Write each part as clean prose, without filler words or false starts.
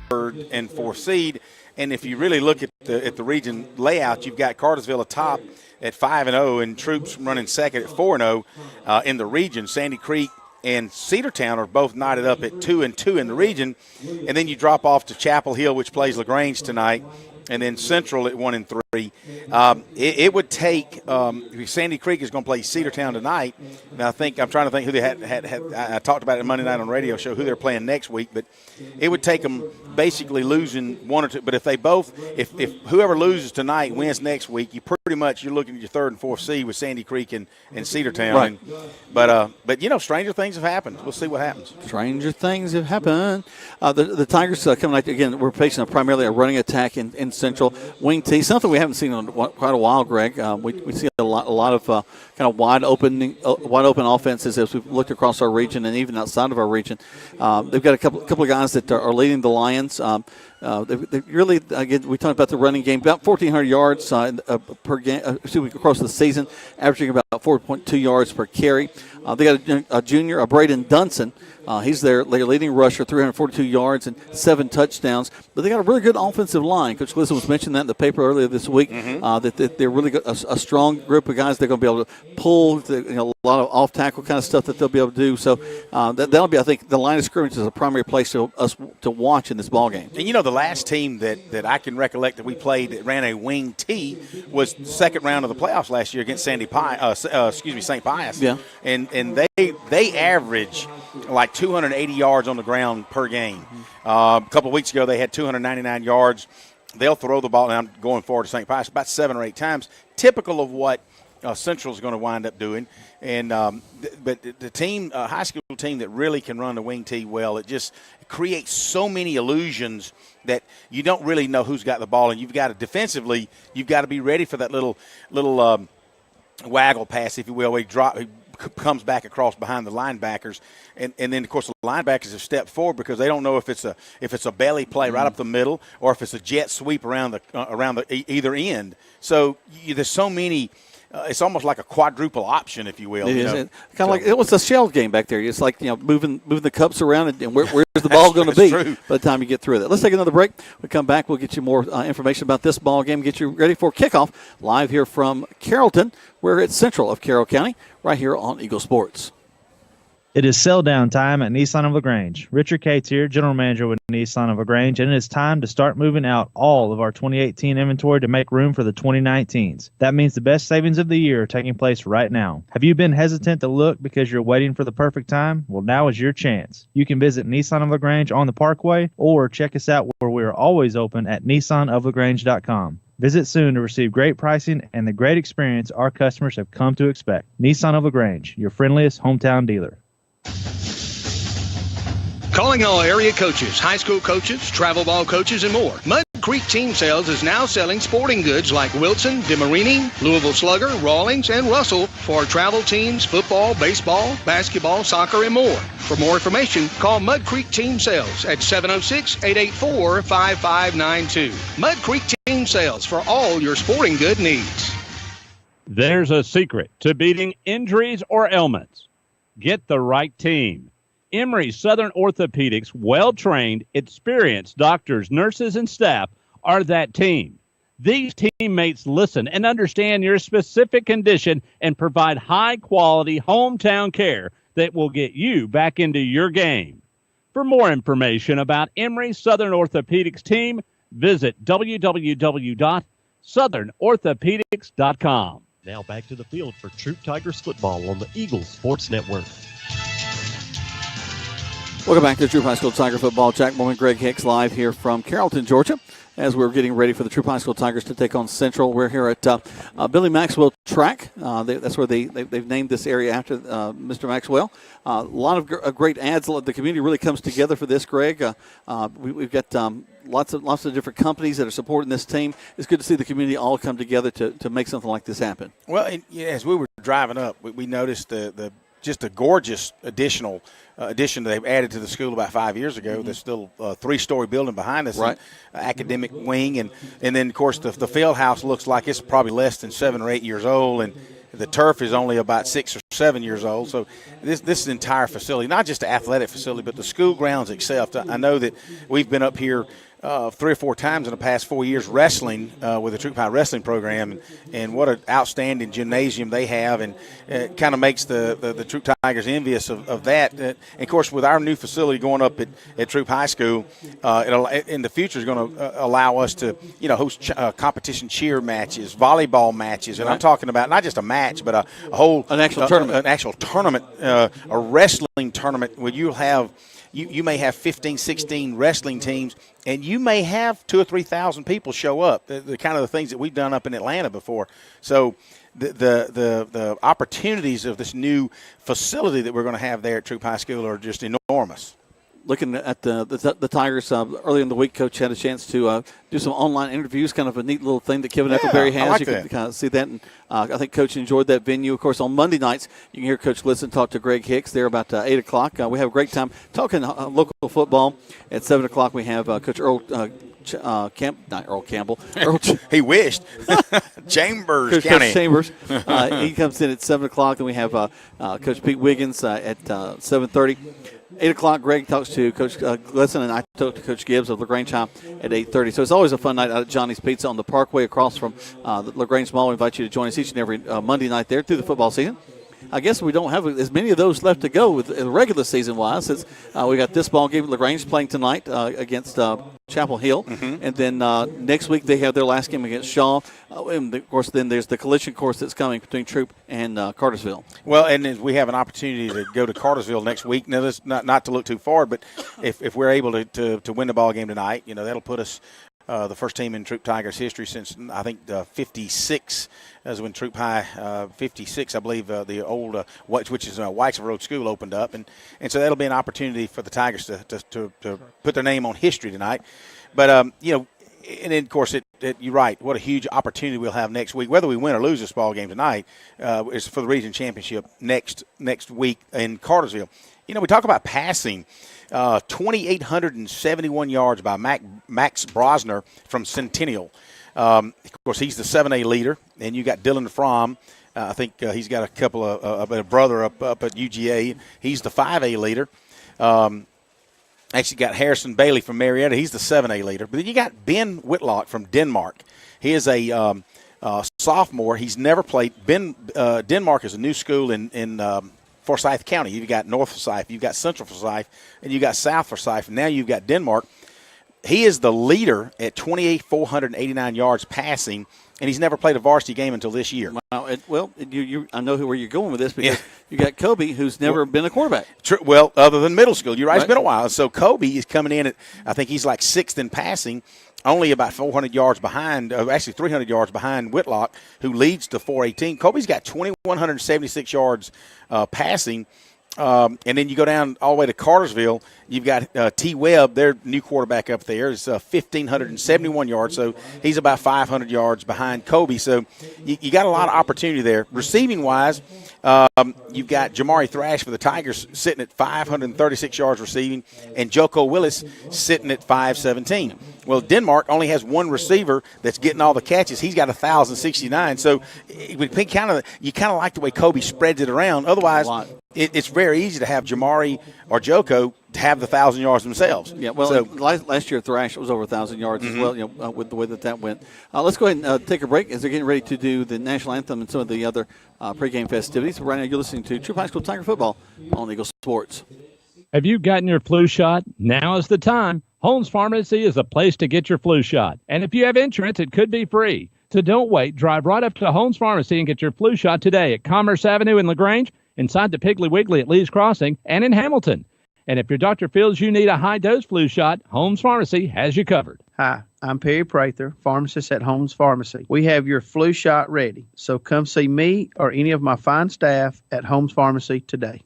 and fourth seed. And if you really look at the region layout, you've got Cartersville atop at 5-0, and Troup's running second at 4-0 in the region. Sandy Creek and Cedartown are both knotted up at 2-2 in the region. And then you drop off to Chapel Hill, which plays LaGrange tonight, and then Central at 1-3. It would take Sandy Creek is going to play Cedartown tonight. Now I'm trying to think who they had. I talked about it Monday night on the radio show who they're playing next week, but it would take them basically losing one or two. But if whoever loses tonight wins next week, you're looking at your third and fourth seed with Sandy Creek and Cedartown. Right. But stranger things have happened. We'll see what happens. Stranger things have happened. The Tigers coming out again. We're facing primarily a running attack in Central. Wing T, something we haven't seen in quite a while, Greg. We see a lot of kind of wide open offenses as we've looked across our region and even outside of our region. They've got a couple of guys that are leading the Lions. They really, again, we talked about the running game, about 1,400 yards per game, across the season, averaging about 4.2 yards per carry. They got a junior, Braden Dunson. He's their leading rusher, 342 yards and 7 touchdowns. But they got a really good offensive line. Coach Gleason was mentioning that in the paper earlier this week, that they're really a strong group of guys. They're going to be able to pull a lot of off-tackle kind of stuff that they'll be able to do. So that'll be, I think, the line of scrimmage is a primary place to watch in this ball game. And, the last team that I can recollect that we played that ran a wing T was the second round of the playoffs last year against St. Pius. Yeah. And they average like 280 yards on the ground per game. A couple of weeks ago, they had 299 yards. They'll throw the ball, and I'm going forward to St. Pius, about 7 or 8 times, typical of what Central is going to wind up doing. And but the team, high school team that really can run the wing T well, it just creates so many illusions that you don't really know who's got the ball, and you've got to defensively, you've got to be ready for that little waggle pass, if you will, where he comes back across behind the linebackers, and then of course the linebackers have stepped forward because they don't know if it's a belly play right up the middle or if it's a jet sweep around the either end. So there's so many. It's almost like a quadruple option, if you will. It is. Kind of like it was a shell game back there. It's like moving the cups around, and where's the ball going to be true. by the time you get through that. Let's take another break. We come back, we'll get you more information about this ball game, get you ready for kickoff live here from Carrollton. We're at Central of Carroll County, right here on Eagle Sports. It is sell down time at Nissan of LaGrange. Richard Cates here, General Manager with Nissan of LaGrange, and it is time to start moving out all of our 2018 inventory to make room for the 2019s. That means the best savings of the year are taking place right now. Have you been hesitant to look because you're waiting for the perfect time? Well, now is your chance. You can visit Nissan of LaGrange on the Parkway or check us out where we are always open at nissanoflagrange.com. Visit soon to receive great pricing and the great experience our customers have come to expect. Nissan of LaGrange, your friendliest hometown dealer. Calling all area coaches, high school coaches, travel ball coaches, and more. Mud Creek Team Sales is now selling sporting goods like Wilson, DeMarini, Louisville Slugger, Rawlings, and Russell for travel teams, football, baseball, basketball, soccer, and more. For more information, call Mud Creek Team Sales at 706-884-5592. Mud Creek Team Sales for all your sporting good needs. There's a secret to beating injuries or ailments. Get the right team. Emory Southern Orthopedics' well-trained, experienced doctors, nurses, and staff are that team. These teammates listen and understand your specific condition and provide high-quality hometown care that will get you back into your game. For more information about Emory Southern Orthopedics team, visit www.southernorthopedics.com. Now back to the field for Troup Tigers football on the Eagles Sports Network. Welcome back to Troup High School Tiger football. Jack Bowman, Greg Hicks live here from Carrollton, Georgia, as we're getting ready for the Troup High School Tigers to take on Central. We're here at Billy Maxwell Track. That's where they've named this area after Mr. Maxwell. A lot of great ads. The community really comes together for this, Greg. We've got lots of different companies that are supporting this team. It's good to see the community all come together to make something like this happen. Well, as we were driving up, we noticed just a gorgeous addition they've added to the school about 5 years ago. There's still a 3-story building behind us, right? Academic wing, and then of course the field house looks like it's probably less than 7 or 8 years old, and the turf is only about 6 or 7 years old. So this is an entire facility, not just the athletic facility, but the school grounds itself. I know that we've been up here 3 or 4 times in the past 4 years wrestling with the Troup High wrestling program, and what an outstanding gymnasium they have, and it kind of makes the Troup Tigers envious of that. And of course, with our new facility going up at Troup High School, in the future is going to allow us to host competition cheer matches, volleyball matches, and I'm talking about not just a match, but an actual tournament, a wrestling tournament where you'll have. You may have 15, 16 wrestling teams, and you may have 2,000 or 3,000 people show up. The kind of the things that we've done up in Atlanta before. So the opportunities of this new facility that we're going to have there at Troup High School are just enormous. Looking at the Tigers earlier in the week, Coach had a chance to do some online interviews, kind of a neat little thing that Kevin Eckelberry has. Like you can kind of see that, and I think Coach enjoyed that venue. Of course, on Monday nights, you can hear Coach listen talk to Greg Hicks there about 8 o'clock. We have a great time talking local football. At 7 o'clock, we have Coach Earl not Earl Campbell. He wished. Chambers County. Coach Chambers. He comes in at 7 o'clock, and we have Coach Pete Wiggins at 7:30. 8 o'clock, Greg talks to Coach Glisson, and I talk to Coach Gibbs of LaGrange High at 8:30. So it's always a fun night out at Johnny's Pizza on the Parkway across from the LaGrange Mall. We invite you to join us each and every Monday night there through the football season. I guess we don't have as many of those left to go with the regular season-wise, since we got this ball game. LaGrange playing tonight against Chapel Hill. Mm-hmm. And then next week they have their last game against Shaw. And, of course, then there's the collision course that's coming between Troup and Cartersville. Well, and we have an opportunity to go to Cartersville next week. Now, this not to look too far, but if we're able to win the ball game tonight, that'll put us the first team in Troup Tigers history since, I think, 56, as when Troup High, 56, I believe, the old, which is Whitesville Road School, opened up. And so that'll be an opportunity for the Tigers to put their name on history tonight. But, and then, of course, you're right, what a huge opportunity we'll have next week. Whether we win or lose this ball game tonight is for the region championship next week in Cartersville. We talk about passing. 2,871 yards by Max Brosner from Centennial. Of course, he's the 7A leader, and you got Dylan Fromm. I think he's got a couple of a brother up at UGA. He's the 5A leader. Actually got Harrison Bailey from Marietta. He's the 7A leader. But then you got Ben Whitlock from Denmark. He is a sophomore. He's never played. Denmark is a new school in Forsyth County. You've got North Forsyth, you've got Central Forsyth, and you've got South Forsyth, and now you've got Denmark. He is the leader at 2,489 yards passing, and he's never played a varsity game until this year. Wow. I know where you're going with this, because you got Kobe, who's never been a quarterback. Well, other than middle school. You're right, it's been a while. So Kobe is coming in at, I think he's like 6th in passing, only about 400 yards behind, actually 300 yards behind Whitlock, who leads to 418. Kobe's got 2,176 yards passing. And then you go down all the way to Cartersville. You've got T. Webb, their new quarterback up there, is 1,571 yards. So he's about 500 yards behind Kobe. So you got a lot of opportunity there. Receiving-wise, you've got Jamari Thrash for the Tigers sitting at 536 yards receiving, and Joko Willis sitting at 517. Well, Denmark only has one receiver that's getting all the catches. He's got 1,069. So you kind of like the way Kobe spreads it around. Otherwise, it's very easy to have Jamari or Joko to have the 1,000 yards themselves. Yeah, well, so, last year Thrash was over 1,000 yards as well, with the way that went. Let's go ahead and take a break as they're getting ready to do the national anthem and some of the other pregame festivities. Right now you're listening to Troup High School Tiger Football on Eagle Sports. Have you gotten your flu shot? Now is the time. Holmes Pharmacy is a place to get your flu shot. And if you have insurance, it could be free. So don't wait. Drive right up to Holmes Pharmacy and get your flu shot today at Commerce Avenue in LaGrange, inside the Piggly Wiggly at Lee's Crossing, and in Hamilton. And if your doctor feels you need a high-dose flu shot, Holmes Pharmacy has you covered. Hi, I'm Perry Prather, pharmacist at Holmes Pharmacy. We have your flu shot ready, so come see me or any of my fine staff at Holmes Pharmacy today.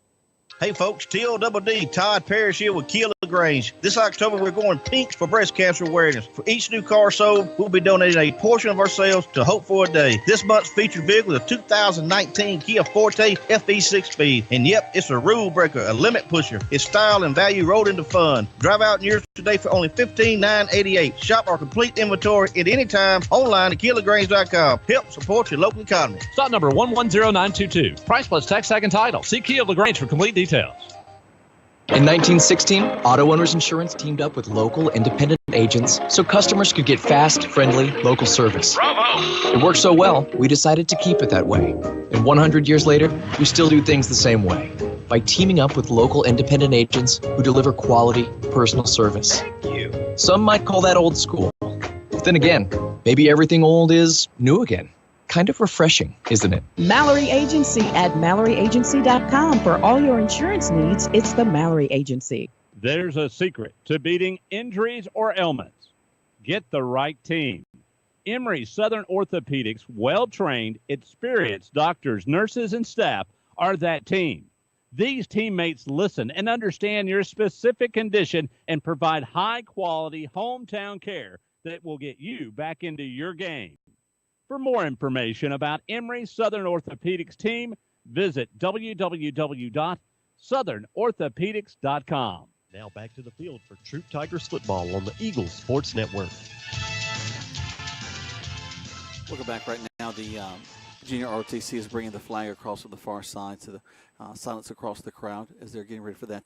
Hey folks, T-O-double-D, Todd Parrish here with Kia LaGrange. This October we're going pink for breast cancer awareness. For each new car sold, we'll be donating a portion of our sales to Hope for a Day. This month's featured vehicle is a 2019 Kia Forte FE 6-speed. And yep, it's a rule breaker, a limit pusher. It's style and value rolled into fun. Drive out in yours today for only $15,988. Shop our complete inventory at any time online at KeelLaGrange.com. Help support your local economy. Stock number 110922. Price plus tax, tag, and title. See Keel LaGrange for complete details. In 1916, Auto Owners Insurance teamed up with local independent agents so customers could get fast, friendly, local service. Bravo! It worked so well, we decided to keep it that way. And 100 years later, we still do things the same way by teaming up with local independent agents who deliver quality, personal service. Some might call that old school. But then again, maybe everything old is new again. Kind of refreshing, isn't it? Mallory Agency at MalloryAgency.com. For all your insurance needs, it's the Mallory Agency. There's a secret to beating injuries or ailments. Get the right team. Emory Southern Orthopedics, well-trained, experienced doctors, nurses, and staff are that team. These teammates listen and understand your specific condition and provide high-quality hometown care that will get you back into your game. For more information about Emory Southern Orthopedics team, visit www.southernorthopedics.com. Now back to the field for Troup Tigers football on the Eagles Sports Network. Welcome back. Right now, the junior ROTC is bringing the flag across to the far side to the silence across the crowd as they're getting ready for that.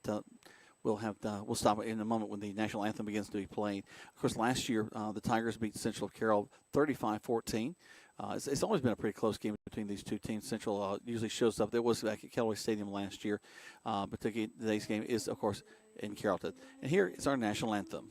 We'll stop in a moment when the national anthem begins to be played. Of course, last year the Tigers beat Central Carroll 35-14. It's always been a pretty close game between these two teams. Central usually shows up. There was back at Callaway Stadium last year, but today's game is, of course, in Carrollton. And here is our national anthem.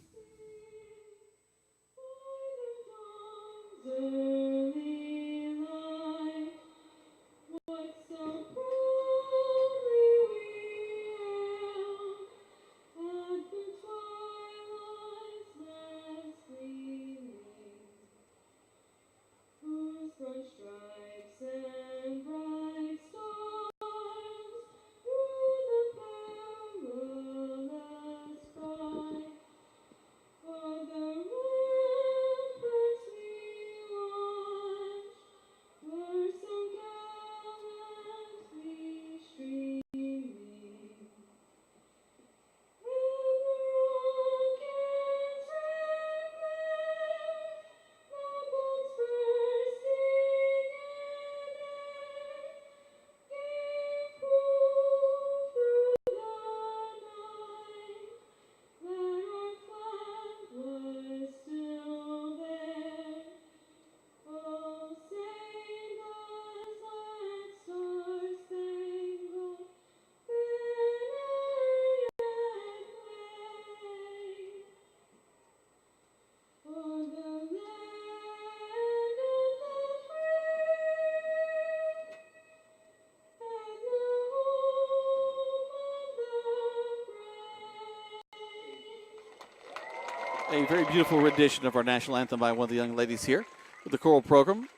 A very beautiful rendition of our national anthem by one of the young ladies here with the choral program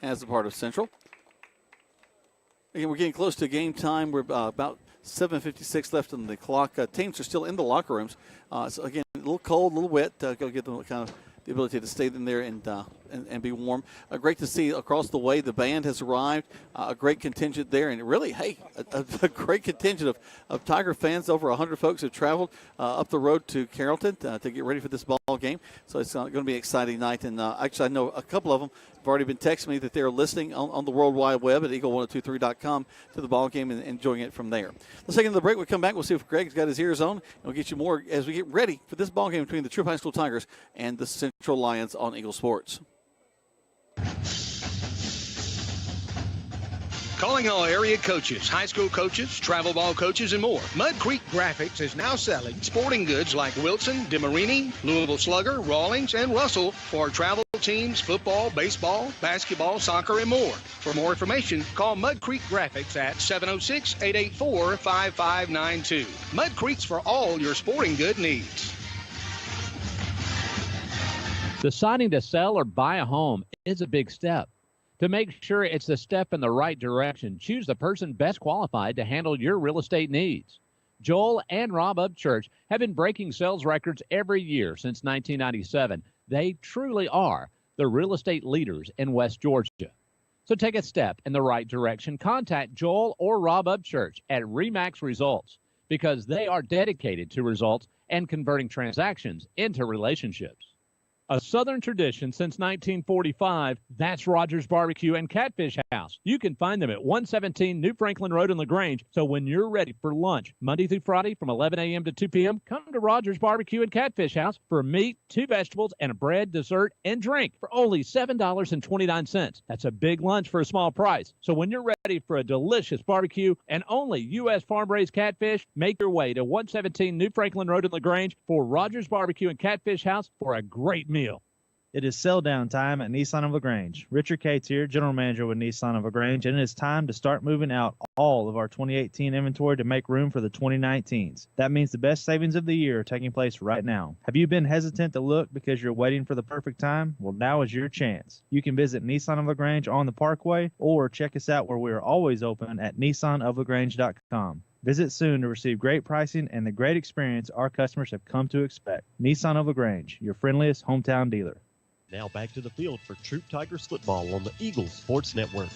as a part of Central. Again, we're getting close to game time. We're about 7:56 left on the clock. Teams are still in the locker rooms. So, again, a little cold, a little wet. Go give them kind of the ability to stay in there and be warm. Great to see across the way the band has arrived. A great contingent there. And really, hey, a great contingent of Tiger fans. Over 100 folks have traveled up the road to Carrollton to get ready for this ball game. So it's going to be an exciting night. And actually, I know a couple of them have already been texting me that they're listening on the World Wide Web at eagle1023.com to the ball game and enjoying it from there. Let's take another break. We'll come back. We'll see if Greg's got his ears on. And we'll get you more as we get ready for this ball game between the Troup High School Tigers and the Central Lions on Eagle Sports. Calling all area coaches, high school coaches, travel ball coaches, and more. Mud Creek Graphics is now selling sporting goods like Wilson, DeMarini, Louisville Slugger, Rawlings, and Russell for travel teams, football, baseball, basketball, soccer, and more. For more information, call Mud Creek Graphics at 706-884-5592. Mud Creek's for all your sporting good needs. Deciding to sell or buy a home is a big step. To make sure it's a step in the right direction, choose the person best qualified to handle your real estate needs. Joel and Rob Upchurch have been breaking sales records every year since 1997. They truly are the real estate leaders in West Georgia. So take a step in the right direction. Contact Joel or Rob Upchurch at RE/MAX Results because they are dedicated to results and converting transactions into relationships. A Southern tradition since 1945, that's Rogers Barbecue and Catfish House. You can find them at 117 New Franklin Road in LaGrange. So when you're ready for lunch, Monday through Friday from 11 a.m. to 2 p.m., come to Rogers Barbecue and Catfish House for meat, 2 vegetables, and a bread, dessert, and drink for only $7.29. That's a big lunch for a small price. So when you're ready for a delicious barbecue and only U.S. farm-raised catfish, make your way to 117 New Franklin Road in LaGrange for Rogers Barbecue and Catfish House for a great meal. It is sell down time at Nissan of LaGrange. Richard Cates here, General Manager with Nissan of LaGrange, and it is time to start moving out all of our 2018 inventory to make room for the 2019s. That means the best savings of the year are taking place right now. Have you been hesitant to look because you're waiting for the perfect time? Well, now is your chance. You can visit Nissan of LaGrange on the Parkway or check us out where we are always open at nissanoflagrange.com. Visit soon to receive great pricing and the great experience our customers have come to expect. Nissan of LaGrange, your friendliest hometown dealer. Now back to the field for Troup Tigers football on the Eagles Sports Network.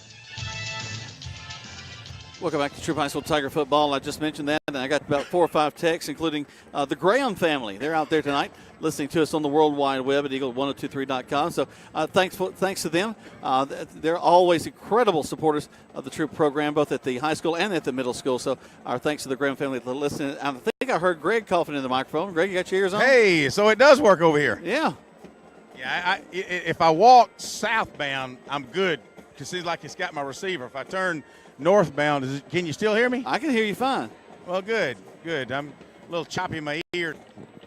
Welcome back to Troup High School Tiger football. I just mentioned that, and I got about 4 or 5 texts, including the Graham family. They're out there tonight listening to us on the World Wide Web at eagle1023.com. So thanks to them. They're always incredible supporters of the Troup program, both at the high school and at the middle school. So our thanks to the Graham family for listening. I think I heard Greg coughing in the microphone. Greg, you got your ears on? Hey, so it does work over here. Yeah. Yeah, if I walk southbound, I'm good. It seems like it's got my receiver. If I turn northbound, can you still hear me? I can hear you fine. Well, good. I'm a little choppy in my ear.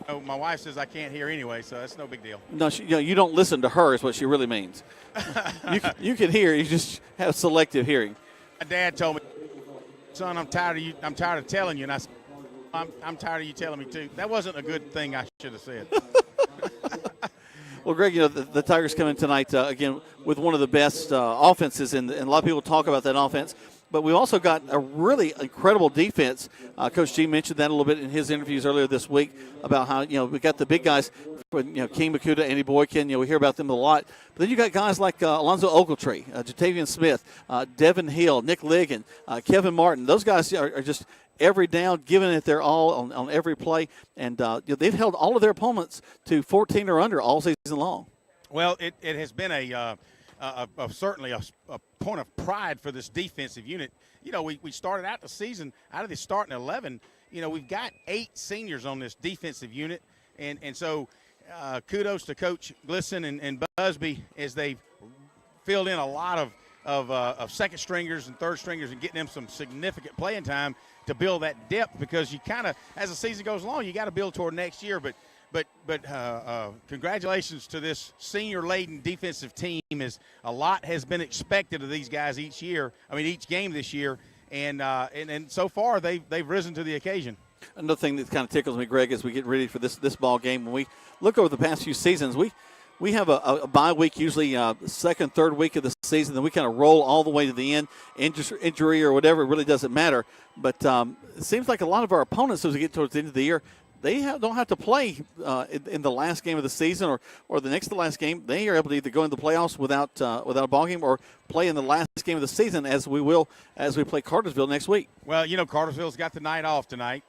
Oh, my wife says I can't hear anyway, so that's no big deal. No, you don't listen to her is what she really means. you can hear. You just have selective hearing. My dad told me, son, I'm tired of you. I'm tired of telling you. And I said, I'm tired of you telling me too. That wasn't a good thing I should have said. Well, Greg, the Tigers come in tonight, again, with one of the best offenses, and a lot of people talk about that offense. But we've also got a really incredible defense. Coach G mentioned that a little bit in his interviews earlier this week about how, we got the big guys, King Makuta, Andy Boykin, we hear about them a lot. But then you got guys like Alonzo Ogletree, Jatavian Smith, Devin Hill, Nick Ligon, Kevin Martin. Those guys are just every down, giving it their all on every play. And they've held all of their opponents to 14 or under all season long. Well, it has been certainly a point of pride for this defensive unit. We started out the season, out of the starting 11, we've got 8 seniors on this defensive unit. And so kudos to Coach Glisson and Busby as they've filled in a lot of second stringers and third stringers and getting them some significant playing time to build that depth, because you kind of, as the season goes along, you got to build toward next year. But congratulations to this senior-laden defensive team, as a lot has been expected of these guys each game this year, and so far they've risen to the occasion. Another thing that kind of tickles me, Greg, as we get ready for this ball game, when we look over the past few seasons, we have a bye week, usually second, third week of the season, then we kind of roll all the way to the end, injury or whatever, it really doesn't matter. But it seems like a lot of our opponents, as we get towards the end of the year, they don't have to play in the last game of the season or the next to the last game. They are able to either go into the playoffs without a ball game or play in the last game of the season, as we play Cartersville next week. Well, Cartersville's got the night off tonight,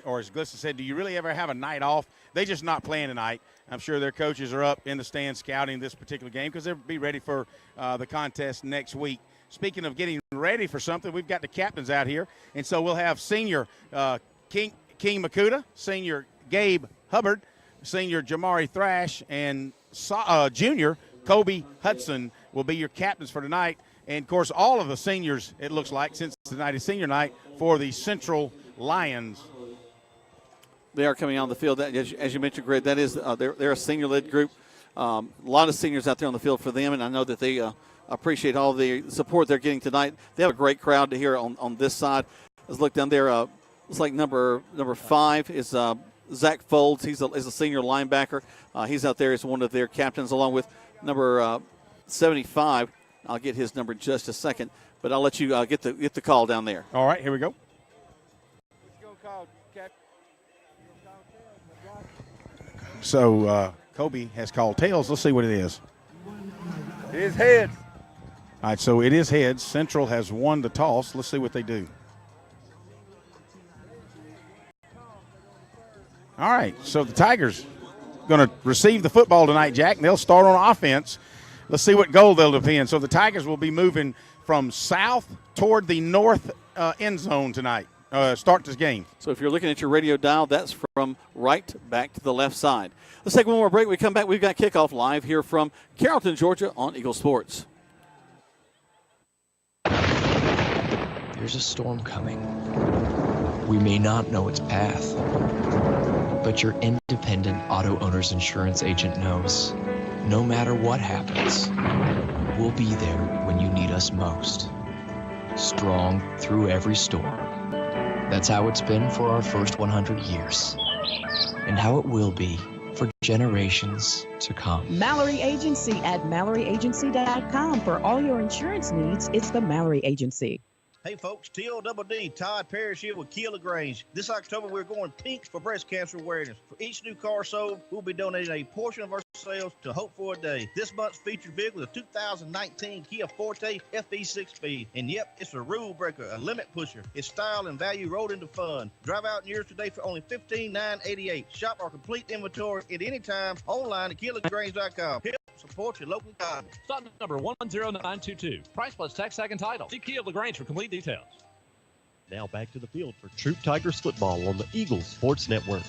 or as Glisson said, do you really ever have a night off? They're just not playing tonight. I'm sure their coaches are up in the stands scouting this particular game because they'll be ready for the contest next week. Speaking of getting ready for something, we've got the captains out here, and so we'll have senior King Makuta, senior Gabe Hubbard, senior Jamari Thrash, and junior Kobe Hudson will be your captains for tonight. And, of course, all of the seniors, it looks like, since tonight is senior night, for the Central Lions. They are coming on the field. As you mentioned, Greg, that is they're a senior-led group. A lot of seniors out there on the field for them, and I know that they appreciate all the support they're getting tonight. They have a great crowd to hear on this side. Let's look down there. Looks like number 5 is Zach Folds. He's a senior linebacker. He's out there as one of their captains, along with number 75. I'll get his number in just a second, but I'll let you get the call down there. All right, here we go. So Kobe has called tails. Let's see what it is. It is heads. All right, so it is heads. Central has won the toss. Let's see what they do. All right, so the Tigers going to receive the football tonight, Jack, and they'll start on offense. Let's see what goal they'll defend. So the Tigers will be moving from south toward the north end zone tonight. Start this game. So if you're looking at your radio dial, that's from right back to the left side. Let's take one more break. When we come back, we've got kickoff live here from Carrollton, Georgia on Eagle Sports. There's a storm coming. We may not know its path, but your independent auto owner's insurance agent knows. No matter what happens, we'll be there when you need us most. Strong through every storm. That's how it's been for our first 100 years. And how it will be for generations to come. Mallory Agency at MalloryAgency.com. For all your insurance needs, it's the Mallory Agency. Hey folks, TLDD, Todd Parrish here with Kia LaGrange. This October we're going pink for breast cancer awareness. For each new car sold, we'll be donating a portion of our sales to Hope for a Day. This month's featured vehicle is a 2019 Kia Forte FE 6-speed. And yep, it's a rule breaker, a limit pusher. It's style and value rolled into fun. Drive out in yours today for only $15,988. Shop our complete inventory at any time online at KiaLaGrange.com. Support your local economy. Stock number 110922. Price plus tax, tag, and title. See Kia LaGrange for complete details. Now back to the field for Troup Tigers football on the Eagles Sports Network.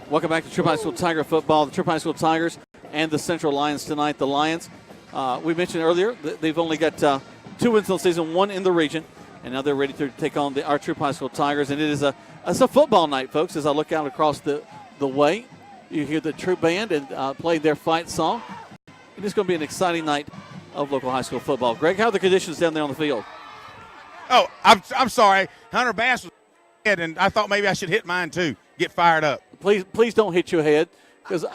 Welcome back to Troup High School Tiger football. The Troup High School Tigers and the Central Lions tonight. The Lions, we mentioned earlier, they've only got 2 wins this season, 1 in the region, and now they're ready to take on our Troup High School Tigers. And it's a football night, folks. As I look out across the way, you hear the Troup band and play their fight song. And it's going to be an exciting night of local high school football. Greg, how are the conditions down there on the field? Oh, I'm sorry. Hunter Bass was head, and I thought maybe I should hit mine too. Get fired up. Please don't hit your head, because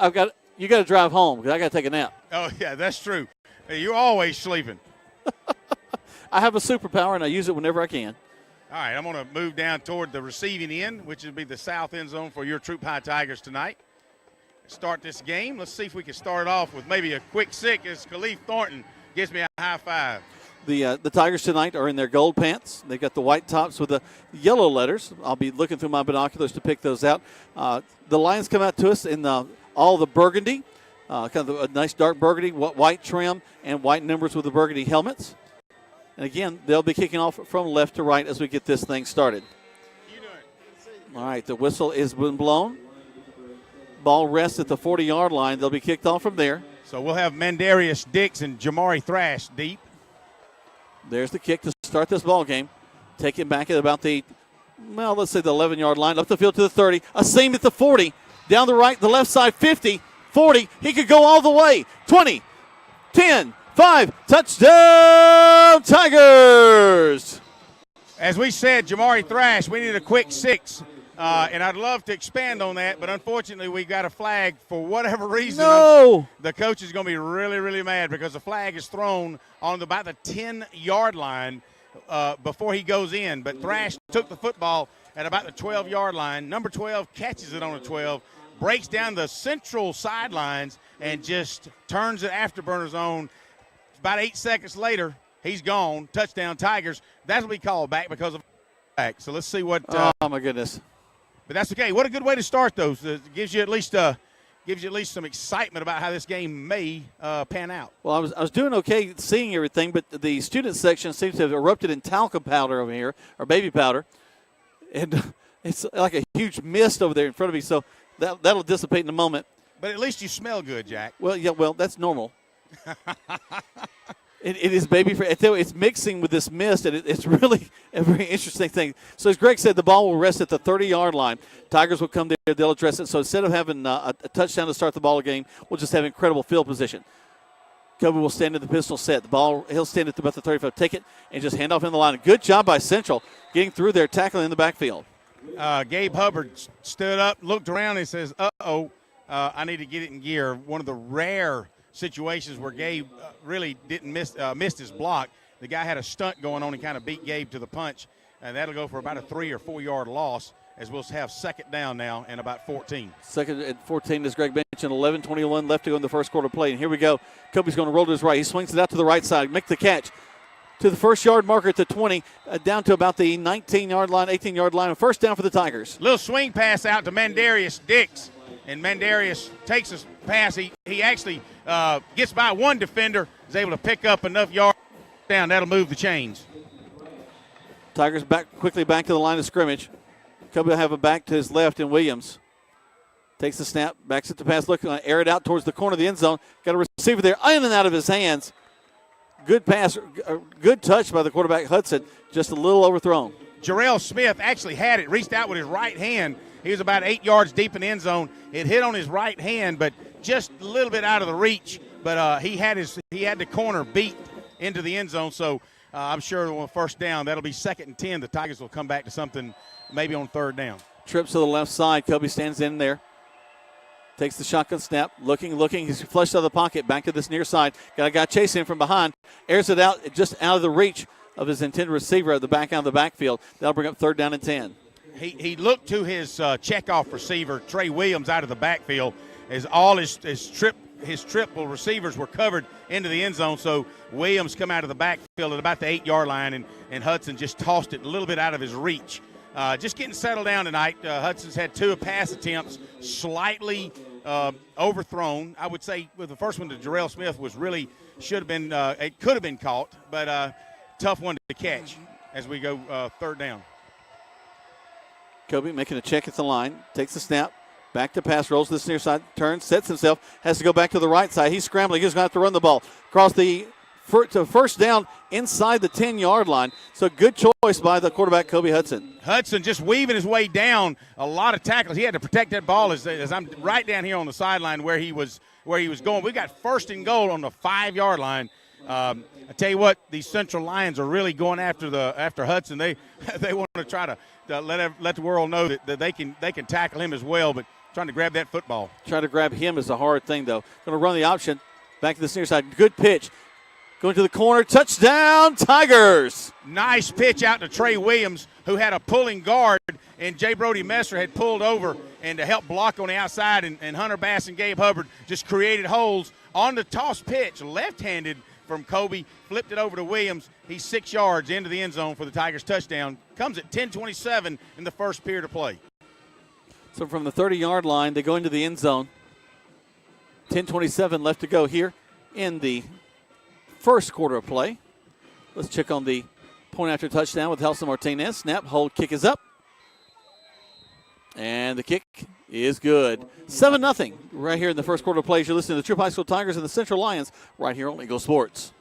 you got to drive home because I got to take a nap. Oh yeah, that's true. You're always sleeping. I have a superpower and I use it whenever I can. All right, I'm going to move down toward the receiving end, which would be the south end zone for your Troup High Tigers tonight. Start this game. Let's see if we can start it off with maybe a quick sick as Khalif Thornton gives me a high five. The Tigers tonight are in their gold pants. They've got the white tops with the yellow letters. I'll be looking through my binoculars to pick those out. The Lions come out to us in all the burgundy, kind of a nice dark burgundy, white trim, and white numbers with the burgundy helmets. And again, they'll be kicking off from left to right as we get this thing started. All right, the whistle is been blown. Ball rests at the 40-yard line. They'll be kicked off from there. So we'll have Mandarius Dix and Jamari Thrash deep. There's the kick to start this ball game. Take it back at about let's say the 11-yard line. Up the field to the 30. A seam at the 40. Down the right, the left side, 50, 40. He could go all the way. 20, 10, 5. Touchdown, Tigers! As we said, Jamari Thrash, we need a quick 6. And I'd love to expand on that, but unfortunately we got a flag for whatever reason. No! The coach is going to be really, really mad because the flag is thrown on about the 10-yard line before he goes in. But Thrash took the football at about the 12-yard line. Number 12 catches it on the 12, breaks down the central sidelines, and just turns the afterburner zone. About 8 seconds later, he's gone. Touchdown, Tigers. That'll be called back because of back. So let's see what. Oh my goodness! But that's okay. What a good way to start those. It gives you at least some excitement about how this game may pan out. Well, I was doing okay seeing everything, but the student section seems to have erupted in talcum powder over here, or baby powder, and it's like a huge mist over there in front of me. So that'll dissipate in a moment. But at least you smell good, Jack. Well, yeah. Well, that's normal. It is baby. It's mixing with this mist, and it's really a very interesting thing. So as Greg said, the ball will rest at the 30-yard line. Tigers will come there. They'll address it. So instead of having a touchdown to start the ball game, we'll just have incredible field position. Kobe will stand in the pistol set. The ball, he'll stand at about the 35, take it, and just hand off in the line. Good job by Central getting through there, tackling in the backfield. Gabe Hubbard stood up, looked around, and says, I need to get it in gear. One of the rare situations where Gabe really didn't missed his block. The guy had a stunt going on and kind of beat Gabe to the punch, and that'll go for about a 3 or 4 yard loss, as we'll have second down now and about 14. Second and 14, as Greg mentioned, 11:21 left to go in the first quarter play. And here we go. Kobe's going to roll to his right. He swings it out to the right side, make the catch. to the first yard marker at the 20, down to about the 19-yard line, 18-yard line. First down for the Tigers. Little swing pass out to Mandarius Dix, and Mandarius takes a pass. He actually gets by one defender, is able to pick up enough yards down. That'll move the chains. Tigers quickly back to the line of scrimmage. Kobe will have a back to his left in Williams. Takes the snap, backs it to pass, looking to air it out towards the corner of the end zone. Got a receiver there, in and out of his hands. Good pass, good touch by the quarterback Hudson, just a little overthrown. Jarrell Smith actually had it, reached out with his right hand. He was about 8 yards deep in the end zone. It hit on his right hand, but just a little bit out of the reach. But he had the corner beat into the end zone, so I'm sure on first down, that'll be 2nd and 10. The Tigers will come back to something maybe on 3rd down. Trips to the left side. Kobe stands in there. Takes the shotgun snap, looking. He's flushed out of the pocket, back to this near side. Got a guy chasing him from behind. Airs it out, just out of the reach of his intended receiver at the back out of the backfield. That'll bring up 3rd down and 10. He looked to his checkoff receiver, Trey Williams, out of the backfield, as all his triple receivers were covered into the end zone. So Williams come out of the backfield at about the 8-yard line, and Hudson just tossed it a little bit out of his reach. Just getting settled down tonight. Hudson's had 2 pass attempts, slightly overthrown. I would say with the first one to Jarrell Smith was really should have been it could have been caught, but tough one to catch as we go 3rd down. Kobe making a check at the line, takes the snap, back to pass, rolls to this near side, turns, sets himself, has to go back to the right side. He's scrambling. He's going to have to run the ball across the first down inside the 10-yard line. So good choice by the quarterback, Kobe Hudson. Hudson just weaving his way down a lot of tackles. He had to protect that ball as I'm right down here on the sideline where he was going. We got 1st and goal on the 5-yard line. I tell you what, these Central Lions are really going after Hudson. They want to try to let the world know that they can tackle him as well, but trying to grab that football. Trying to grab him is a hard thing, though. Going to run the option back to this near side. Good pitch. Going to the corner. Touchdown, Tigers. Nice pitch out to Trey Williams, who had a pulling guard, and J. Brody Messer had pulled over and to help block on the outside, and Hunter Bass and Gabe Hubbard just created holes on the toss pitch, left-handed from Kobe, flipped it over to Williams. He's 6 yards into the end zone for the Tigers touchdown. Comes at 10:27 in the first period of play. So from the 30-yard line, they go into the end zone. 10:27 left to go here in the first quarter of play. Let's check on the point after touchdown with Helson Martinez. Snap, hold, kick is up. And the kick is good. 7-0 right here in the first quarter of play. You're listening to the Troup High School Tigers and the Central Lions right here on Eagle Sports.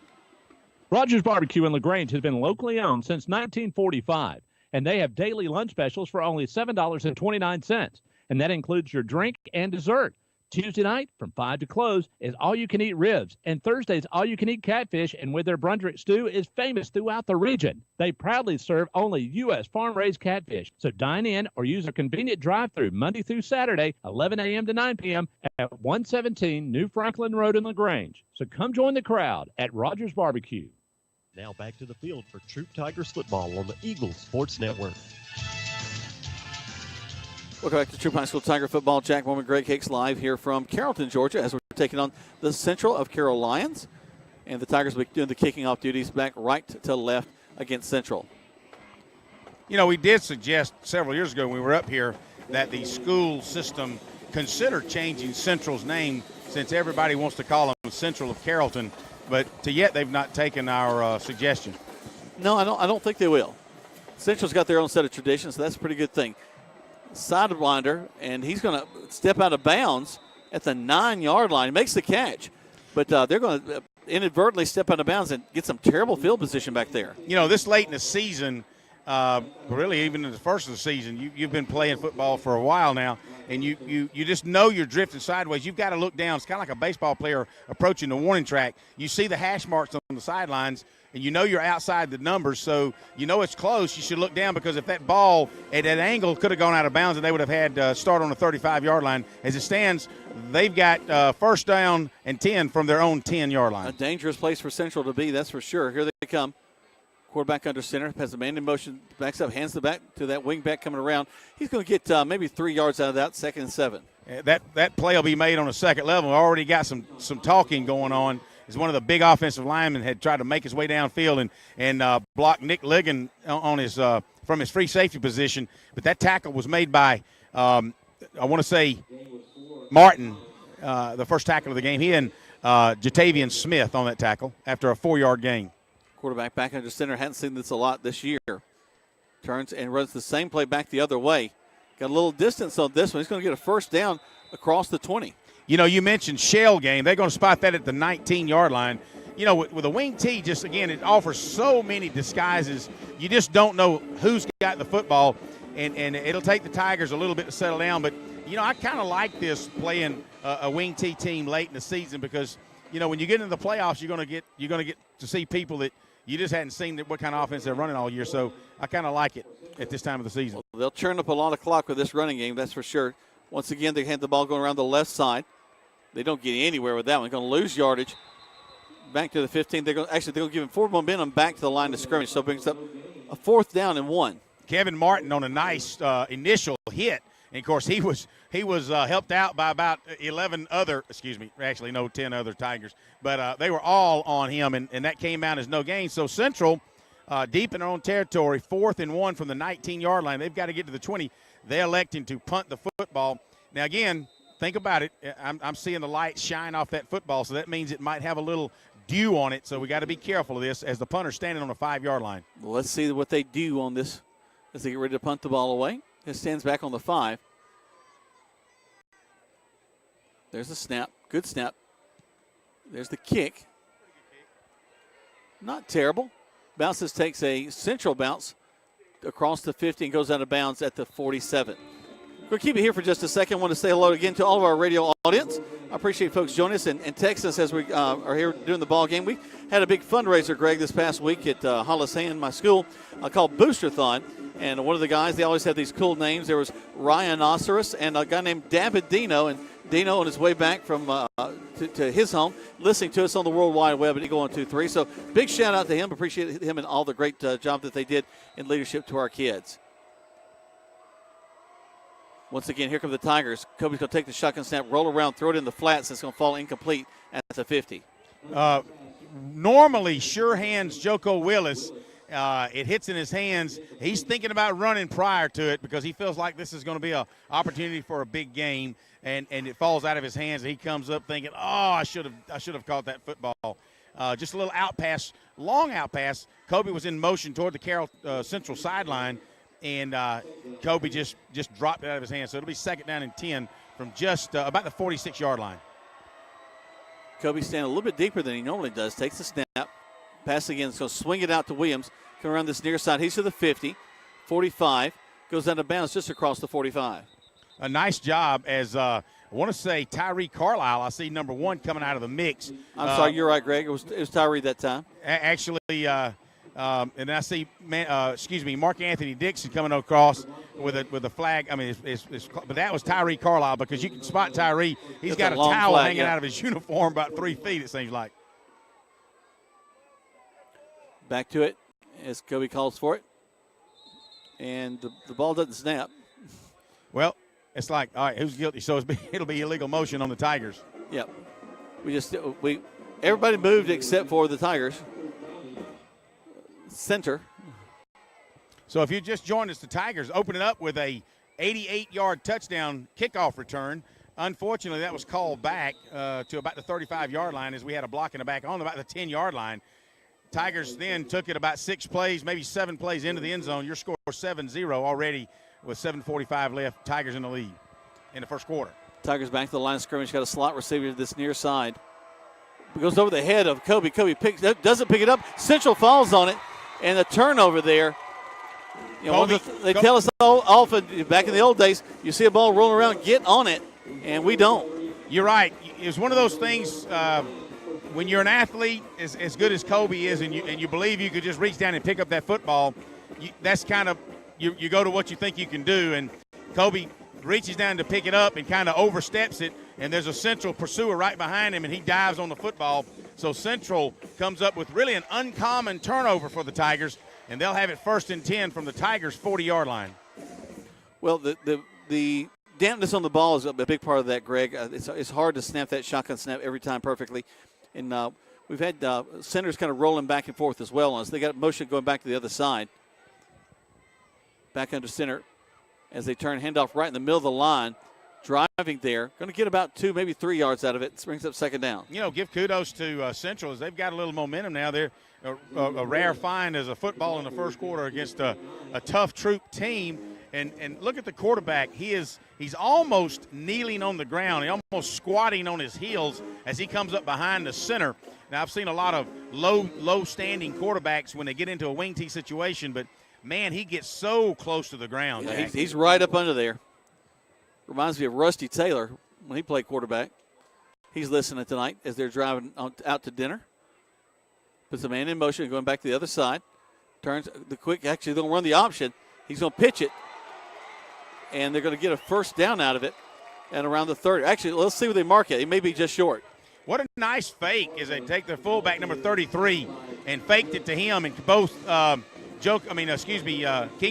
Rogers Barbecue in LaGrange has been locally owned since 1945, and they have daily lunch specials for only $7.29, and that includes your drink and dessert. Tuesday night from 5 to close is all-you-can-eat ribs, and Thursday's all-you-can-eat catfish, and with their Brunswick stew is famous throughout the region. They proudly serve only U.S. farm-raised catfish, so dine in or use a convenient drive-through Monday through Saturday, 11 a.m. to 9 p.m. at 117 New Franklin Road in LaGrange. So come join the crowd at Rogers Barbecue. Now back to the field for Troup Tigers football on the Eagles Sports Network. Welcome back to Troup High School Tiger football. Jack Mormon, Greg Hicks live here from Carrollton, Georgia, as we're taking on the Central of Carroll Lions. And the Tigers will be doing the kicking off duties back right to left against Central. You know, we did suggest several years ago when we were up here that the school system consider changing Central's name, since everybody wants to call them Central of Carrollton. But to yet, they've not taken our suggestion. No, I don't think they will. Central's got their own set of traditions, so that's a pretty good thing. Sidewinder, and he's going to step out of bounds at the 9-yard line. He makes the catch, but they're going to inadvertently step out of bounds and get some terrible field position back there. You know, this late in the season, really even in the first of the season, you've been playing football for a while now, and you just know you're drifting sideways. You've got to look down. It's kind of like a baseball player approaching the warning track. You see the hash marks on the sidelines, and you know you're outside the numbers, so you know it's close. You should look down, because if that ball at that angle could have gone out of bounds, and they would have had start on the 35-yard line. As it stands, they've got first down and 10 from their own 10-yard line. A dangerous place for Central to be, that's for sure. Here they come. Quarterback under center, has the man in motion, backs up, hands the back to that wing back coming around. He's going to get maybe 3 yards out of that, 2nd and 7. That play will be made on a second level. Already got some talking going on is one of the big offensive linemen, had tried to make his way downfield and block Nick Ligon on his from his free safety position. But that tackle was made by, I want to say, Martin, the first tackle of the game. He and Jatavian Smith on that tackle after a 4-yard gain. Quarterback back under center. Hadn't seen this a lot this year. Turns and runs the same play back the other way. Got a little distance on this one. He's going to get a first down across the 20. You know, you mentioned shell game. They're going to spot that at the 19-yard line. You know, with a wing tee, just, again, it offers so many disguises. You just don't know who's got the football, and it'll take the Tigers a little bit to settle down. But, you know, I kind of like this playing a wing tee team late in the season because, you know, when you get into the playoffs, you're going to get to see people that you just hadn't seen what kind of offense they're running all year. So I kind of like it at this time of the season. Well, they'll churn up a lot of clock with this running game, that's for sure. Once again, they had the ball going around the left side. They don't get anywhere with that one. They're going to lose yardage. Back to the 15. They're going to give him forward momentum back to the line of scrimmage. So it brings up a 4th down and 1. Kevin Martin on a nice initial hit. And, of course, he was helped out by about 10 other Tigers. But they were all on him, and that came out as no gain. So Central, deep in their own territory, 4th and 1 from the 19-yard line. They've got to get to the 20. They're electing to punt the football. Now, again, think about it. I'm seeing the light shine off that football, so that means it might have a little dew on it. So we got to be careful of this as the punter's standing on the 5-yard line. Well, let's see what they do on this as they get ready to punt the ball away. It stands back on the 5. There's the snap. Good snap. There's the kick. Not terrible. Bounces, takes a Central bounce across the 50 and goes out of bounds at the 47. We'll keep it here for just a second. I want to say hello again to all of our radio audience. I appreciate folks joining us and text us as we are here doing the ball game. We had a big fundraiser, Greg, this past week at Hollis Hand, my school, called Boosterthon. And one of the guys, they always have these cool names. There was Rhinoceros and a guy named David Dino. And Dino on his way back from to his home, listening to us on the World Wide Web at Eagle 123. So big shout out to him. Appreciate him and all the great job that they did in leadership to our kids. Once again, here come the Tigers. Kobe's going to take the shotgun snap, roll around, throw it in the flats, and it's going to fall incomplete at the 50. Normally, sure hands Joko Willis. It hits in his hands. He's thinking about running prior to it because he feels like this is going to be an opportunity for a big game, and it falls out of his hands. And he comes up thinking, I should have caught that football. Just a little out pass, long out pass. Kobe was in motion toward the Carroll Central sideline, and Kobe just dropped it out of his hands. So it'll be 2nd down and 10 from just about the 46-yard line. Kobe standing a little bit deeper than he normally does. Takes the snap. Pass again. So swing it out to Williams. Come around this near side. He's to the 50. 45. Goes out of bounds just across the 45. A nice job as I want to say Tyree Carlisle. I see number 1 coming out of the mix. I'm sorry, you're right, Greg. It was Tyree that time. Actually, and I see, Mark Anthony Dixon coming across with a flag. I mean, but that was Tyree Carlisle because you can spot Tyree. He's got a towel flag, hanging out of his uniform about 3 feet, it seems like. Back to it as Kobe calls for it. And the ball doesn't snap. Well, it's like, all right, who's guilty? So it'll be illegal motion on the Tigers. Yep. Everybody moved except for the Tigers. Center. So if you just joined us, the Tigers opening up with a 88-yard touchdown kickoff return. Unfortunately, that was called back to about the 35-yard line as we had a block in the back on about the 10-yard line. Tigers then took it about 6 plays, maybe 7 plays into the end zone. Your score 7-0 already with 7:45 left. Tigers in the lead in the first quarter. Tigers back to the line of scrimmage. Got a slot receiver to this near side. It goes over the head of Kobe. Kobe doesn't pick it up. Central falls on it. And the turnover there. You know, they tell us often back in the old days, you see a ball rolling around, get on it, and we don't. You're right. It's one of those things when you're an athlete as good as Kobe is and you believe you could just reach down and pick up that football, that's kind of you go to what you think you can do. And Kobe reaches down to pick it up and kind of oversteps it, and there's a Central pursuer right behind him, and he dives on the football. So Central comes up with really an uncommon turnover for the Tigers, and they'll have it 1st and 10 from the Tigers' 40-yard line. Well, the dampness on the ball is a big part of that, Greg. It's hard to snap that shotgun snap every time perfectly. And we've had centers kind of rolling back and forth as well. They got motion going back to the other side. Back under center as they turn handoff right in the middle of the line. Driving there, going to get about 2, maybe 3 yards out of it. Brings up second down. You know, give kudos to Central as they've got a little momentum now. They're a rare find as a football in the first quarter against a tough Troup team. And look at the quarterback. He's almost kneeling on the ground. He's almost squatting on his heels as he comes up behind the center. Now, I've seen a lot of low-standing quarterbacks when they get into a wing tee situation, but, man, he gets so close to the ground. Yeah, he's right up under there. Reminds me of Rusty Taylor when he played quarterback. He's listening tonight as they're driving out to dinner. Puts the man in motion, going back to the other side. Turns the quick, actually, they'll run the option. He's going to pitch it. And they're going to get a first down out of it at around the 30. Actually, let's see where they mark it. It may be just short. What a nice fake as they take their fullback, number 33, and faked it to him. And both King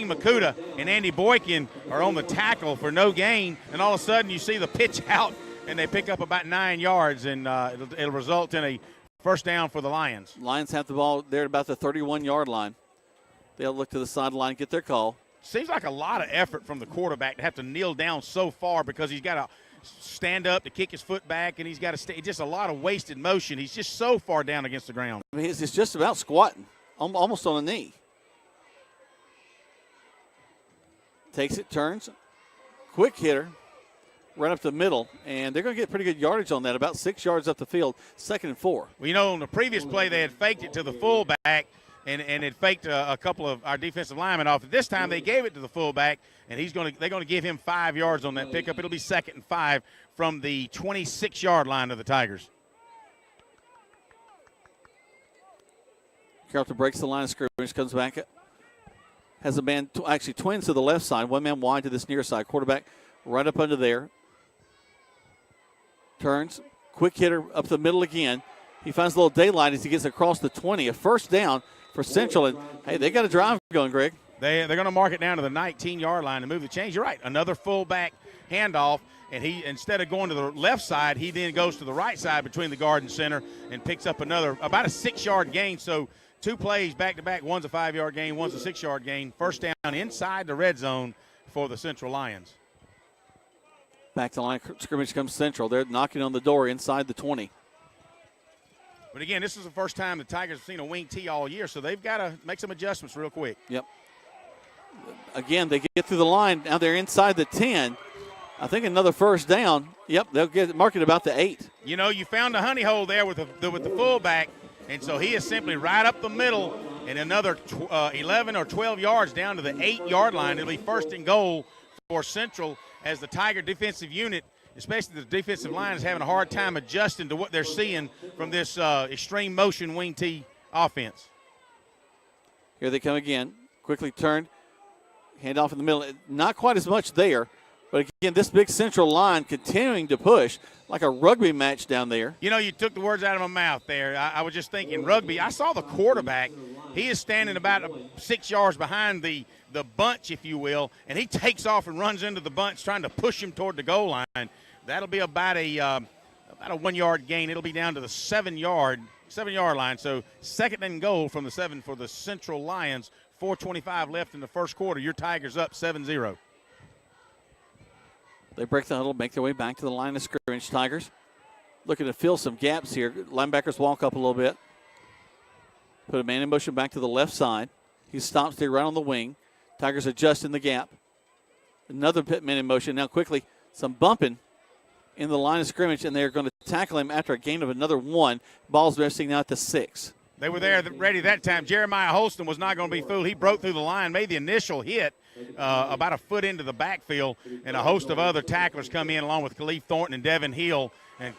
Makuta and Andy Boykin are on the tackle for no gain. And all of a sudden you see the pitch out, and they pick up about 9 yards, and it'll result in a first down for the Lions. Lions have the ball there at about the 31-yard line. They'll look to the sideline, get their call. Seems like a lot of effort from the quarterback to have to kneel down so far because he's got to stand up to kick his foot back, and he's got to stay. Just a lot of wasted motion. He's just so far down against the ground. I mean, it's just about squatting, almost on a knee. Takes it, turns, quick hitter, right up the middle, and they're going to get pretty good yardage on that, about 6 yards up the field, 2nd and 4. Well, you know, on the previous play, they had faked it to the fullback, and it faked a couple of our defensive linemen off. This time they gave it to the fullback, and they're going to give him 5 yards on that pickup. It'll be 2nd and 5 from the 26-yard line of the Tigers. Carroll breaks the line of scrimmage, comes back, has a man, actually twins to the left side, one man wide to this near side. Quarterback right up under there. Turns, quick hitter up the middle again. He finds a little daylight as he gets across the 20. A first down for Central. And, hey, they got a drive going, Greg. They're going to mark it down to the 19-yard line to move the chains. You're right, another fullback handoff. And he, instead of going to the left side, he then goes to the right side between the guard and center and picks up about a 6-yard gain. So 2 plays back-to-back. One's a 5-yard gain, one's a 6-yard gain. First down inside the red zone for the Central Lions. Back to the line of scrimmage comes Central. They're knocking on the door inside the 20. But, again, this is the first time the Tigers have seen a wing tee all year, so they've got to make some adjustments real quick. Yep. Again, they get through the line. Now they're inside the 10. I think another first down. Yep, they'll get marking about the 8. You know, you found a honey hole there with the fullback, and so he is simply right up the middle and another 11 or 12 yards down to the 8-yard line. It'll be 1st and goal for Central as the Tiger defensive unit, especially the defensive line, is having a hard time adjusting to what they're seeing from this extreme motion wing tee offense. Here they come again. Quickly turned. Handoff in the middle. Not quite as much there. But, again, this big Central line continuing to push like a rugby match down there. You know, you took the words out of my mouth there. I was just thinking rugby. I saw the quarterback. He is standing about 6 yards behind the bunch, if you will, and he takes off and runs into the bunch trying to push him toward the goal line. That'll be about a 1-yard gain. It'll be down to the 7-yard line. So 2nd and goal from the 7 for the Central Lions. 4:25 left in the first quarter. Your Tigers up 7-0. They break the huddle, make their way back to the line of scrimmage. Tigers looking to fill some gaps here. Linebackers walk up a little bit. Put a man in motion back to the left side. He stops there right on the wing. Tigers adjust in the gap. Another man in motion. Now quickly, some bumping in the line of scrimmage, and they're going to tackle him after a gain of another 1. Ball's resting now at the 6. They were there ready that time. Jeremiah Holston was not going to be fooled. He broke through the line, made the initial hit about a foot into the backfield, and a host of other tacklers come in along with Khalif Thornton and Devin Hill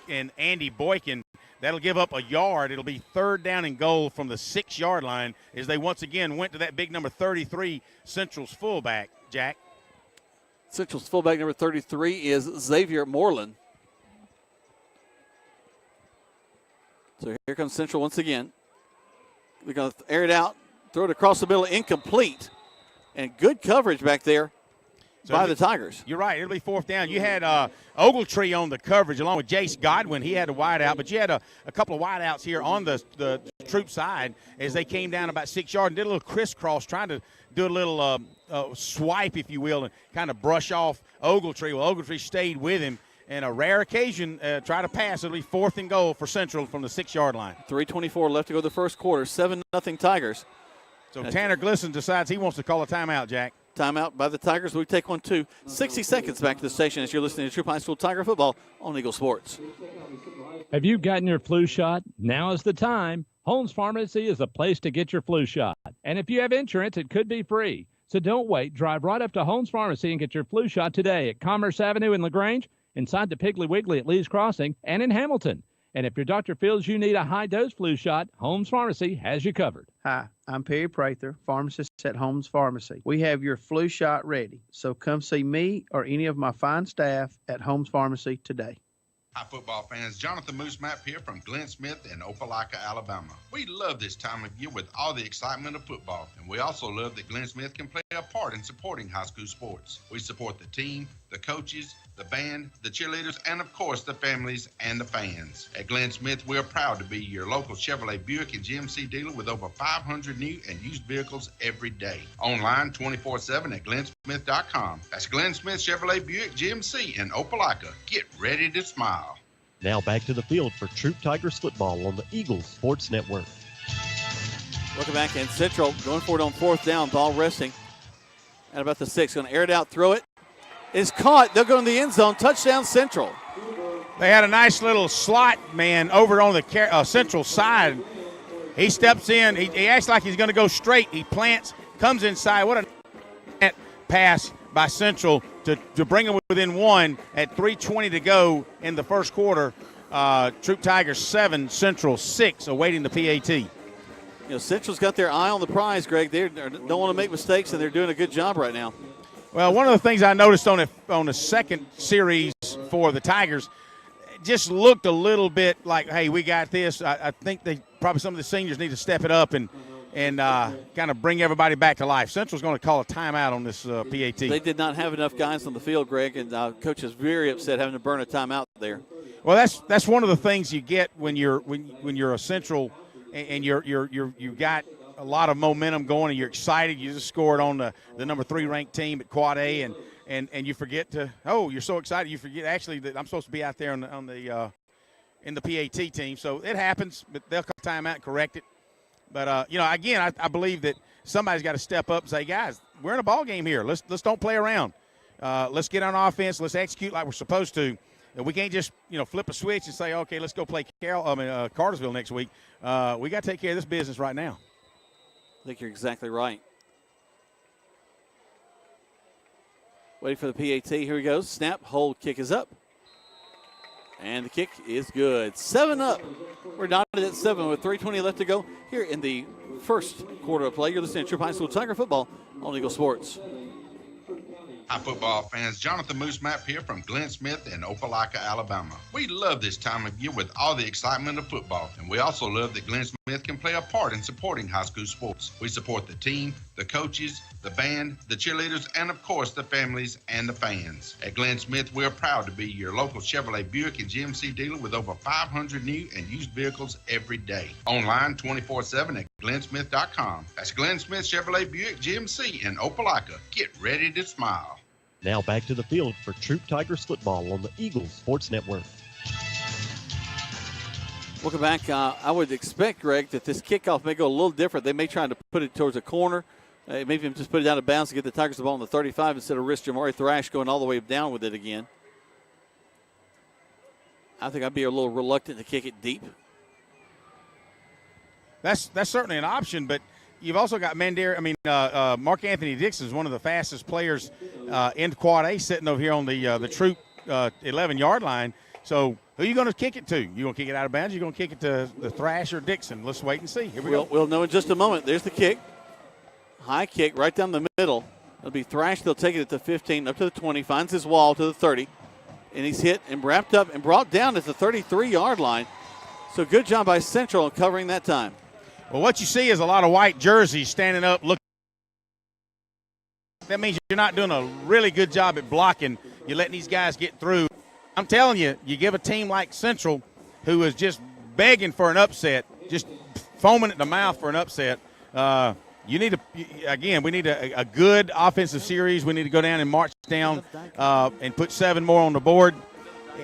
and Andy Boykin. That'll give up a yard. It'll be 3rd down and goal from the 6-yard line as they once again went to that big number 33 Central's fullback, Jack. Central's fullback number 33 is Xavier Moreland. So here comes Central once again. They're going to air it out, throw it across the middle, incomplete. And good coverage back there by the Tigers. You're right. It'll be 4th down. You had Ogletree on the coverage along with Jace Godwin. He had a wide out, but you had a couple of wide outs here on the Troup side as they came down about 6 yards and did a little crisscross, trying to do a little swipe, if you will, and kind of brush off Ogletree. Well, Ogletree stayed with him. And a rare occasion, try to pass. It'll be 4th and goal for Central from the 6-yard line. 3:24 left to go the first quarter. 7-0 Tigers. So Tanner Glisson decides he wants to call a timeout, Jack. Timeout by the Tigers. We take one, too. 60 seconds back to the station as you're listening to Troup High School Tiger Football on Eagle Sports. Have you gotten your flu shot? Now is the time. Holmes Pharmacy is the place to get your flu shot. And if you have insurance, it could be free. So don't wait. Drive right up to Holmes Pharmacy and get your flu shot today at Commerce Avenue in LaGrange, inside the Piggly Wiggly at Lee's Crossing, and in Hamilton. And if your doctor feels you need a high-dose flu shot, Holmes Pharmacy has you covered. Hi, I'm Perry Prather, pharmacist at Holmes Pharmacy. We have your flu shot ready, so come see me or any of my fine staff at Holmes Pharmacy today. Hi, football fans. Jonathan Moose Map here from Glenn Smith in Opelika, Alabama. We love this time of year with all the excitement of football, and we also love that Glenn Smith can play a part in supporting high school sports. We support the team, the coaches, the band, the cheerleaders, and of course the families and the fans. At Glenn Smith, we're proud to be your local Chevrolet Buick and GMC dealer with over 500 new and used vehicles every day. Online 24/7 at glennsmith.com. That's Glenn Smith Chevrolet Buick GMC in Opelika. Get ready to smile. Now back to the field for Troup Tigers football on the Eagles Sports Network. Looking back, and Central going for it on 4th down, ball resting at about the 6. Going to air it out, throw it. It's caught. They'll go in the end zone. Touchdown, Central. They had a nice little slot man over on the Central side. He steps in. He acts like he's going to go straight. He plants, comes inside. What a pass by Central to bring them within 1 at 3:20 to go in the first quarter. Troup Tigers 7, Central 6, awaiting the PAT. You know, Central's got their eye on the prize, Greg. They don't want to make mistakes, and they're doing a good job right now. Well, one of the things I noticed on the second series for the Tigers, it just looked a little bit like, hey, we got this. I think probably some of the seniors need to step it up and kind of bring everybody back to life. Central's going to call a timeout on this PAT. They did not have enough guys on the field, Greg, and Coach is very upset having to burn a timeout there. Well, that's one of the things you get when you're a Central and you've got a lot of momentum going and you're excited. You just scored on the number 3 ranked team at Quad A and you forget you're so excited you forget actually that I'm supposed to be out there in the PAT team. So it happens, but they'll call timeout and correct it. But again, I believe that somebody's got to step up and say, guys, we're in a ball game here. Let's don't play around. Let's get on offense. Let's execute like we're supposed to. And we can't just flip a switch and say, okay, let's go play Cartersville next week. We got to take care of this business right now. I think you're exactly right. Waiting for the PAT. Here he goes. Snap, hold, kick is up. And the kick is good. 7 up. We're knotted at 7 with 3:20 left to go here in the first quarter of play. You're listening to Troup High School Tiger Football on Eagle Sports. Hi, football fans. Jonathan Moose Map here from Glenn Smith in Opelika, Alabama. We love this time of year with all the excitement of football, and we also love that Glenn Smith can play a part in supporting high school sports. We support the team, the coaches, the band, the cheerleaders, and of course the families and the fans. At Glenn Smith, we're proud to be your local Chevrolet Buick and GMC dealer with over 500 new and used vehicles every day. Online 24/7 at glennsmith.com. That's Glenn Smith Chevrolet Buick GMC in Opelika. Get ready to smile. Now back to the field for Troup Tigers football on the Eagles Sports Network. Welcome back. I would expect, Greg, that this kickoff may go a little different. They may try to put it towards a corner. Maybe even just put it out of bounds to get the Tigers the ball on the 35 instead of risk Jamari Thrash going all the way down with it again. I think I'd be a little reluctant to kick it deep. That's certainly an option, but you've also got Mark Anthony Dixon is one of the fastest players in Quad A sitting over here on the Troup 11-yard line. So who are you going to kick it to? You going to kick it out of bounds? Or you going to kick it to the Thrash or Dixon? Let's wait and see. Here we go. We'll know in just a moment. There's the kick. High kick right down the middle. It'll be Thrash. They'll take it at the 15, up to the 20, finds his wall to the 30. And he's hit and wrapped up and brought down at the 33-yard line. So good job by Central in covering that time. Well, what you see is a lot of white jerseys standing up looking that means you're not doing a really good job at blocking. You're letting these guys get through. I'm telling you, you give a team like Central, who is just begging for an upset, just foaming at the mouth for an upset, we need a good offensive series. We need to go down and march down and put 7 more on the board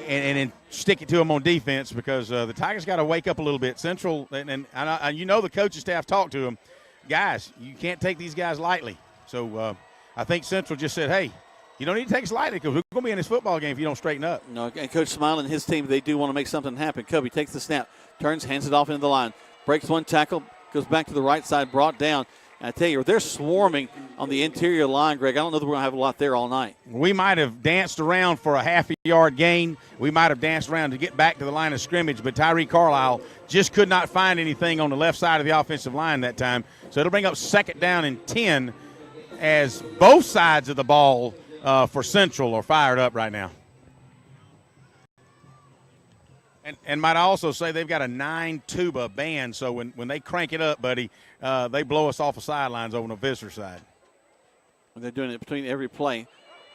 and then stick it to them on defense, because the Tigers got to wake up a little bit. Central, and you know the coaching staff talked to them. Guys, you can't take these guys lightly. So I think Central just said, hey, you don't need to take us lightly because we're going to be in this football game if you don't straighten up. No, and Coach Smile and his team, they do want to make something happen. Kobe takes the snap, turns, hands it off into the line, breaks one tackle, goes back to the right side, brought down. And I tell you, they're swarming on the interior line, Greg. I don't know that we're going to have a lot there all night. We might have danced around for a half-a-yard gain. We might have danced around to get back to the line of scrimmage, but Tyree Carlisle just could not find anything on the left side of the offensive line that time. So it'll bring up 2nd down and 10 as both sides of the ball for Central are fired up right now. And might I also say they've got a 9-tuba band, so when they crank it up, buddy, they blow us off the sidelines over on the visitor side. And they're doing it between every play.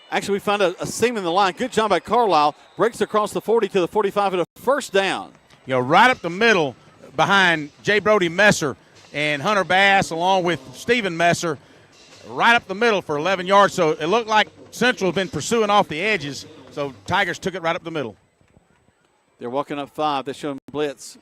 Actually, we found a seam in the line. Good job by Carlisle. Breaks across the 40 to the 45 and a first down. You know, right up the middle behind J. Brody Messer and Hunter Bass along with Stephen Messer, right up the middle for 11 yards. So it looked like Central has been pursuing off the edges, so Tigers took it right up the middle. They're walking up 5. They're showing blitz,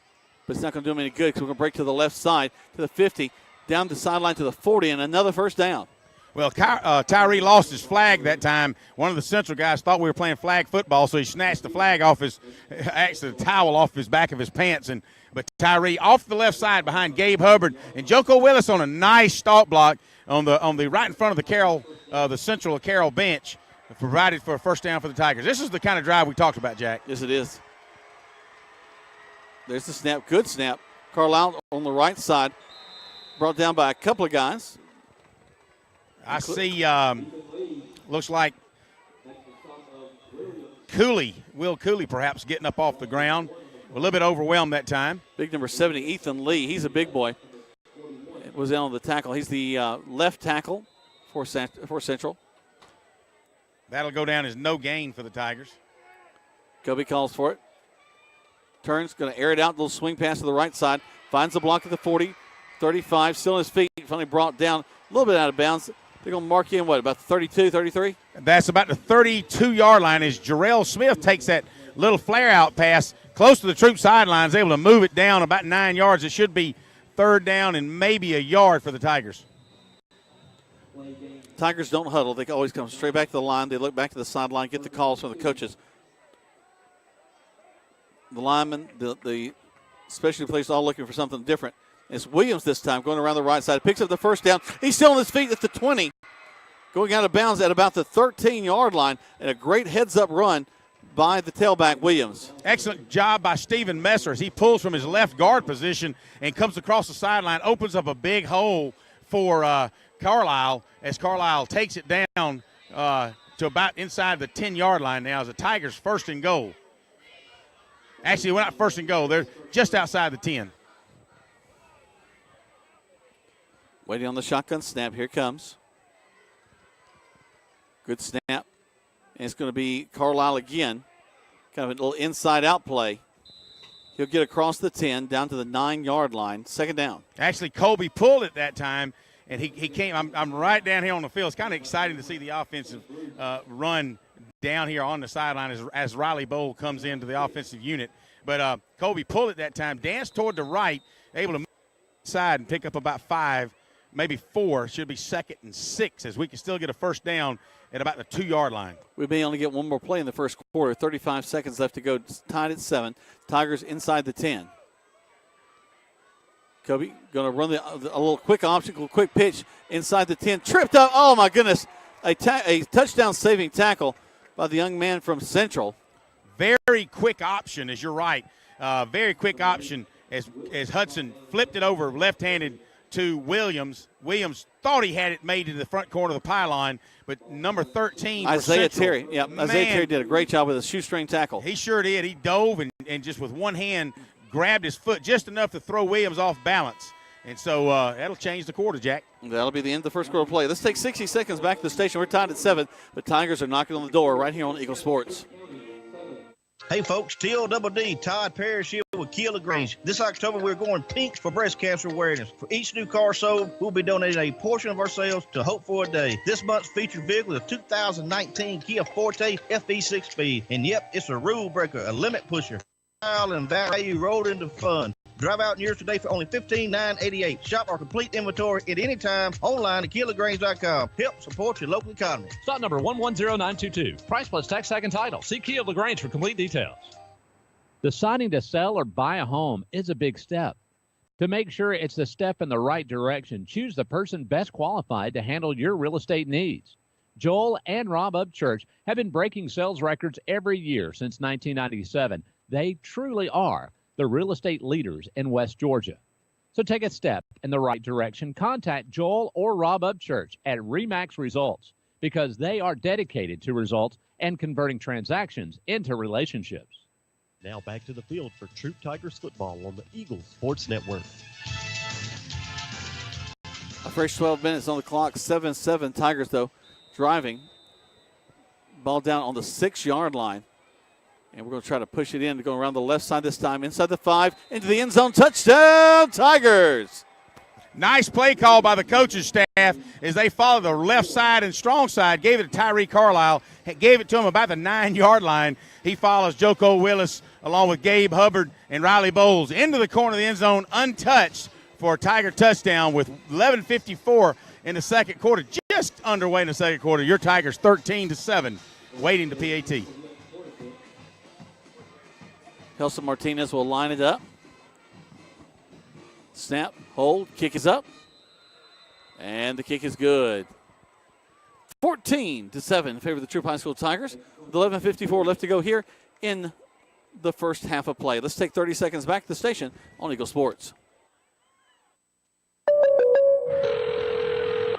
but it's not going to do them any good because we're going to break to the left side to the 50, down the sideline to the 40, and another first down. Well, Tyree lost his flag that time. One of the Central guys thought we were playing flag football, so he snatched the flag off the towel off his back of his pants. But Tyree off the left side behind Gabe Hubbard and Joko Willis on a nice stalk block on the right in front of the Carroll, the Central Carroll bench, provided for a first down for the Tigers. This is the kind of drive we talked about, Jack. Yes, it is. There's the snap. Good snap. Carlisle on the right side, brought down by a couple of guys. I see, looks like Will Cooley perhaps getting up off the ground. A little bit overwhelmed that time. Big number 70, Ethan Lee. He's a big boy. Was down on the tackle. He's the left tackle for Central. That'll go down as no gain for the Tigers. Kobe calls for it. Turns, going to air it out. Little swing pass to the right side. Finds the block at the 40, 35. Still on his feet. Finally brought down a little bit out of bounds. They're going to mark in, about the 32, 33? That's about the 32-yard line as Jarrell Smith takes that little flare-out pass close to the Troup sidelines, able to move it down about 9 yards. It should be 3rd down and maybe a yard for the Tigers. Tigers don't huddle. They always come straight back to the line. They look back to the sideline, get the calls from the coaches. The linemen, the specialty players all looking for something different. It's Williams this time going around the right side. Picks up the first down. He's still on his feet at the 20. Going out of bounds at about the 13-yard line. And a great heads-up run by the tailback, Williams. Excellent job by Stephen Messer as he pulls from his left guard position and comes across the sideline, opens up a big hole for Carlisle as Carlisle takes it down to about inside the 10-yard line now as the Tigers 1st and goal. Actually, we're not 1st and goal. They're just outside the 10. Waiting on the shotgun snap. Here comes. Good snap. And it's going to be Carlisle again. Kind of a little inside-out play. He'll get across the 10 down to the 9-yard line. 2nd down. Actually, Colby pulled it that time, and he came. I'm right down here on the field. It's kind of exciting to see the offensive run down here on the sideline as Riley Bowl comes into the offensive unit. But Colby pulled it that time, danced toward the right, able to move inside and pick up about 5, maybe 4. Should be 2nd and 6 as we can still get a first down at about the 2-yard line. We may only get one more play in the first quarter. 35 seconds left to go, tied at 7. Tigers inside the 10. Kobe going to run a little quick option, quick pitch inside the 10. Tripped up. Oh, my goodness. A touchdown-saving tackle by the young man from Central. Very quick option, as you're right. Very quick option as Hudson flipped it over left-handed to Williams. Williams thought he had it made to the front corner of the pylon, but number 13 Isaiah Terry. Yeah, Isaiah Terry did a great job with a shoestring tackle. He sure did. He dove and just with one hand grabbed his foot just enough to throw Williams off balance. And so that'll change the quarter, Jack. That'll be the end of the first quarter play. Let's take 60 seconds back to the station. We're tied at 7, but Tigers are knocking on the door right here on Eagle Sports. Hey folks, TLDD, Todd Parrish here with Kia LaGrange. This October we're going pinks for breast cancer awareness. For each new car sold, we'll be donating a portion of our sales to Hope for a Day. This month's featured vehicle is a 2019 Kia Forte FE 6-speed. And yep, it's a rule breaker, a limit pusher. Style and value rolled into fun. Drive out in yours today for only $15,988. Shop our complete inventory at any time online at KiaLaGrange.com. Help support your local economy. Slot number 110922. Price plus tax, tag, and title. See Kia of LaGrange for complete details. Deciding to sell or buy a home is a big step. To make sure it's a step in the right direction, choose the person best qualified to handle your real estate needs. Joel and Rob Upchurch have been breaking sales records every year since 1997. They truly are the real estate leaders in West Georgia. So take a step in the right direction. Contact Joel or Rob Upchurch at RE/MAX Results because they are dedicated to results and converting transactions into relationships. Now back to the field for Troup Tigers football on the Eagles Sports Network. A fresh 12 minutes on the clock. 7-7 Tigers, though, driving. Ball down on the 6-yard line. And we're going to try to push it in to go around the left side this time. Inside the 5, into the end zone. Touchdown, Tigers. Nice play call by the coaching staff as they followed the left side and strong side. Gave it to Tyree Carlisle. Gave it to him about the 9-yard line. He follows Joko Willis along with Gabe Hubbard and Riley Bowles into the corner of the end zone untouched for a Tiger touchdown with 11:54 in the second quarter. Just underway in the second quarter. Your Tigers 13-7 waiting to PAT. Kelson Martinez will line it up. Snap, hold, kick is up. And the kick is good. 14-7 in favor of the Troup High School Tigers. With 11:54 left to go here in the first half of play. Let's take 30 seconds back to the station on Eagle Sports.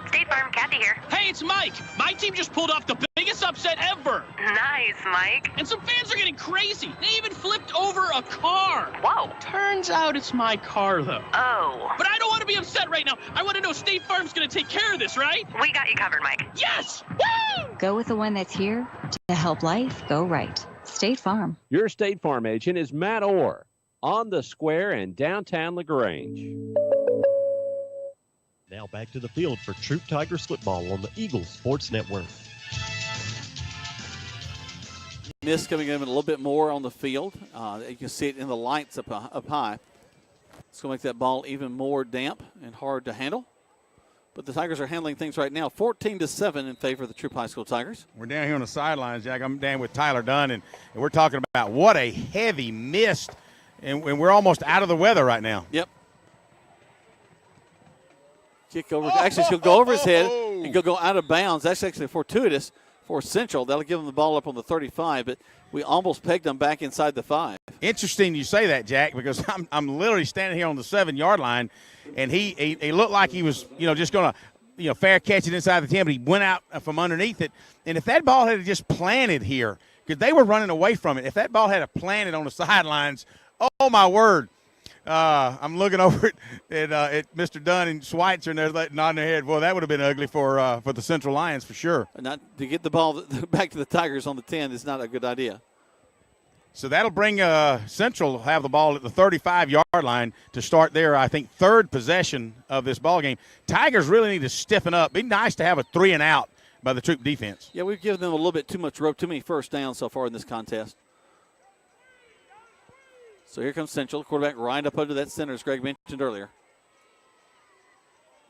State Farm, Kathy here. Hey, it's Mike. My team just pulled off the biggest upset ever. Nice, Mike. And some fans are getting crazy. They even flipped over a car. Whoa. Turns out it's my car, though. Oh. But I don't want to be upset right now. I want to know State Farm's going to take care of this, right? We got you covered, Mike. Yes! Woo! Go with the one that's here to help life go right. State Farm. Your State Farm agent is Matt Orr on the square in downtown LaGrange. Now back to the field for Troup Tigers football on the Eagles Sports Network. Mist coming in a little bit more on the field. You can see it in the lights up high. It's going to make that ball even more damp and hard to handle. But the Tigers are handling things right now 14-7 in favor of the Troup High School Tigers. We're down here on the sidelines, Jack. I'm down with Tyler Dunn, and we're talking about what a heavy mist, and we're almost out of the weather right now. Yep. Kick over. Actually, she'll go over his head and go out of bounds. That's actually fortuitous for Central. That'll give them the ball up on the 35, but we almost pegged them back inside the 5. Interesting you say that, Jack, because I'm literally standing here on the 7-yard line, and he looked like he was, just going to, fair catch it inside the 10, but he went out from underneath it. And if that ball had just planted here, because they were running away from it, if that ball had planted on the sidelines, oh, my word. I'm looking over at Mr. Dunn and Schweitzer, and they're nodding their head. Boy, that would have been ugly for the Central Lions for sure. Not to get the ball back to the Tigers on the 10 is not a good idea. So that'll bring Central have the ball at the 35-yard line to start their, I think, third possession of this ball game. Tigers really need to stiffen up. Be nice to have a 3-and-out by the Troup defense. Yeah, we've given them a little bit too much rope, too many first downs so far in this contest. So here comes Central. Quarterback right up under that center, as Greg mentioned earlier.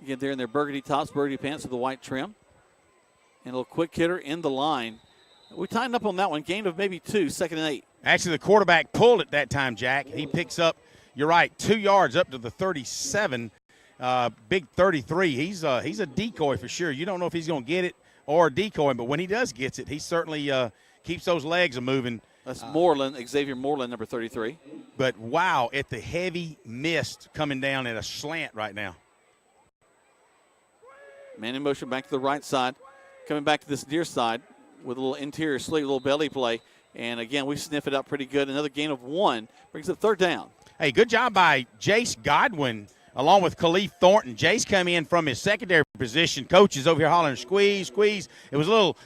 Again, they're in their burgundy tops, burgundy pants with the white trim. And a little quick hitter in the line. We tightened up on that one. Gain of maybe 2, 2nd and 8. Actually, the quarterback pulled it that time, Jack. He picks up, you're right, 2 yards up to the 37, big 33. He's a decoy for sure. You don't know if he's going to get it or decoy him, but when he does get it, he certainly keeps those legs moving. That's Moreland, Xavier Moreland, number 33. But, wow, at the heavy mist coming down at a slant right now. Man in motion back to the right side. Coming back to this near side with a little interior sling, a little belly play. And, again, we sniff it up pretty good. Another gain of 1 brings up 3rd down. Hey, good job by Jace Godwin along with Khalif Thornton. Jace come in from his secondary position. Coaches over here hollering, squeeze, squeeze. It was a little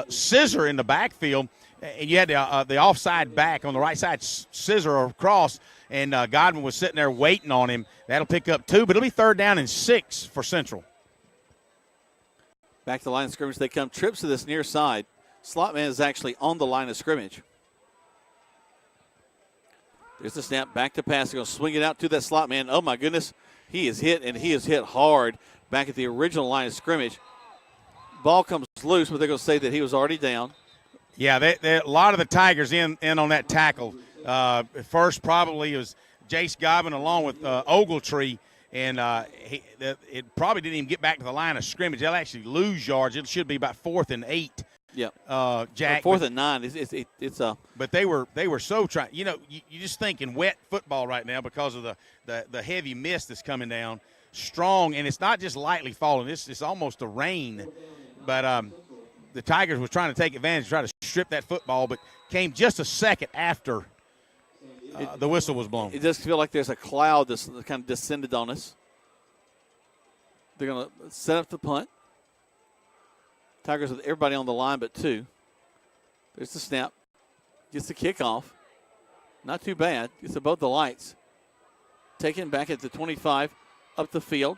scissor in the backfield, and you had the offside back on the right side, scissor across, and Godwin was sitting there waiting on him. That'll pick up 2, but it'll be 3rd down and 6 for Central. Back to the line of scrimmage they come. Trips to this near side. Slot man is actually on the line of scrimmage. There's the snap, back to pass. They're going to swing it out to that slot man. Oh, my goodness. He is hit, and he is hit hard back at the original line of scrimmage. Ball comes loose, but they're going to say that he was already down. Yeah, a lot of the Tigers in on that tackle. First probably was Jace Godwin along with Ogletree, and it probably didn't even get back to the line of scrimmage. They'll actually lose yards. It should be about 4th and 8. Yeah, Jack. 4th and 9. It's a. But they were so trying. You just thinking wet football right now because of the heavy mist that's coming down, strong, and it's not just lightly falling. It's almost a rain. But the Tigers were trying to take advantage, try to strip that football, but came just a second after the whistle was blown. It does feel like there's a cloud that's kind of descended on us. They're going to set up the punt. Tigers with everybody on the line but 2. There's the snap. Gets the kickoff. Not too bad. Gets above the lights. Taken back at the 25, up the field.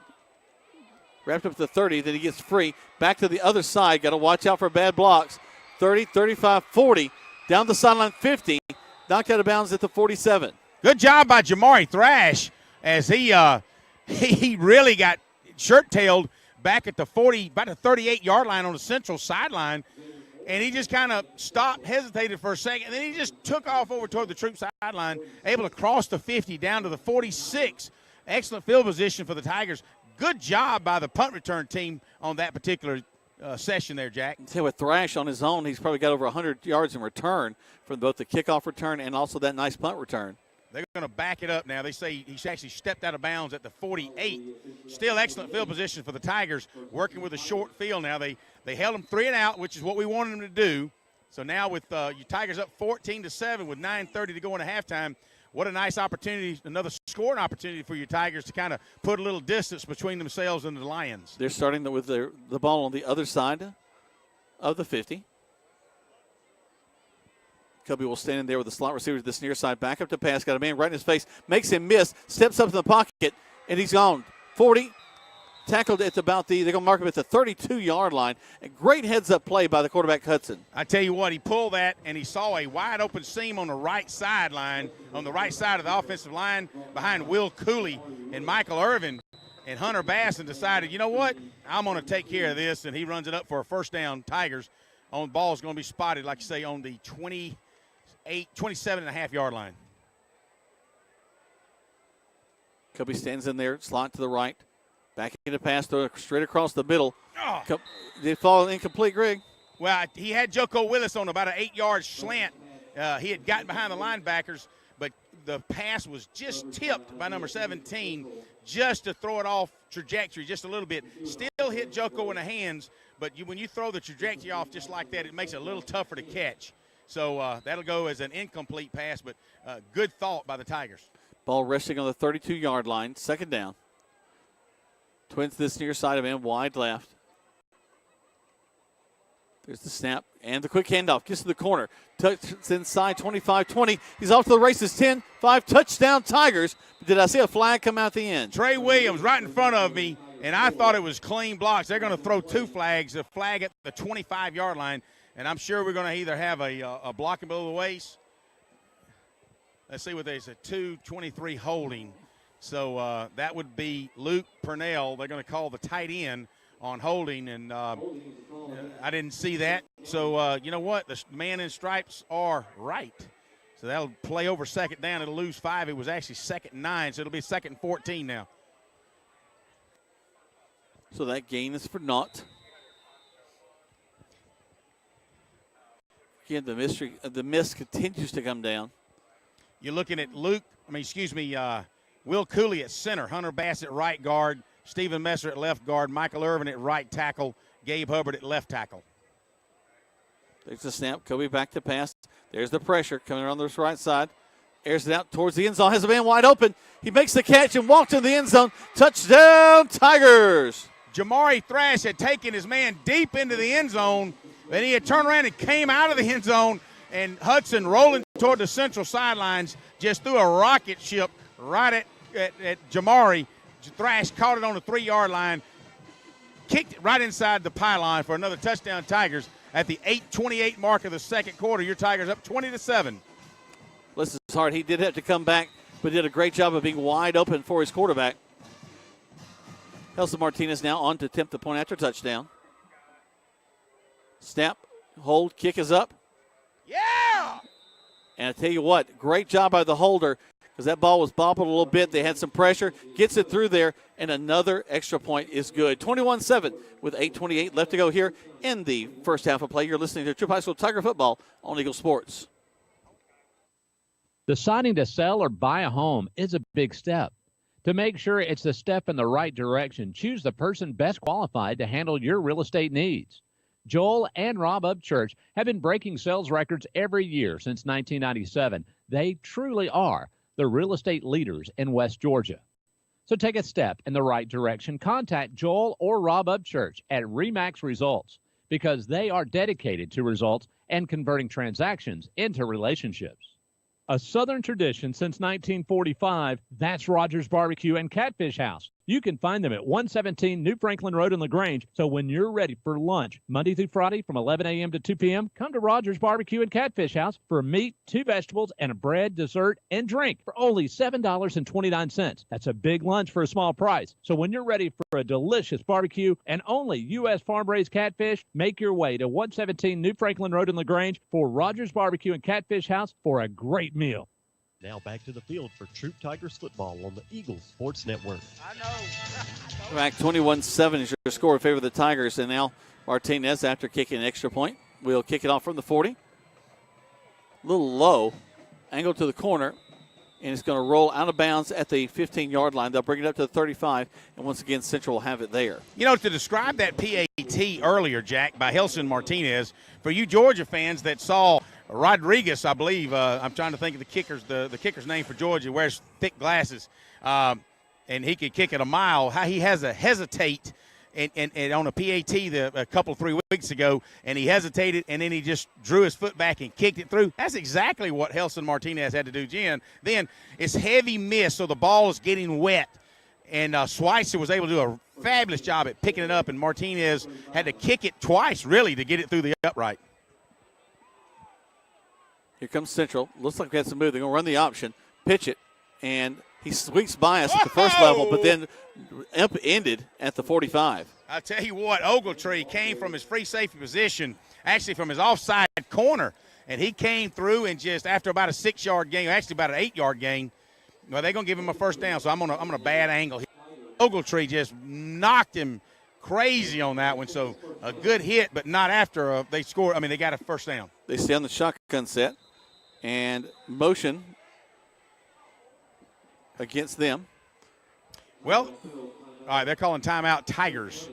Wrapped up to the 30, then he gets free. Back to the other side. Got to watch out for bad blocks. 30, 35, 40. Down the sideline 50. Knocked out of bounds at the 47. Good job by Jamari Thrash as he really got shirt-tailed back at the 40, about the 38-yard line on the Central sideline, and he just kind of stopped, hesitated for a second, and then he just took off over toward the Troup sideline, able to cross the 50 down to the 46. Excellent field position for the Tigers. Good job by the punt return team on that particular session there, Jack. See, with Thrash on his own, he's probably got over 100 yards in return from both the kickoff return and also that nice punt return. They're going to back it up now. They say he's actually stepped out of bounds at the 48. Still excellent field position for the Tigers, working with a short field now. They held them 3 and out, which is what we wanted them to do. So now with your Tigers up 14-7 with 9:30 to go into halftime, what a nice opportunity, another scoring opportunity for your Tigers to kind of put a little distance between themselves and the Lions. They're starting with the ball on the other side of the 50. Cubby will stand in there with the slot receiver to this near side. Back up to pass. Got a man right in his face. Makes him miss. Steps up in the pocket, and he's gone. 40. Tackled at about they're going to mark him at the 32-yard line. A great heads-up play by the quarterback, Hudson. I tell you what, he pulled that, and he saw a wide-open seam on the right sideline, on the right side of the offensive line behind Will Cooley and Michael Irvin and Hunter Bass, and decided, you know what, I'm going to take care of this, and he runs it up for a first down. Tigers on ball is going to be spotted, like you say, on the 27.5-yard line. Cubby stands in there, slot to the right. Back into pass, throw straight across the middle. Oh. Did fall incomplete, Greg? Well, he had Joko Willis on about an 8-yard slant. He had gotten behind the linebackers, but the pass was just tipped by number 17 just to throw it off trajectory just a little bit. Still hit Joko in the hands, but when you throw the trajectory off just like that, it makes it a little tougher to catch. So that'll go as an incomplete pass, but good thought by the Tigers. Ball resting on the 32-yard line, second down. Twins this near side of him, wide left. There's the snap and the quick handoff. Gets to the corner. It's inside 25-20. He's off to the races. 10-5. Touchdown Tigers. Did I see a flag come out the end? Trey Williams right in front of me, and I thought it was clean blocks. They're going to throw 2 flags, a flag at the 25-yard line, and I'm sure we're going to either have a blocking below the waist. Let's see what they say. 2-23 holding. So that would be Luke Purnell. They're going to call the tight end on holding, and I didn't see that. So, you know what? The man in stripes are right. So that'll play over second down. It'll lose 5. It was actually 2nd and 9, so it'll be 2nd and 14 now. So that gain is for naught. Again, the mist continues to come down. You're looking at Will Cooley at center, Hunter Bass at right guard, Stephen Messer at left guard, Michael Irvin at right tackle, Gabe Hubbard at left tackle. There's the snap. Kobe back to pass. There's the pressure coming around this right side. Airs it out towards the end zone. Has a man wide open. He makes the catch and walks in the end zone. Touchdown, Tigers. Jamari Thrash had taken his man deep into the end zone. Then he had turned around and came out of the end zone. And Hudson, rolling toward the central sidelines, just threw a rocket ship right at Jamari. Thrash caught it on the 3-yard line, kicked it right inside the pylon for another touchdown, Tigers. At the 8:28 mark of the second quarter, your Tigers up 20-7. This is hard. He did have to come back, but did a great job of being wide open for his quarterback. Helson Martinez now on to attempt the point after touchdown. Snap, hold, kick is up. Yeah! And I tell you what, great job by the holder because that ball was bobbing a little bit. They had some pressure, gets it through there, and another extra point is good. 21-7 with 8:28 left to go here in the first half of play. You're listening to Troup High School Tiger Football on Eagle Sports. Deciding to sell or buy a home is a big step. To make sure it's a step in the right direction, choose the person best qualified to handle your real estate needs. Joel and Rob Upchurch have been breaking sales records every year since 1997. They truly are the real estate leaders in West Georgia. So take a step in the right direction. Contact Joel or Rob Upchurch at RE/MAX Results because they are dedicated to results and converting transactions into relationships. A Southern tradition since 1945, that's Rogers Barbecue and Catfish House. You can find them at 117 New Franklin Road in LaGrange. So when you're ready for lunch, Monday through Friday from 11 a.m. to 2 p.m., come to Rogers Barbecue and Catfish House for meat, 2 vegetables, and a bread, dessert, and drink for only $7.29. That's a big lunch for a small price. So when you're ready for a delicious barbecue and only U.S. farm-raised catfish, make your way to 117 New Franklin Road in LaGrange for Rogers Barbecue and Catfish House for a great meal. Now back to the field for Troup Tigers football on the Eagles Sports Network. Back 21-7 is your score in favor of the Tigers. And now Martinez, after kicking an extra point, will kick it off from the 40. A little low, angled to the corner, and it's going to roll out of bounds at the 15-yard line. They'll bring it up to the 35, and once again, Central will have it there. You know, to describe that PAT earlier, Jack, by Helson Martinez, for you Georgia fans that saw Rodriguez, I believe, I'm trying to think of the kicker's name for Georgia, wears thick glasses, and he could kick it a mile, how he has a hesitate and on a PAT a couple 3 weeks ago, and he hesitated, and then he just drew his foot back and kicked it through. That's exactly what Helson Martinez had to do, Jen. Then it's heavy miss, so the ball is getting wet, and Schweitzer was able to do a fabulous job at picking it up, and Martinez had to kick it twice, really, to get it through the upright. Here comes Central. Looks like we had some move. They're going to run the option, pitch it, and he squeaks by us at the first level, but then upended at the 45. I tell you what, Ogletree came from his free safety position, actually from his offside corner, and he came through and just after about a 6-yard gain, actually about an 8-yard gain, well, they're going to give him a first down, so I'm on a bad angle here. Ogletree just knocked him crazy on that one, so a good hit, but not after they scored. I mean, they got a first down. They stay on the shotgun set and motion against them. Well, all right, they're calling timeout Tigers.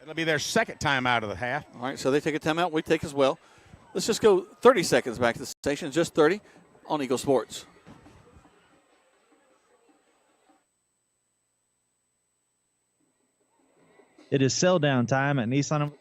It'll be their second timeout of the half. All right, so they take a timeout. We take as well. Let's just go 30 seconds back to the station, just 30 on Eagle Sports. It is sell down time at Nissan.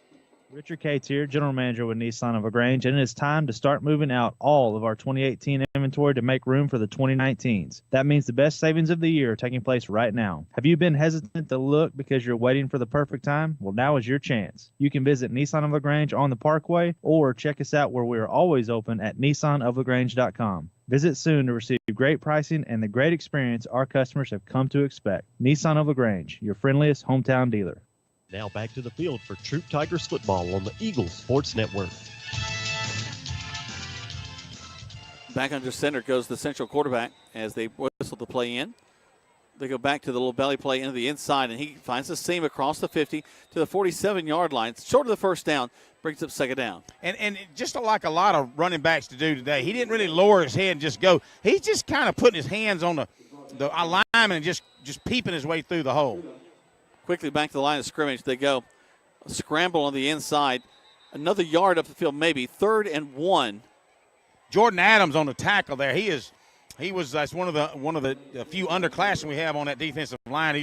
Richard Cates here, General Manager with Nissan of LaGrange, and it is time to start moving out all of our 2018 inventory to make room for the 2019s. That means the best savings of the year are taking place right now. Have you been hesitant to look because you're waiting for the perfect time? Well, now is your chance. You can visit Nissan of LaGrange on the Parkway or check us out where we are always open at nissanoflagrange.com. Visit soon to receive great pricing and the great experience our customers have come to expect. Nissan of LaGrange, your friendliest hometown dealer. Now back to the field for Troup Tigers football on the Eagles Sports Network. Back under center goes the Central quarterback as they whistle the play in. They go back to the little belly play into the inside, and he finds the seam across the 50 to the 47-yard line. Short of the first down, brings up second down. And just like a lot of running backs to do today, he didn't really lower his head and just go. He's just kind of putting his hands on the lineman and just peeping his way through the hole. Quickly back to the line of scrimmage they go. A scramble on the inside. Another yard up the field maybe. 3rd and 1 Jordan Adams on the tackle there. That's one of the few underclassmen we have on that defensive line.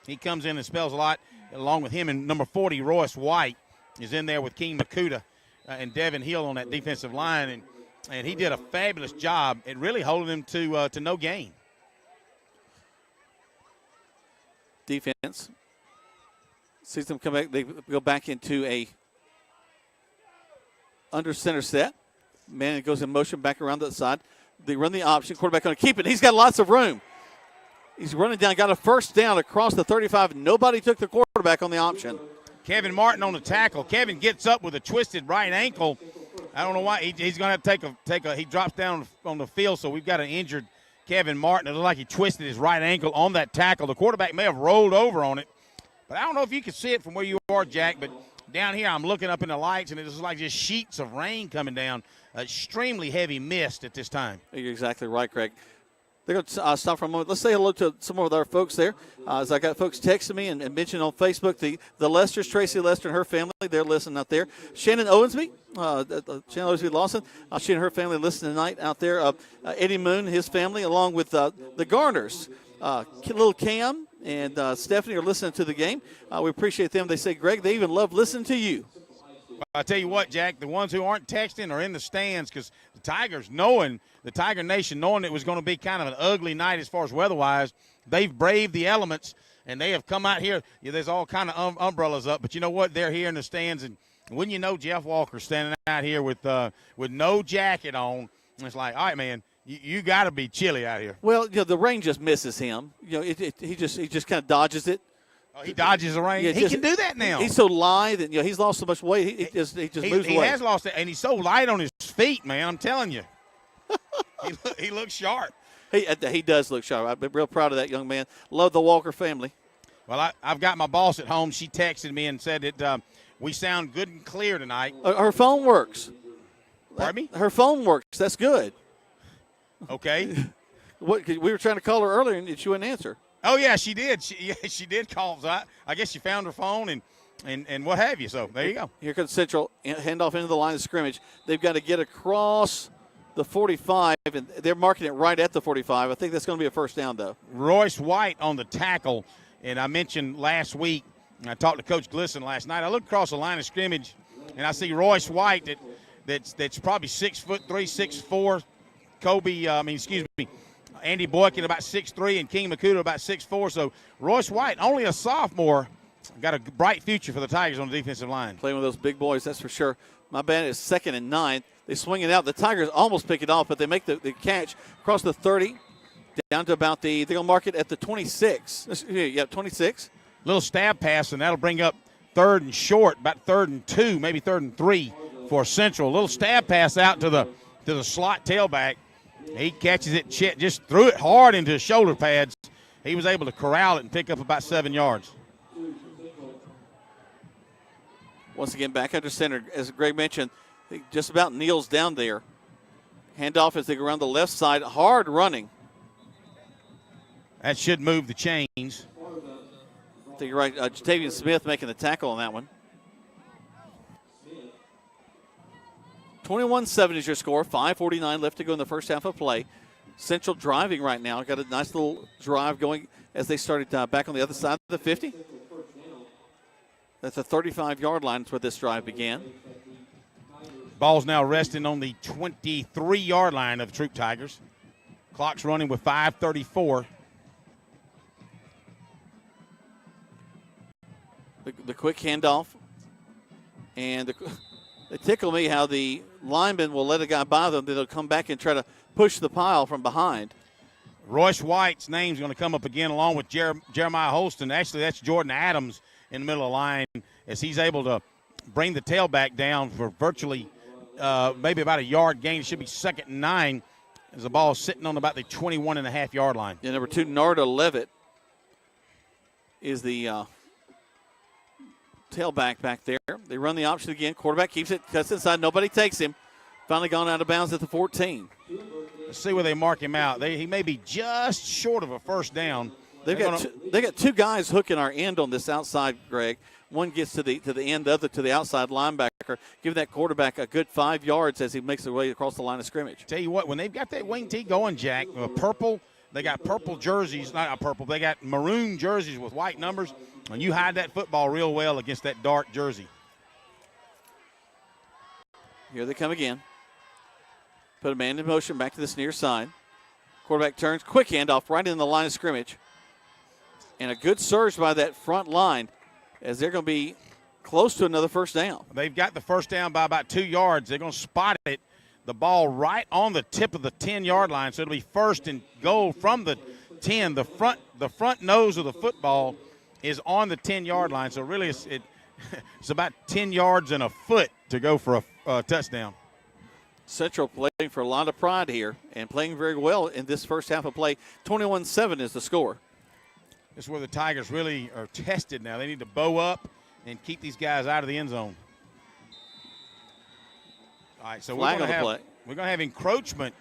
He comes in and spells a lot, along with him. And number 40, Royce White, is in there with King Makuta and Devin Hill on that defensive line, and he did a fabulous job at really holding them to no gain. Defense sees them come back. They go back into a under center set. Man goes in motion back around the side. They run the option. Quarterback going to keep it. He's got lots of room. He's running down. Got a first down across the 35. Nobody took the quarterback on the option. Kevin Martin on the tackle. Kevin gets up with a twisted right ankle. I don't know why. He's going to have to take a. He drops down on the field, so we've got an injured Kevin Martin. It looks like he twisted his right ankle on that tackle. The quarterback may have rolled over on it, but I don't know if you can see it from where you are, Jack, but down here I'm looking up in the lights, and it's like just sheets of rain coming down. Extremely heavy mist at this time. You're exactly right, Craig. They're going to stop for a moment. Let's say hello to some of our folks there. As I got folks texting me and mentioned on Facebook, the Lesters, Tracy Lester and her family, they're listening out there. Shannon Owensby, Shannon Owensby Lawson, she and her family listening tonight out there. Eddie Moon, his family, along with the Garners. Little Cam and Stephanie are listening to the game. We appreciate them. They say, Greg, they even love listening to you. I tell you what, Jack, the ones who aren't texting are in the stands because the Tigers, the Tiger Nation, knowing it was going to be kind of an ugly night as far as weather-wise, they've braved the elements, and they have come out here. Yeah, there's all kind of umbrellas up, but you know what? They're here in the stands, and when you know Jeff Walker standing out here with no jacket on, it's like, all right, man, you got to be chilly out here. Well, the rain just misses him. He just kind of dodges it. Oh, he dodges the rain. Yeah, he can do that now. He's so lithe, and he's lost so much weight. He just moves away. He has lost it, and he's so light on his feet, man. I'm telling you, he looks sharp. He does look sharp. I've been real proud of that young man. Love the Walker family. Well, I've got my boss at home. She texted me and said that we sound good and clear tonight. Her phone works. Pardon me? Her phone works. That's good. Okay. We were trying to call her earlier, and she wouldn't answer. Oh, yeah, she did. She did call. So I guess she found her phone and what have you. So there you go. Here comes Central. Handoff into the line of scrimmage. They've got to get across the 45, and they're marking it right at the 45. I think that's going to be a first down, though. Royce White on the tackle. And I mentioned last week, and I talked to Coach Glisson last night. I looked across the line of scrimmage, and I see Royce White that's probably 6'3", 6'4". Andy Boykin about 6'3", and King Makuta about 6'4". So Royce White, only a sophomore, got a bright future for the Tigers on the defensive line. Playing with those big boys, that's for sure. My bad is 2nd and 9. They swing it out. The Tigers almost pick it off, but they make the catch across the 30 down to about they're going to mark it at the 26. Yeah, 26. Little stab pass, and that'll bring up 3rd and short, about 3rd and 2, maybe 3rd and 3 for Central. Little stab pass out to the slot tailback. He catches it, just threw it hard into his shoulder pads. He was able to corral it and pick up about 7 yards. Once again, back under center, as Greg mentioned, he just about kneels down there. Handoff as they go around the left side, hard running. That should move the chains. I think you're right. Jatavian Smith making the tackle on that one. 21-7 is your score. 5:49 left to go in the first half of play. Central driving right now. Got a nice little drive going as they started back on the other side of the 50. That's the 35-yard line. That's where this drive began. Ball's now resting on the 23-yard line of the Troup Tigers. Clock's running with 5:34. The quick handoff. And it tickle me how the lineman will let a guy by them, then they'll come back and try to push the pile from behind. Royce White's name's going to come up again along with Jeremiah Holston. Actually, that's Jordan Adams in the middle of the line as he's able to bring the tailback down for virtually maybe about a yard gain. It should be 2nd and 9 as the ball is sitting on about the 21.5-yard line. Yeah, number 2, Narda Levitt is the tailback back there. They run the option again. Quarterback keeps it, cuts inside. Nobody takes him. Finally gone out of bounds at the 14. Let's see where they mark him out. He may be just short of a first down. They got 2 guys hooking our end on this outside, Greg. One gets to the end, the other to the outside linebacker, giving that quarterback a good 5 yards as he makes his way across the line of scrimmage. Tell you what, when they've got that wing tee going, Jack, purple, they got purple jerseys, not purple, they got maroon jerseys with white numbers, and you hide that football real well against that dark jersey. Here they come again. Put a man in motion back to this near side. Quarterback turns, quick handoff right in the line of scrimmage. And a good surge by that front line as they're going to be close to another first down. They've got the first down by about 2 yards. They're going to spot it, the ball right on the tip of the 10-yard line. So it'll be first and goal from the 10. The front nose of the football is on the 10-yard line. So really it's about 10 yards and a foot to go for a touchdown. Central playing for a lot of pride here and playing very well in this first half of play. 21-7 is the score. This is where the Tigers really are tested now. They need to bow up and keep these guys out of the end zone. All right, so we're going to have encroachment.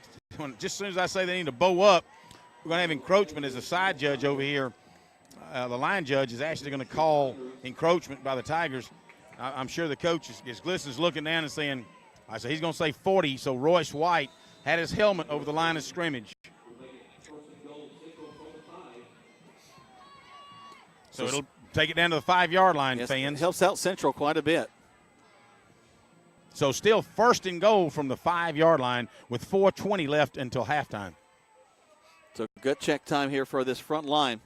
Just as soon as I say they need to bow up, we're going to have encroachment as the side judge over here. The line judge is actually going to call encroachment by the Tigers. I'm sure the coach is Glisson's looking down and saying, so he's going to say 40, so Royce White had his helmet over the line of scrimmage. So it'll take it down to the 5-yard line, yes, fans. It helps out Central quite a bit. So still first and goal from the 5-yard line with 4:20 left until halftime. So good check time here for this front line.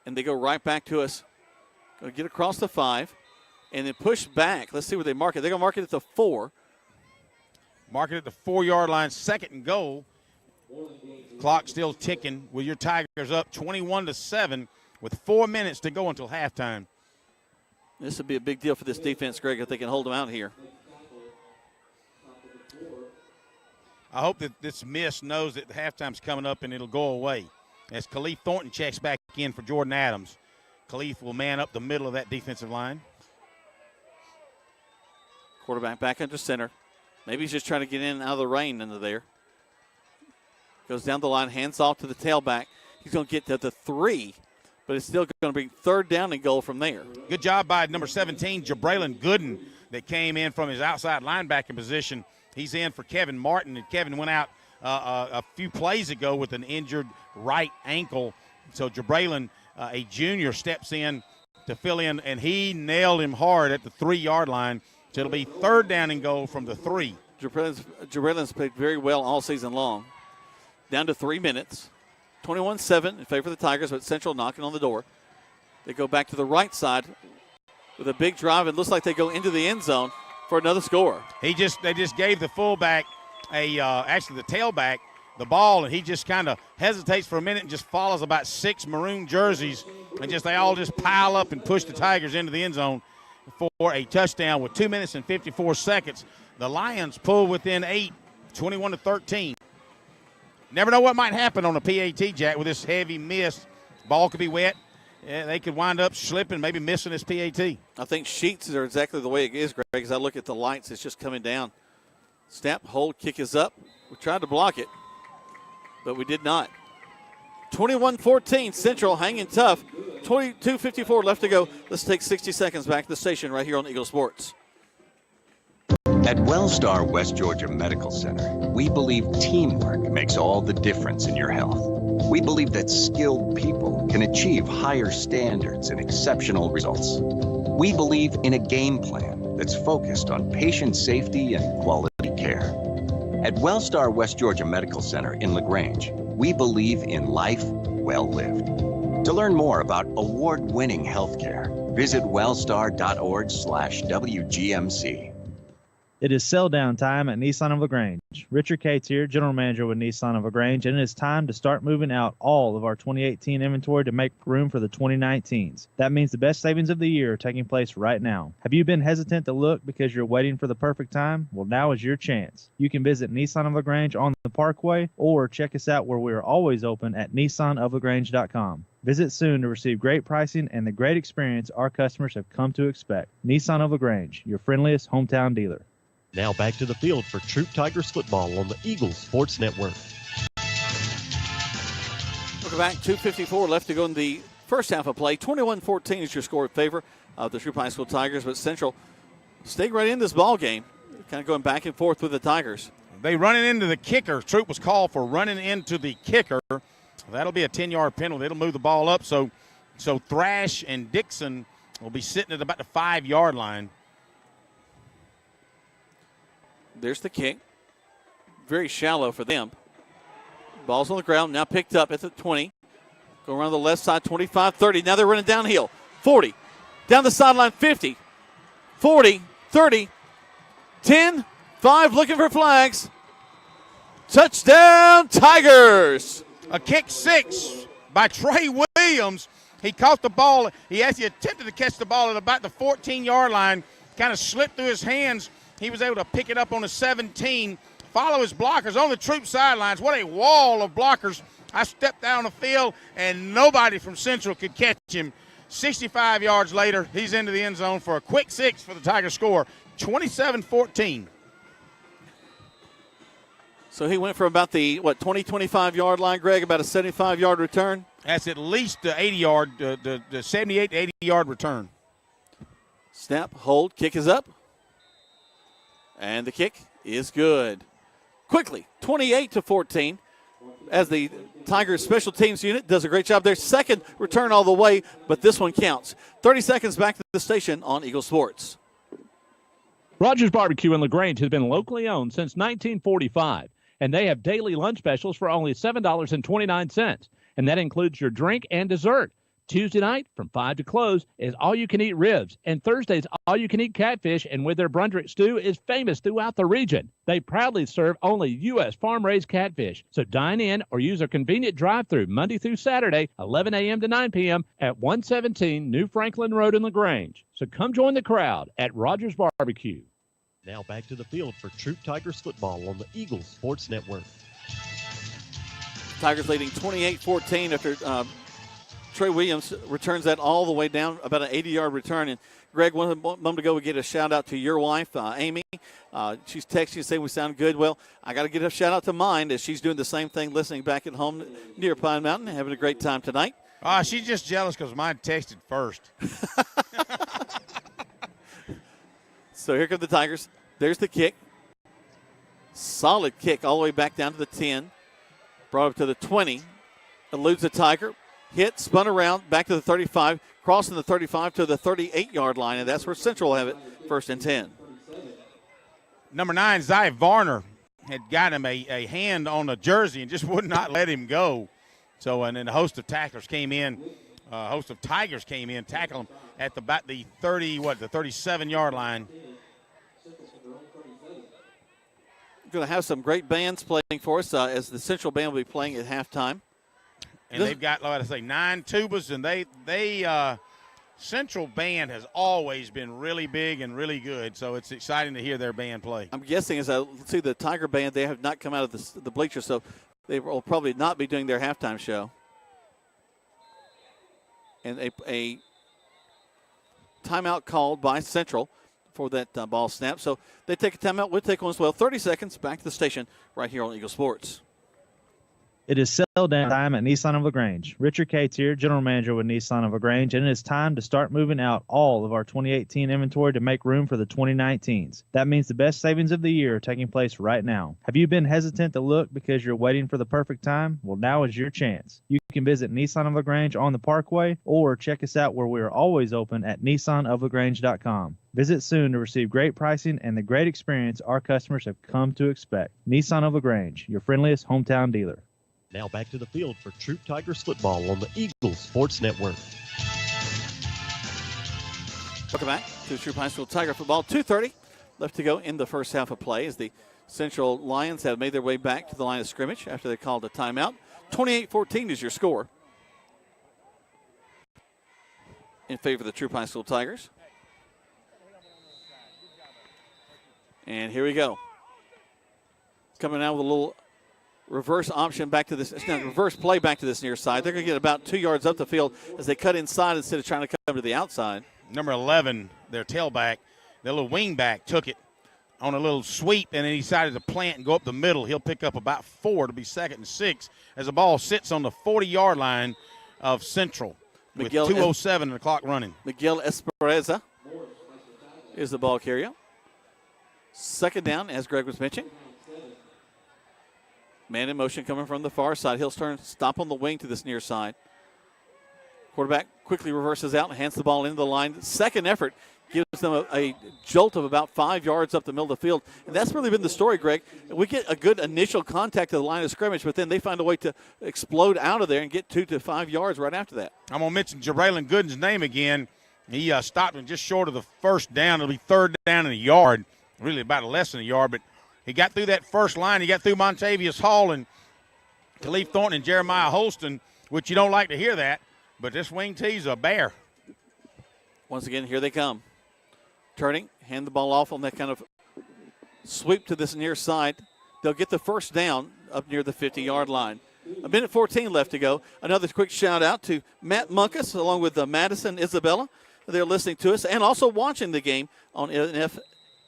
And they go right back to us. Going to get across the 5 and then push back. Let's see where they mark it. They're going to mark it at the 4. Mark it at the 4-yard line, second and goal. Clock still ticking with your Tigers up 21-7 with 4 minutes to go until halftime. This would be a big deal for this defense, Greg, if they can hold them out here. I hope that this miss knows that the halftime's coming up and it'll go away. As Khalif Thornton checks back in for Jordan Adams. Khalif will man up the middle of that defensive line. Quarterback back under center. Maybe he's just trying to get in and out of the rain into there. Goes down the line, hands off to the tailback. He's going to get to the 3, but it's still going to be third down and goal from there. Good job by number 17, Jabraylon Gooden, that came in from his outside linebacking position. He's in for Kevin Martin, and Kevin went out a few plays ago with an injured right ankle. So Jabraylon, a junior, steps in to fill in, and he nailed him hard at the 3-yard line. So it'll be third down and goal from the 3. Jabraylon's played very well all season long. Down to 3 minutes. 21-7 in favor of the Tigers, but Central knocking on the door. They go back to the right side with a big drive. It looks like they go into the end zone for another score. They just gave the fullback actually the tailback the ball, and he just kind of hesitates for a minute and just follows about 6 maroon jerseys, and they all just pile up and push the Tigers into the end zone for a touchdown with 2 minutes and 54 seconds. The Lions pull within 8, 21-13. Never know what might happen on a PAT, Jack, with this heavy miss. Ball could be wet. Yeah, they could wind up slipping, maybe missing this PAT. I think sheets are exactly the way it is, Greg. As I look at the lights, it's just coming down. Snap, hold, kick is up. We tried to block it, but we did not. 21-14, Central hanging tough. 22:54 left to go. Let's take 60 seconds back to the station right here on Eagle Sports. At Wellstar West Georgia Medical Center, we believe teamwork makes all the difference in your health. We believe that skilled people can achieve higher standards and exceptional results. We believe in a game plan that's focused on patient safety and quality care. At Wellstar West Georgia Medical Center in LaGrange, we believe in life well lived. To learn more about award-winning healthcare, visit wellstar.org/WGMC. It is sell down time at Nissan of LaGrange. Richard Cates here, General Manager with Nissan of LaGrange, and it is time to start moving out all of our 2018 inventory to make room for the 2019s. That means the best savings of the year are taking place right now. Have you been hesitant to look because you're waiting for the perfect time? Well, now is your chance. You can visit Nissan of LaGrange on the Parkway or check us out where we are always open at nissanoflagrange.com. Visit soon to receive great pricing and the great experience our customers have come to expect. Nissan of LaGrange, your friendliest hometown dealer. Now back to the field for Troup Tigers football on the Eagles Sports Network. Welcome back. 2:54 left to go in the first half of play. 21-14 is your score in favor of the Troup High School Tigers, but Central staying right in this ball game, kind of going back and forth with the Tigers. They running into the kicker. Troup was called for running into the kicker. That'll be a 10-yard penalty. It'll move the ball up. So Thrash and Dixon will be sitting at about the 5-yard line. There's the kick. Very shallow for them. Ball's on the ground, now picked up at the 20. Go around the left side, 25, 30. Now they're running downhill. 40. Down the sideline, 50. 40, 30, 10, 5, looking for flags. Touchdown, Tigers. A kick 6 by Trey Williams. He caught the ball. He actually attempted to catch the ball at about the 14-yard line. Kind of slipped through his hands. He was able to pick it up on the 17, follow his blockers on the Troup sidelines. What a wall of blockers. I stepped down the field, and nobody from Central could catch him. 65 yards later, he's into the end zone for a quick 6 for the Tigers score, 27-14. So he went for about the, 20, 25-yard line, Greg, about a 75-yard return? That's at least the 80-yard, the 78 to 80-yard return. Snap, hold, kick is up. And the kick is good. Quickly, 28-14. As the Tigers special teams unit does a great job. Their second return all the way, but this one counts. 30 seconds back to the station on Eagle Sports. Rogers Barbecue in LaGrange has been locally owned since 1945, and they have daily lunch specials for only $7.29, and that includes your drink and dessert. Tuesday night from 5 to close is all-you-can-eat ribs, and Thursdays all-you-can-eat catfish, and with their Brunswick stew is famous throughout the region. They proudly serve only U.S. farm-raised catfish, so dine in or use their convenient drive-thru Monday through Saturday, 11 a.m. to 9 p.m. at 117 New Franklin Road in LaGrange. So come join the crowd at Rogers Barbecue. Now back to the field for Troup Tigers football on the Eagles Sports Network. Tigers leading 28-14 after Trey Williams returns that all the way down, about an 80-yard return. And Greg, a moment ago, we get a shout-out to your wife, Amy. She's texting you saying we sound good. Well, I got to get a shout-out to mine as she's doing the same thing, listening back at home near Pine Mountain, having a great time tonight. She's just jealous because mine texted first. So here come the Tigers. There's the kick. Solid kick all the way back down to the 10. Brought up to the 20. Eludes the Tiger. Hit, spun around, back to the 35, crossing the 35 to the 38-yard line, and that's where Central will have it, 1st and 10. Number 9, Zy Varner, had got him a hand on a jersey and just would not let him go. So, and then a host of Tigers came in, tackle him at about the 37-yard line. Going to have some great bands playing for us as the Central band will be playing at halftime. And they've got, like I say, 9 tubas, and they Central band has always been really big and really good, so it's exciting to hear their band play. I'm guessing as I see the Tiger band, they have not come out of the bleachers, so they will probably not be doing their halftime show. And a timeout called by Central for that ball snap. So they take a timeout. We'll take one as well. 30 seconds back to the station right here on Eagle Sports. It is sell down time at Nissan of LaGrange. Richard Cates here, General Manager with Nissan of LaGrange, and it is time to start moving out all of our 2018 inventory to make room for the 2019s. That means the best savings of the year are taking place right now. Have you been hesitant to look because you're waiting for the perfect time? Well, now is your chance. You can visit Nissan of LaGrange on the Parkway or check us out where we are always open at nissanoflagrange.com. Visit soon to receive great pricing and the great experience our customers have come to expect. Nissan of LaGrange, your friendliest hometown dealer. Now back to the field for Troup Tigers football on the Eagles Sports Network. Welcome back to Troup High School Tiger football. 2:30 left to go in the first half of play as the Central Lions have made their way back to the line of scrimmage after they called a timeout. 28-14 is your score in favor of the Troup High School Tigers. And here we go. Coming out with a little reverse option back to this, reverse play back to this near side. They're going to get about 2 yards up the field as they cut inside instead of trying to come to the outside. Number 11, their tailback, their little wing back, took it on a little sweep and then he decided to plant and go up the middle. He'll pick up about 4 to be 2nd and 6 as the ball sits on the 40-yard line of Central. with 2:07 and the clock running. Miguel Espereza is the ball carrier. Second down, as Greg was mentioning. Man in motion coming from the far side. He'll stop on the wing to this near side. Quarterback quickly reverses out and hands the ball into the line. Second effort gives them a jolt of about 5 yards up the middle of the field. And that's really been the story, Greg. We get a good initial contact to the line of scrimmage, but then they find a way to explode out of there and get 2 to 5 yards right after that. I'm going to mention Jabraylon Gooden's name again. He stopped him just short of the first down. It'll be third down and a yard, really about less than a yard. But he got through that first line. He got through Montavious Hall and Khalif Thornton and Jeremiah Holston, which you don't like to hear that. But this wing tee's a bear. Once again, here they come. Turning, hand the ball off on that kind of sweep to this near side. They'll get the first down up near the 50-yard line. A minute 14 left to go. Another quick shout out to Matt Munkus along with Madison Isabella. They're listening to us and also watching the game on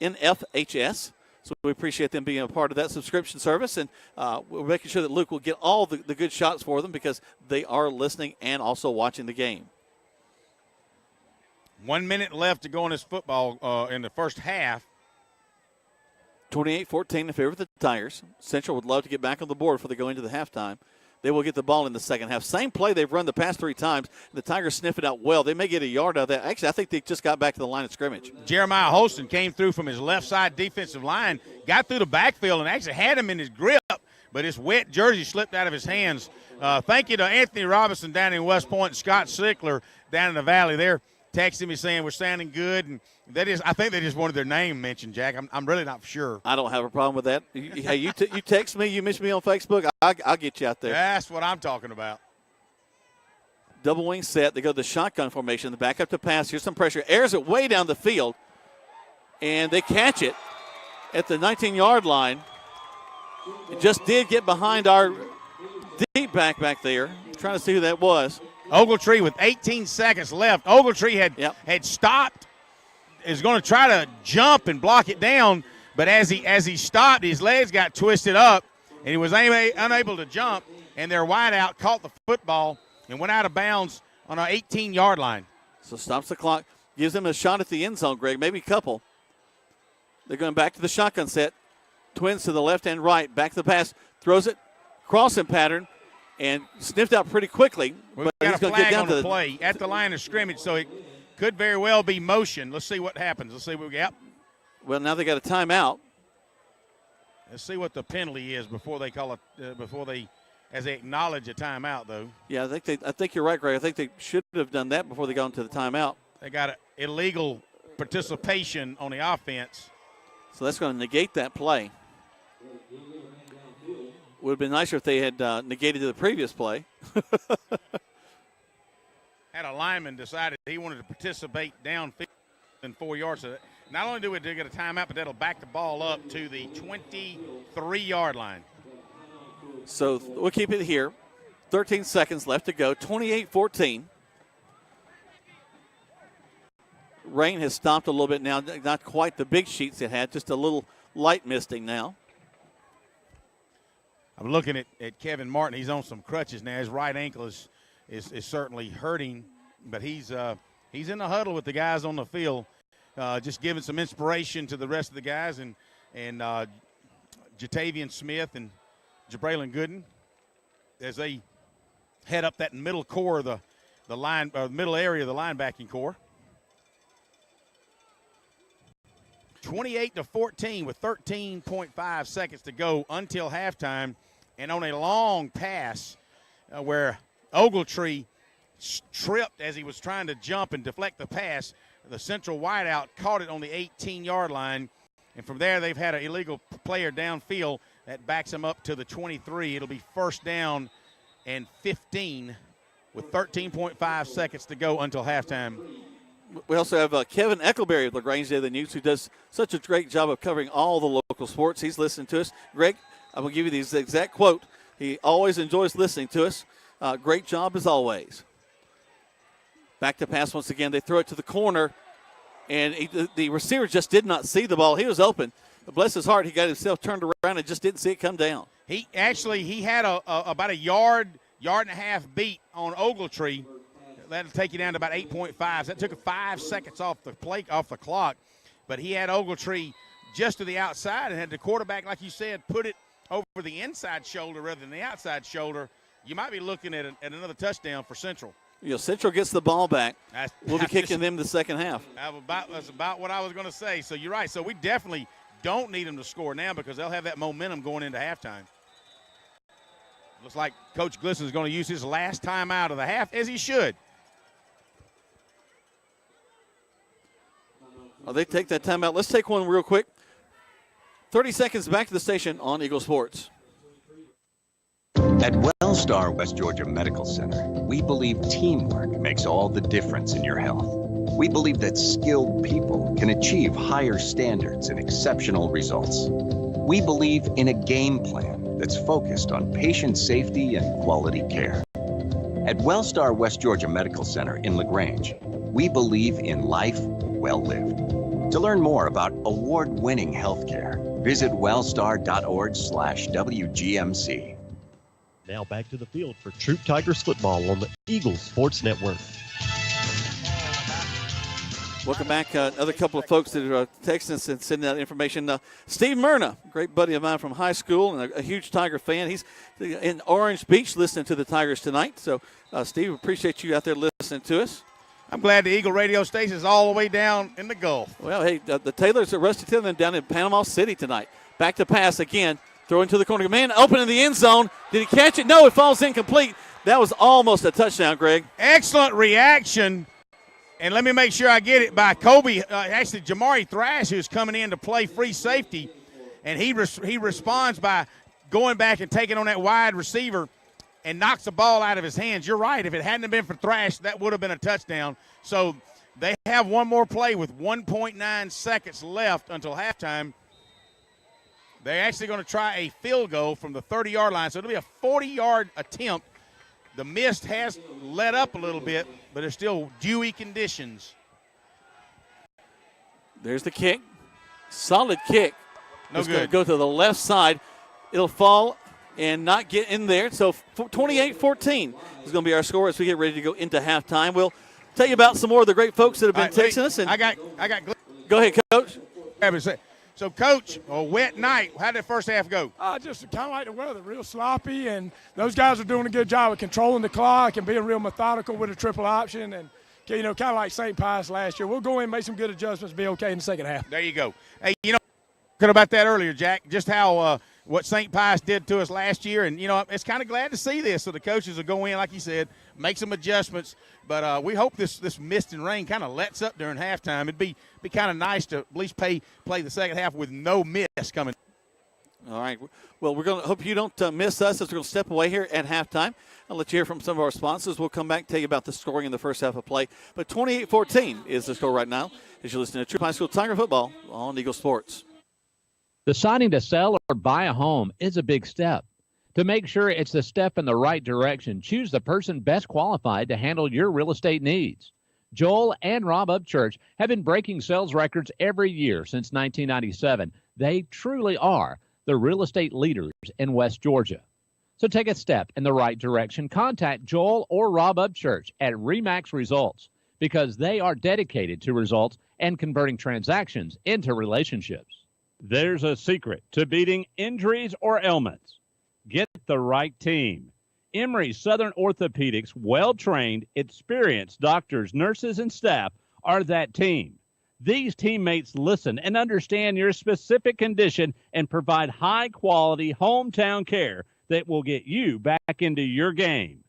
NFHS. So we appreciate them being a part of that subscription service, and we're making sure that Luke will get all the good shots for them because they are listening and also watching the game. 1 minute left to go in this football in the first half. 28-14 in favor of the Tigers. Central would love to get back on the board before they go into the halftime. They will get the ball in the second half. Same play they've run the past 3 times. The Tigers sniff it out well. They may get a yard out of that. Actually, I think they just got back to the line of scrimmage. Jeremiah Holston came through from his left side defensive line, got through the backfield, and actually had him in his grip, but his wet jersey slipped out of his hands. Thank you to Anthony Robinson down in West Point and Scott Sickler down in the Valley. They're texting me saying we're sounding good, and I think they just wanted their name mentioned, Jack. I'm really not sure. I don't have a problem with that. Hey, you text me, you mention me on Facebook, I'll get you out there. That's what I'm talking about. Double wing set. They go to the shotgun formation. The back up to pass. Here's some pressure. Airs it way down the field, and they catch it at the 19-yard line. It just did get behind our deep back there. I'm trying to see who that was. Ogletree with 18 seconds left. Ogletree had stopped, is going to try to jump and block it down, but as he stopped, his legs got twisted up, and he was unable to jump, and their wideout caught the football and went out of bounds on our 18-yard line. So stops the clock, gives them a shot at the end zone, Greg, maybe a couple. They're going back to the shotgun set. Twins to the left and right, back to the pass, throws it, crossing pattern, and sniffed out pretty quickly. We've got a flag on the play at the line of scrimmage, so it could very well be motion. Let's see what happens. Let's see what we got. Well, now they got a timeout. Let's see what the penalty is before they call it. As they acknowledge a timeout, though. Yeah, I think you're right, Greg. I think they should have done that before they got into the timeout. They got an illegal participation on the offense. So that's going to negate that play. Would have been nicer if they had negated the previous play. Had a lineman decided he wanted to participate downfield in 4 yards. So not only do we get a timeout, but that'll back the ball up to the 23-yard line. So we'll keep it here. 13 seconds left to go. 28-14. Rain has stopped a little bit now. Not quite the big sheets it had, just a little light misting now. I'm looking at Kevin Martin. He's on some crutches now. His right ankle is certainly hurting, but he's in the huddle with the guys on the field, just giving some inspiration to the rest of the guys and Jatavian Smith and Jabraylon Gooden as they head up that middle core of the line, or middle area of the linebacking core. 28-14 with 13.5 seconds to go until halftime, and on a long pass where Ogletree tripped as he was trying to jump and deflect the pass, the central wideout caught it on the 18-yard line, and from there they've had an illegal player downfield that backs him up to the 23. It'll be first down and 15 with 13.5 seconds to go until halftime. We also have Kevin Eckleberry of LaGrange Daily News, who does such a great job of covering all the local sports. He's listening to us. Greg, I'm going to give you the exact quote. He always enjoys listening to us. Great job as always. Back to pass once again. They throw it to the corner, and the receiver just did not see the ball. He was open. But bless his heart, he got himself turned around and just didn't see it come down. He had about a yard and a half beat on Ogletree. that'll take you down to about 8.5. So that took 5 seconds off the clock. But he had Ogletree just to the outside and had the quarterback, like you said, put it over the inside shoulder rather than the outside shoulder. You might be looking at another touchdown for Central. Central gets the ball back. We'll be kicking them the second half. That's about what I was going to say. So you're right. So we definitely don't need them to score now because they'll have that momentum going into halftime. Looks like Coach Glisson is going to use his last time out of the half, as he should. They take that timeout. Let's take one real quick. 30 seconds back to the station on Eagle Sports. At Wellstar West Georgia Medical Center, we believe teamwork makes all the difference in your health. We believe that skilled people can achieve higher standards and exceptional results. We believe in a game plan that's focused on patient safety and quality care. At Wellstar West Georgia Medical Center in LaGrange, we believe in life well lived. To learn more about award-winning healthcare, visit wellstar.org/WGMC. Now back to the field for Troup Tigers football on the Eagles Sports Network. Welcome back. Another couple of folks that are texting us and sending out information. Steve Myrna, great buddy of mine from high school and a huge Tiger fan. He's in Orange Beach listening to the Tigers tonight. So, Steve, appreciate you out there listening to us. I'm glad the Eagle radio station is all the way down in the Gulf. Well, hey, the Taylors at Rusty Taylor down in Panama City tonight. Back to pass again. Throw into the corner. Man, open in the end zone. Did he catch it? No, it falls incomplete. That was almost a touchdown, Greg. Excellent reaction. And let me make sure I get it by Kobe, actually Jamari Thrash, who's coming in to play free safety. And he responds by going back and taking on that wide receiver and knocks the ball out of his hands. You're right. If it hadn't been for Thrash, that would have been a touchdown. So they have one more play with 1.9 seconds left until halftime. They're actually going to try a field goal from the 30-yard line. So it'll be a 40-yard attempt. The mist has let up a little bit, but there's still dewy conditions. There's the kick. Solid kick. No it's good. Going to go to the left side. It'll fall and not get in there. So 28-14 is going to be our score as we get ready to go into halftime. We'll tell you about some more of the great folks that have been texting us. And I got. Go ahead, Coach. So, Coach, a wet night. How did the first half go? Just kind of like the weather, real sloppy, and those guys are doing a good job of controlling the clock and being real methodical with a triple option, and kind of like St. Pius last year. We'll go in, make some good adjustments, be okay in the second half. There you go. Hey, talking about that earlier, Jack, just how what St. Pius did to us last year, and it's kind of glad to see this. So the coaches will go in, like you said, make some adjustments. But we hope this mist and rain kind of lets up during halftime. It'd be kind of nice to at least play the second half with no mist coming. All right. Well, we're going to hope you don't miss us as we're going to step away here at halftime. I'll let you hear from some of our sponsors. We'll come back and tell you about the scoring in the first half of play. But 28-14 is the score right now as you listen to Troup High School Tiger football on Eagle Sports. Deciding to sell or buy a home is a big step. To make sure it's the step in the right direction, choose the person best qualified to handle your real estate needs. Joel and Rob Upchurch have been breaking sales records every year since 1997. They truly are the real estate leaders in West Georgia. So take a step in the right direction. Contact Joel or Rob Upchurch at RE/MAX Results because they are dedicated to results and converting transactions into relationships. There's a secret to beating injuries or ailments. Get the right team. Emory Southern Orthopedics' well-trained, experienced doctors, nurses, and staff are that team. These teammates listen and understand your specific condition and provide high-quality hometown care that will get you back into your game.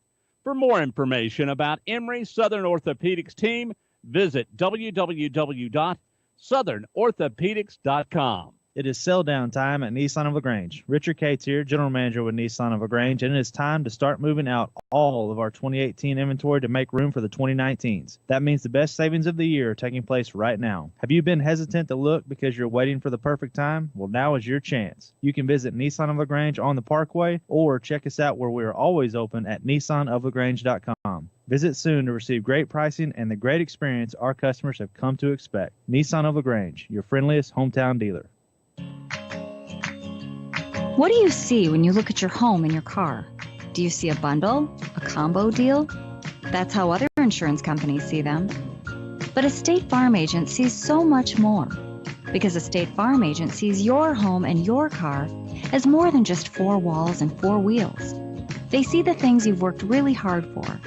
For more information about Emory Southern Orthopedics team, visit www.southernorthopedics.com. It is sell down time at Nissan of LaGrange. Richard Cates here, General Manager with Nissan of LaGrange, and it is time to start moving out all of our 2018 inventory to make room for the 2019s. That means the best savings of the year are taking place right now. Have you been hesitant to look because you're waiting for the perfect time? Well, now is your chance. You can visit Nissan of LaGrange on the Parkway or check us out where we are always open at nissanoflagrange.com. Visit soon to receive great pricing and the great experience our customers have come to expect. Nissan of LaGrange, your friendliest hometown dealer. What do you see when you look at your home and your car? Do you see a bundle? A combo deal? That's how other insurance companies see them. But a State Farm agent sees so much more. Because a State Farm agent sees your home and your car as more than just four walls and four wheels. They see the things you've worked really hard for.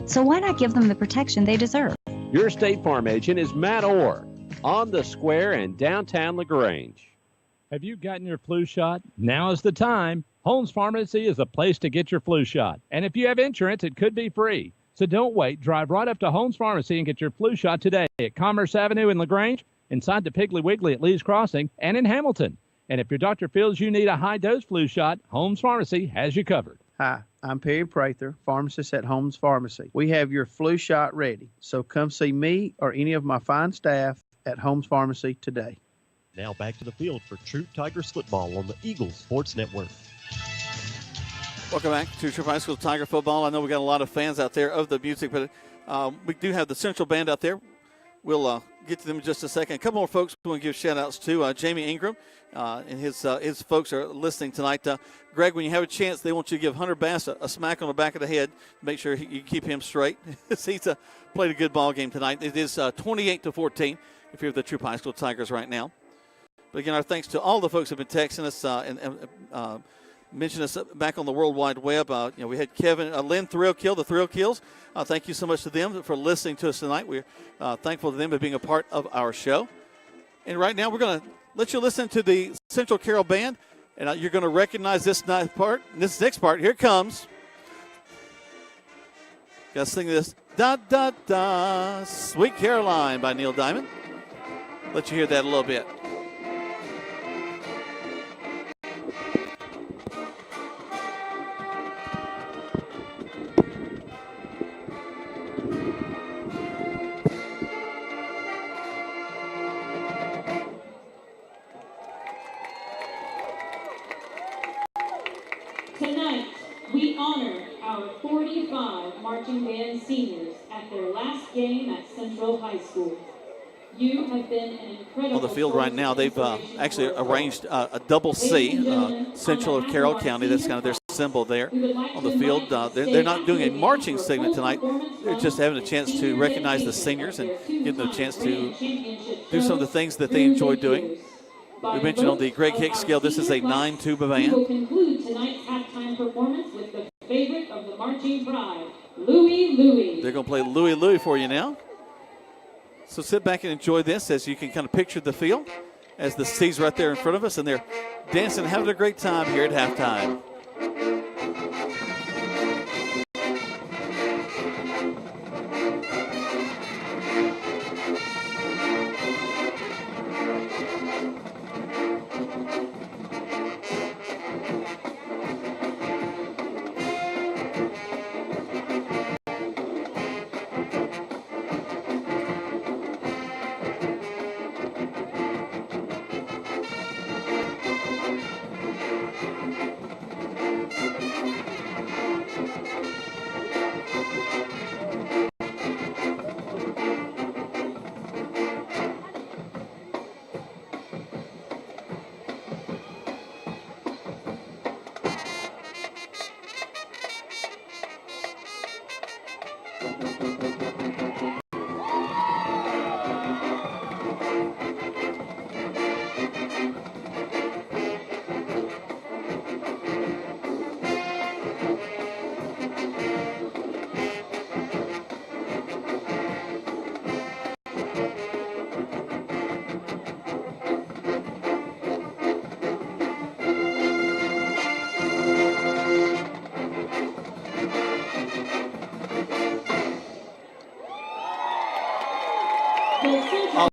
So why not give them the protection they deserve? Your State Farm agent is Matt Orr on the square in downtown LaGrange. Have you gotten your flu shot? Now is the time. Holmes Pharmacy is the place to get your flu shot. And if you have insurance, it could be free. So don't wait. Drive right up to Holmes Pharmacy and get your flu shot today at Commerce Avenue in LaGrange, inside the Piggly Wiggly at Lee's Crossing, and in Hamilton. And if your doctor feels you need a high-dose flu shot, Holmes Pharmacy has you covered. Hi, I'm Perry Prather, pharmacist at Holmes Pharmacy. We have your flu shot ready, so come see me or any of my fine staff at Holmes Pharmacy today. Now back to the field for Troup Tigers football on the Eagles Sports Network. Welcome back to Troup High School Tiger football. I know we got a lot of fans out there of the music, but we do have the Central Band out there. We'll get to them in just a second. A couple more folks we want to give shout-outs to. Jamie Ingram and his folks are listening tonight. Greg, when you have a chance, they want you to give Hunter Bass a smack on the back of the head. Make sure you keep him straight. He's played a good ball game tonight. It is 28-14 if you're the Troup High School Tigers right now. But, again, our thanks to all the folks who have been texting us and mention us back on the World Wide Web. We had Kevin, Lynn Thrill Kill, the Thrill Kills. Thank you so much to them for listening to us tonight. We're thankful to them for being a part of our show. And right now we're going to let you listen to the Central Carroll Band, and you're going to recognize this next part. This next part, here it comes. Got to sing this, da, da, da, Sweet Caroline by Neil Diamond. Let you hear that a little bit. Tonight, we honor our 45 marching band seniors at their last game at Central High School. You have been an incredible... On the field right now, they've actually arranged a double C, Central of Carroll County. That's kind of their symbol there on the field. They're not doing a marching segment tonight. They're just having a chance to recognize the seniors and give them a chance to do some of the things that they enjoy doing. We mentioned on the Greg Hicks scale, this is a 9-tuba band. We will conclude tonight's halftime performance with the favorite of the marching pride, Louie Louie. They're going to play Louie Louie for you now. So sit back and enjoy this as you can kind of picture the field as the C's right there in front of us, and they're dancing and having a great time here at halftime.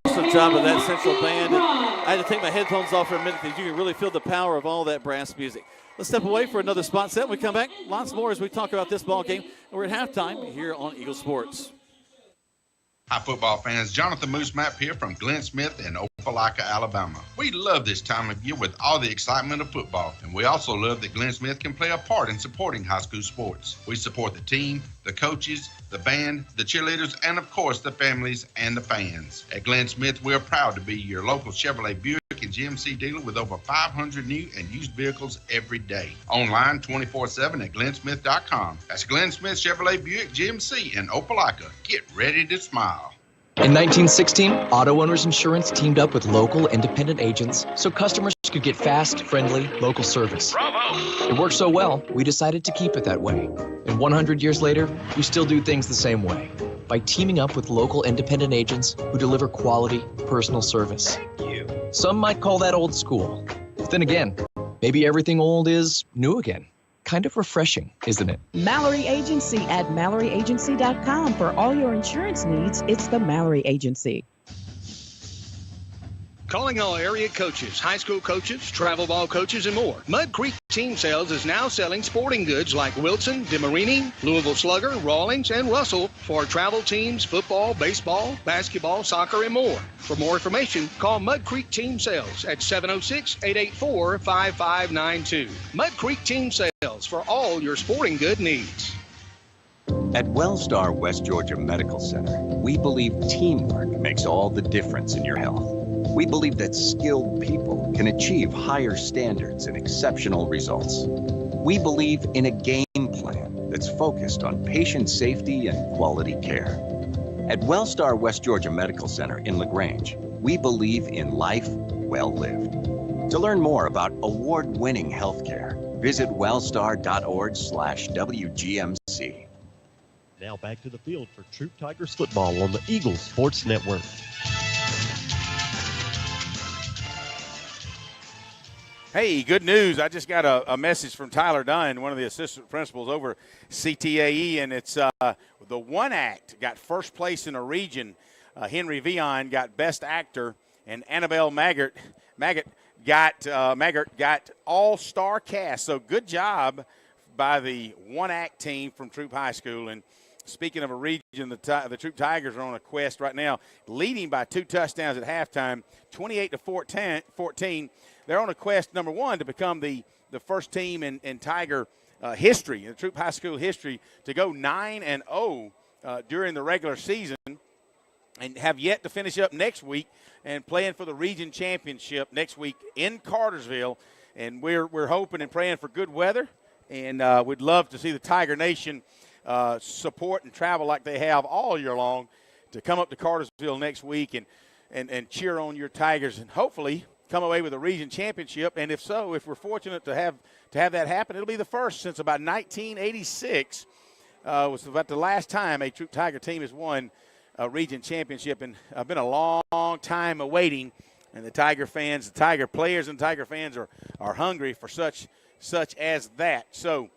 Awesome job of that Central Band. And I had to take my headphones off for a minute because you can really feel the power of all that brass music. Let's step away for another spot set. When we come back, lots more as we talk about this ball game. And we're at halftime here on Eagle Sports. Hi, football fans. Jonathan Moose Mapp here from Glenn Smith in Opelika, Alabama. We love this time of year with all the excitement of football, and we also love that Glenn Smith can play a part in supporting high school sports. We support the team, the coaches, the band, the cheerleaders, and of course the families and the fans. At Glenn Smith, we're proud to be your local Chevrolet, Buick, and GMC dealer with over 500 new and used vehicles every day. Online 24/7 at glennsmith.com. That's Glenn Smith Chevrolet Buick GMC in Opelika. Get ready to smile. In 1916, Auto Owners Insurance teamed up with local independent agents so customers could get fast, friendly, local service. Bravo! It worked so well, we decided to keep it that way. And 100 years later, we still do things the same way by teaming up with local independent agents who deliver quality, personal service. Some might call that old school. But then again, maybe everything old is new again. Kind of refreshing, isn't it? Mallory Agency at MalloryAgency.com. For all your insurance needs, it's the Mallory Agency. Calling all area coaches, high school coaches, travel ball coaches, and more. Mud Creek Team Sales is now selling sporting goods like Wilson, DeMarini, Louisville Slugger, Rawlings, and Russell for travel teams, football, baseball, basketball, soccer, and more. For more information, call Mud Creek Team Sales at 706-884-5592. Mud Creek Team Sales for all your sporting good needs. At Wellstar West Georgia Medical Center, we believe teamwork makes all the difference in your health. We believe that skilled people can achieve higher standards and exceptional results. We believe in a game plan that's focused on patient safety and quality care. At Wellstar West Georgia Medical Center in LaGrange, we believe in life well lived. To learn more about award-winning healthcare, visit wellstar.org/WGMC. Now back to the field for Troup Tigers football on the Eagles Sports Network. Hey, good news. I just got a message from Tyler Dunn, one of the assistant principals over CTAE, and it's the One Act got first place in a region. Henry Vion got Best Actor, and Annabelle Maggart got All-Star Cast. So good job by the One Act team from Troup High School. And speaking of a region, the Troup Tigers are on a quest right now, leading by 2 touchdowns at halftime, 28-14. They're on a quest, number one, to become the first team in Tiger history, in Troup High School history, to go 9-0 during the regular season, and have yet to finish up next week and playing for the region championship next week in Cartersville. And we're hoping and praying for good weather, and we'd love to see the Tiger Nation support and travel like they have all year long to come up to Cartersville next week and cheer on your Tigers, and hopefully come away with a region championship. And if so, if we're fortunate to have that happen, it'll be the first since about 1986. Was about the last time a Troup Tiger team has won a region championship, and been a long time awaiting. And the Tiger fans, the Tiger players and Tiger fans are hungry for such as that. So,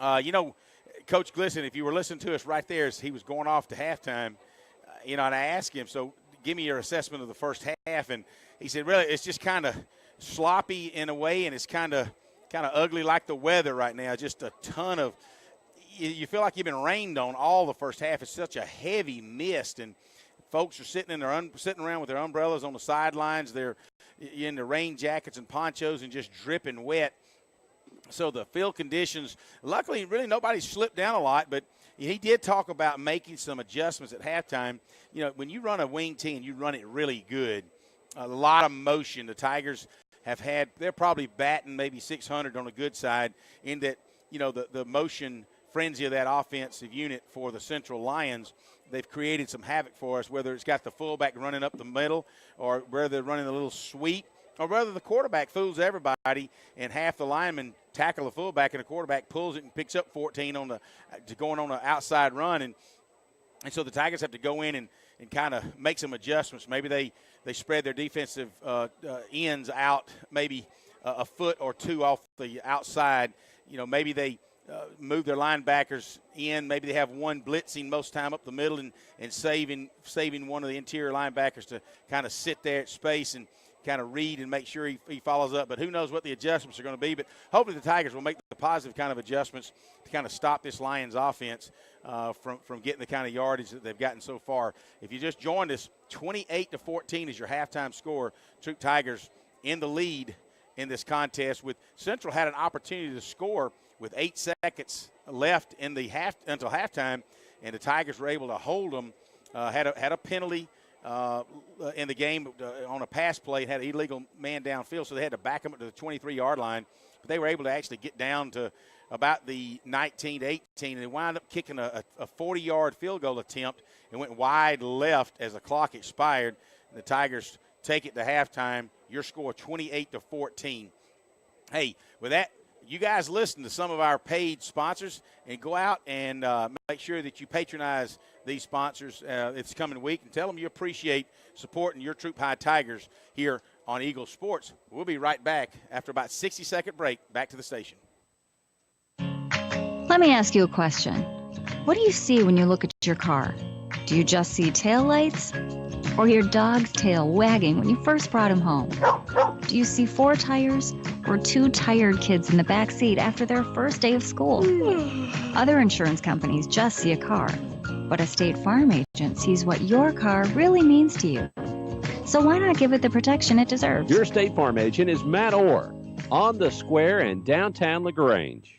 Coach Glisson, if you were listening to us right there as he was going off to halftime, and I asked him, so give me your assessment of the first half, and he said, really, it's just kind of sloppy in a way, and it's kind of ugly like the weather right now. Just a ton of – you feel like you've been rained on all the first half. It's such a heavy mist, and folks are sitting around with their umbrellas on the sidelines. They're in their rain jackets and ponchos and just dripping wet. So the field conditions, luckily, really nobody slipped down a lot, but he did talk about making some adjustments at halftime. When you run a wing team, you run it really good. A lot of motion. The Tigers have had, they're probably batting maybe 600 on a good side in that, the motion frenzy of that offensive unit for the Central Lions. They've created some havoc for us, whether it's got the fullback running up the middle or whether they're running a little sweep or whether the quarterback fools everybody and half the linemen tackle the fullback and the quarterback pulls it and picks up 14 going on an outside run. And so the Tigers have to go in and kind of make some adjustments. Maybe they spread their defensive ends out maybe a foot or two off the outside. Maybe they move their linebackers in. Maybe they have one blitzing most time up the middle and saving one of the interior linebackers to kind of sit there at space and kind of read and make sure he follows up. But who knows what the adjustments are going to be. But hopefully the Tigers will make the positive kind of adjustments to kind of stop this Lions offense from getting the kind of yardage that they've gotten so far. If you just joined us, 28-14 is your halftime score. Troup Tigers in the lead in this contest. With Central had an opportunity to score with 8 seconds left in the until halftime, and the Tigers were able to hold them. Had a penalty in the game on a pass play and had an illegal man downfield, so they had to back him up to the 23-yard line. But they were able to actually get down to about the 19-18, and they wound up kicking a 40-yard field goal attempt and went wide left as the clock expired. The Tigers take it to halftime. Your score 28-14. Hey, with that, you guys listen to some of our paid sponsors and go out and make sure that you patronize these sponsors this coming week and tell them you appreciate supporting your Troup High Tigers here on Eagle Sports. We'll be right back after about 60-second break. Back to the station. Let me ask you a question. What do you see when you look at your car? Do you just see taillights? Or your dog's tail wagging when you first brought him home? Do you see 4 tires or 2 tired kids in the back seat after their first day of school? Other insurance companies just see a car, but a State Farm agent sees what your car really means to you. So why not give it the protection it deserves? Your State Farm agent is Matt Orr on the square in downtown LaGrange.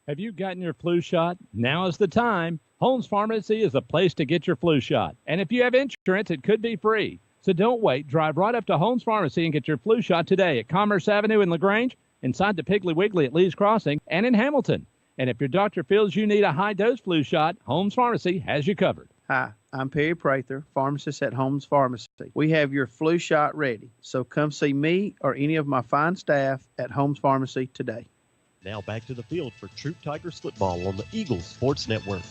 Have you gotten your flu shot? Now is the time. Holmes Pharmacy is the place to get your flu shot. And if you have insurance, it could be free. So don't wait. Drive right up to Holmes Pharmacy and get your flu shot today at Commerce Avenue in LaGrange, inside the Piggly Wiggly at Lee's Crossing, and in Hamilton. And if your doctor feels you need a high-dose flu shot, Holmes Pharmacy has you covered. Hi, I'm Perry Prather, pharmacist at Holmes Pharmacy. We have your flu shot ready, so come see me or any of my fine staff at Holmes Pharmacy today. Now back to the field for Troup Tigers football on the Eagles Sports Network.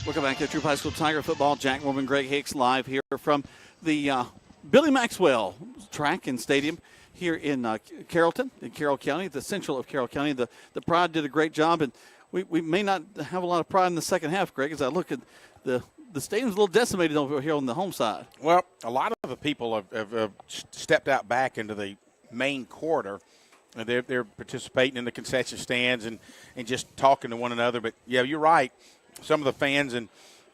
Welcome back to Troup High School Tiger football. Jack Mormon, Greg Hicks live here from the Billy Maxwell track and stadium here in Carrollton, in Carroll County, the central of Carroll County. The Pride did a great job, and we may not have a lot of pride in the second half, Greg, as I look at the stadium's a little decimated over here on the home side. Well, a lot of the people have stepped out back into the main corridor. And they're participating in the concession stands and just talking to one another. But, yeah, you're right. Some of the fans, and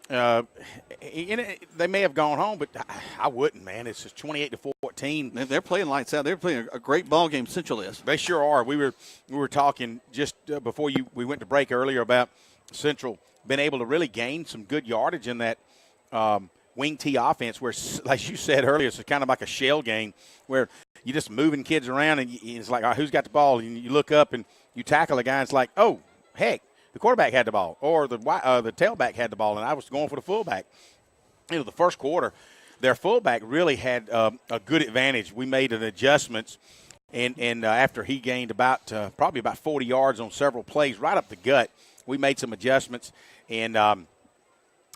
they may have gone home, but I wouldn't, man. It's just 28-14. They're playing lights out. They're playing a great ball game, Central is. They sure are. We were talking just before we went to break earlier about Central being able to really gain some good yardage in that wing T offense where, like you said earlier, it's kind of like a shell game where you're just moving kids around and it's like, who's got the ball? And you look up and you tackle a guy and it's like, oh, heck, the quarterback had the ball or the tailback had the ball and I was going for the fullback. The first quarter, their fullback really had a good advantage. We made an adjustments and after he gained probably about 40 yards on several plays right up the gut, we made some adjustments and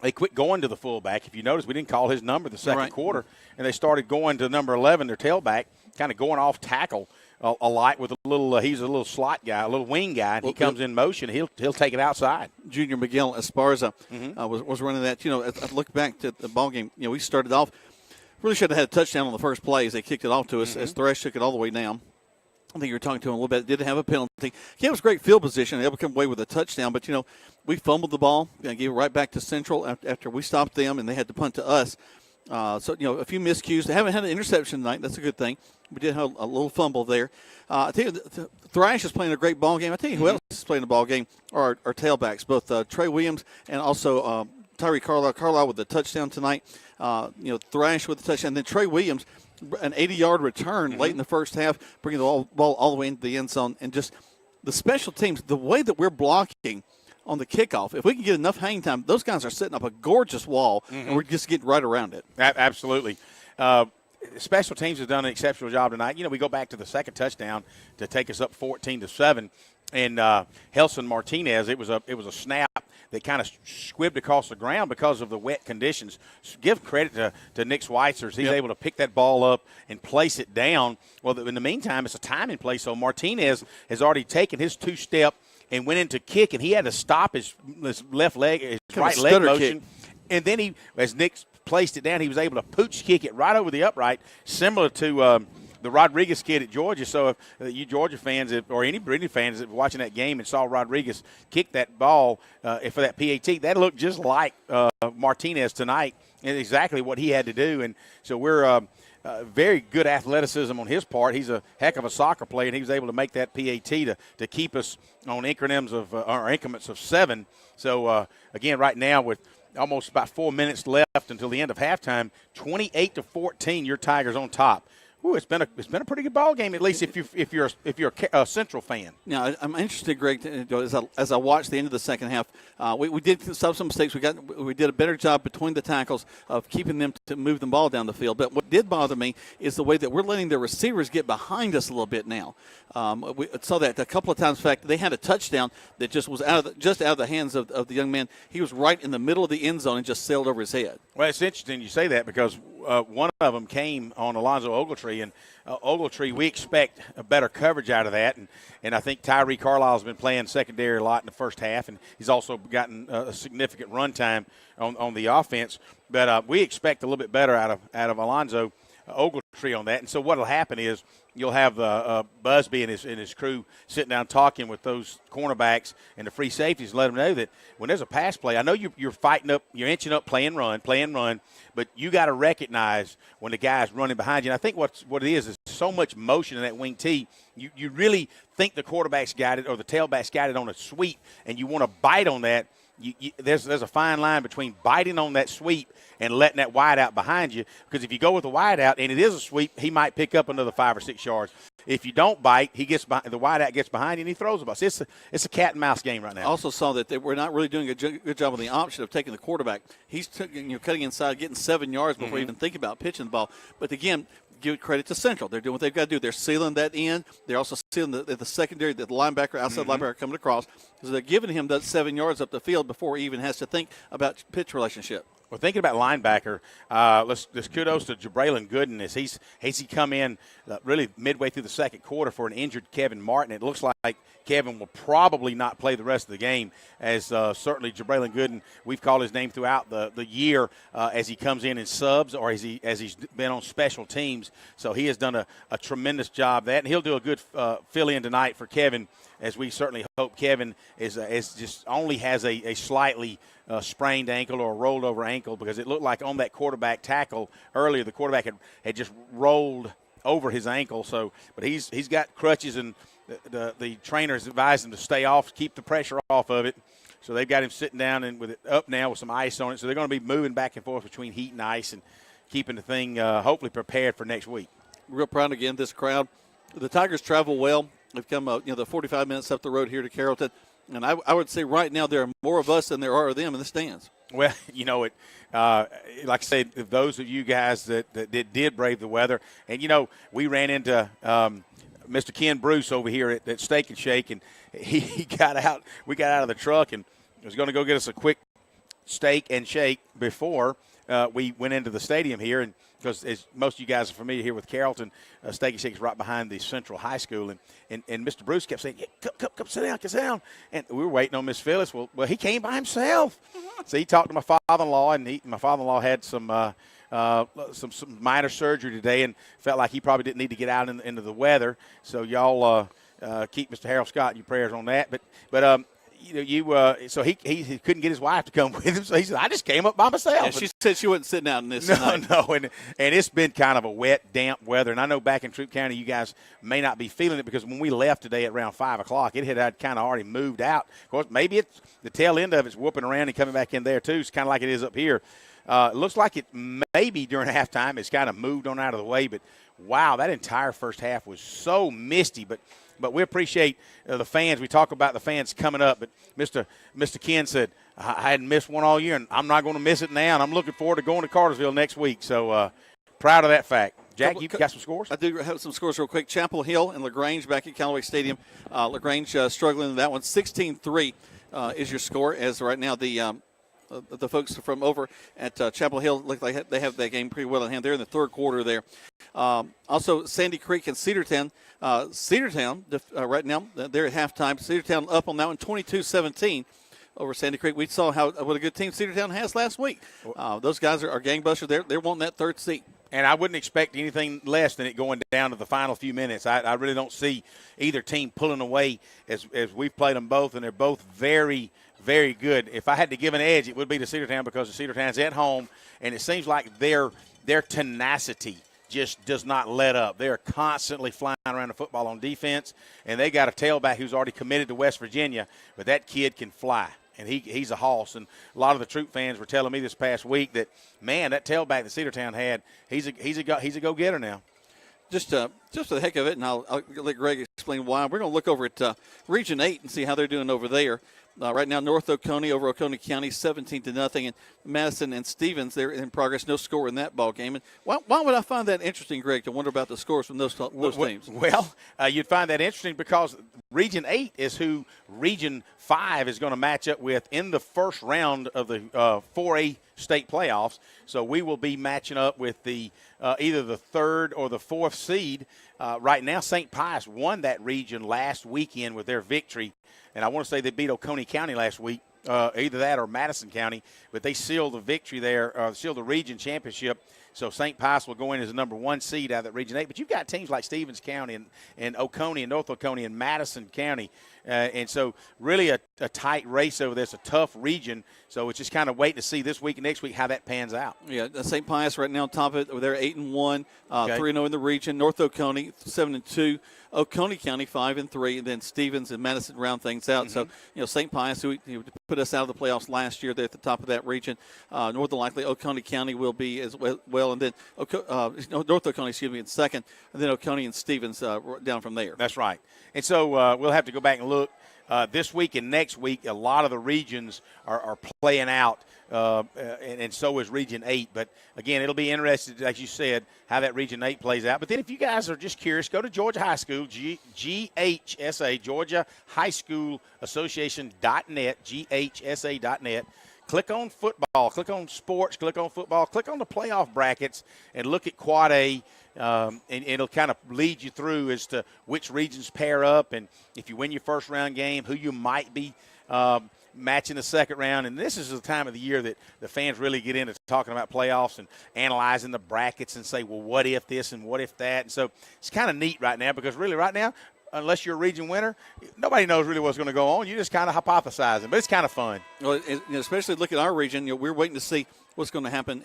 they quit going to the fullback. If you notice, we didn't call his number the second quarter, and they started going to number 11, their tailback, kind of going off tackle a lot with a little. He's a little slot guy, a little wing guy, and he comes in motion. He'll take it outside. Junior Miguel Esparza was running that. I look back to the ball game. We started off. Really should have had a touchdown on the first play as they kicked it off to us as Thresh took it all the way down. I think you were talking to him a little bit. Did have a penalty. It was great field position. They able to come away with a touchdown. But, we fumbled the ball and gave it right back to Central after we stopped them, and they had to punt to us. So, a few miscues. They haven't had an interception tonight. That's a good thing. We did have a little fumble there. I tell you, Thrash is playing a great ball game. I tell you who else is playing a ball game are our tailbacks, both Trey Williams and also Tyree Carlisle with the touchdown tonight. Thrash with the touchdown. And then Trey Williams, an 80-yard return late in the first half, bringing the ball all the way into the end zone. And just the special teams, the way that we're blocking on the kickoff, if we can get enough hang time, those guys are setting up a gorgeous wall, and we're just getting right around it. Absolutely. Special teams has done an exceptional job tonight. We go back to the second touchdown to take us up 14-7, and Helson Martinez, it was a snap that kind of squibbed across the ground because of the wet conditions. Give credit to Nick Schweitzer. He's able to pick that ball up and place it down. Well, in the meantime, it's a timing play, so Martinez has already taken his two-step and went into kick, and he had to stop his left leg, his right leg motion. Kick. And then as Nick placed it down, he was able to pooch kick it right over the upright, similar to the Rodriguez kid at Georgia. So if you Georgia fans or any Brittany fans that were watching that game and saw Rodriguez kick that ball for that PAT, that looked just like Martinez tonight, and exactly what he had to do. And so we're very good athleticism on his part. He's a heck of a soccer player, and he was able to make that PAT to keep us on increments of 7. So, again, right now with almost about 4 minutes left until the end of halftime. 28-14, your Tigers on top. Ooh, it's been a pretty good ball game, at least if you're a Central fan. Now, I'm interested, Greg, as I watched the end of the second half. We did some mistakes. We did a better job between the tackles of keeping them to move the ball down the field. But what did bother me is the way that we're letting the receivers get behind us a little bit now. We saw that a couple of times. In fact, they had a touchdown that just was out of the hands of the young man. He was right in the middle of the end zone and just sailed over his head. Well, it's interesting you say that because one of them came on Alonzo Ogletree, and Ogletree, we expect a better coverage out of that, and I think Tyree Carlisle's been playing secondary a lot in the first half, and he's also gotten a significant run time on the offense. But we expect a little bit better out of Alonzo Ogletree on that. And so what will happen is you'll have Busby and his crew sitting down talking with those cornerbacks and the free safeties and let them know that when there's a pass play, I know you're fighting up, you're inching up, playing run, but you got to recognize when the guy's running behind you. And I think what it is so much motion in that wing tee, you really think the quarterback's got it or the tailback's got it on a sweep, and you want to bite on that. There's a fine line between biting on that sweep and letting that wide out behind you, because if you go with the wide out and it is a sweep, he might pick up another 5 or 6 yards. If you don't bite, the wide out gets behind you and he throws the ball. So it's a cat and mouse game right now. I also saw that we're not really doing a good job on the option of taking the quarterback. He's cutting inside, getting 7 yards before even thinking about pitching the ball. But again, give credit to Central. They're doing what they've got to do. They're sealing that end. They're also sealing the secondary, the linebacker, outside linebacker coming across. So they're giving him that 7 yards up the field before he even has to think about pitch relationship. Well, thinking about linebacker, let's kudos to Jabraylon Gooden as he come in really midway through the second quarter for an injured Kevin Martin. It looks like Kevin will probably not play the rest of the game, as certainly Jabraylon Gooden, we've called his name throughout the year as he comes in subs or as he's been on special teams. So he has done a tremendous job of that, and he'll do a good fill-in tonight for Kevin, as we certainly hope Kevin is just only has a slightly sprained ankle or a rolled over ankle, because it looked like on that quarterback tackle earlier, the quarterback had just rolled over his ankle. So, but he's got crutches, and the trainers advised him to stay off, keep the pressure off of it. So they've got him sitting down and with it up now with some ice on it. So they're going to be moving back and forth between heat and ice and keeping the thing hopefully prepared for next week. Real proud again, this crowd. The Tigers travel well. They've come the 45 minutes up the road here to Carrollton. And I would say right now there are more of us than there are of them in the stands. Well, like I said, those of you guys that did brave the weather, and, we ran into Mr. Ken Bruce over here at Steak and Shake, and he got out. We got out of the truck and was going to go get us a quick steak and shake before we went into the stadium here. And because as most of you guys are familiar here with Carrollton, Steak and Shake is right behind the Central High School, and Mr. Bruce kept saying, yeah, come sit down, and we were waiting on Miss Phyllis. Well, he came by himself. So he talked to my father-in-law, and my father-in-law had some minor surgery today and felt like he probably didn't need to get out into the weather. So y'all keep Mr. Harold Scott in your prayers on that. But so he couldn't get his wife to come with him, so he said, I just came up by myself. Yeah, she said she wasn't sitting out in this. No, and it's been kind of a wet, damp weather, and I know back in Troup County you guys may not be feeling it, because when we left today at around 5 o'clock, it had kind of already moved out. Of course, maybe it's the tail end of it's whooping around and coming back in there too. It's kind of like it is up here. It looks like it maybe during halftime it's kind of moved on out of the way, but wow, that entire first half was so misty. But we appreciate the fans. We talk about the fans coming up, but Mr. Ken said, I hadn't missed one all year, and I'm not going to miss it now, and I'm looking forward to going to Cartersville next week. So proud of that fact. Jack, you got some scores? I do have some scores real quick. Chapel Hill and LaGrange back at Callaway Stadium. LaGrange struggling in that one. 16-3 is your score, as right now the folks from over at Chapel Hill look like they have that game pretty well in hand. They're in the third quarter there. Also, Sandy Creek and Cedartown. Cedartown, right now, they're at halftime. Cedartown up on that one, 22-17 over Sandy Creek. We saw what a good team Cedartown has last week. Those guys are gangbusters. They're wanting that third seat. And I wouldn't expect anything less than it going down to the final few minutes. I really don't see either team pulling away as we've played them both, and they're both very, very good. If I had to give an edge, it would be to Cedartown, because the Cedartown's at home, and it seems like their tenacity just does not let up. They're constantly flying around the football on defense, and they got a tailback who's already committed to West Virginia, but that kid can fly. And he's a hoss. And a lot of the Troup fans were telling me this past week that, man, that tailback that Cedartown had, he's a go-getter now. Just for the heck of it, and I'll let Greg explain why. We're going to look over at Region 8 and see how they're doing over there. Right now, North Oconee over Oconee County, 17-0, and Madison and Stevens, they're in progress. No score in that ball game. And why would I find that interesting, Greg, to wonder about the scores from those teams? Well, you'd find that interesting because Region 8 is who Region 5 is going to match up with in the first round of the 4A state playoffs. So we will be matching up with the either the third or the fourth seed. Right now, St. Pius won that region last weekend with their victory. And I want to say they beat Oconee County last week, either that or Madison County. But they sealed the victory there, sealed the region championship. So St. Pius will go in as the number 1 seed out of that Region 8. But you've got teams like Stevens County and Oconee and North Oconee and Madison County. And so really a tight race over there. It's a tough region. So it's just kind of waiting to see this week and next week how that pans out. Yeah, St. Pius right now on top of it. They're 8-1, 3-0 in the region. North Oconee 7-2. Oconee County 5-3, and then Stevens and Madison round things out. So, St. Pius, who put us out of the playoffs last year, they're at the top of that region. More than likely, Oconee County will be as well, and then North Oconee, in second, and then Oconee and Stevens down from there. That's right. And so we'll have to go back and look. This week and next week, a lot of the regions are playing out, and so is Region 8. But, again, it'll be interesting, like you said, how that Region 8 plays out. But then if you guys are just curious, go to Georgia High School, GHSA, Georgia High School Association.net, GHSA.net. Click on football, click on sports, click on football, click on the playoff brackets, and look at Quad A. And it'll kind of lead you through as to which regions pair up, and if you win your first round game, who you might be matching the second round. And this is the time of the year that the fans really get into talking about playoffs and analyzing the brackets and say, well, what if this and what if that? And so it's kind of neat right now because really right now, unless you're a region winner, nobody knows really what's going to go on. You're just kind of hypothesizing, but it's kind of fun. Well, especially look at our region. We're waiting to see what's going to happen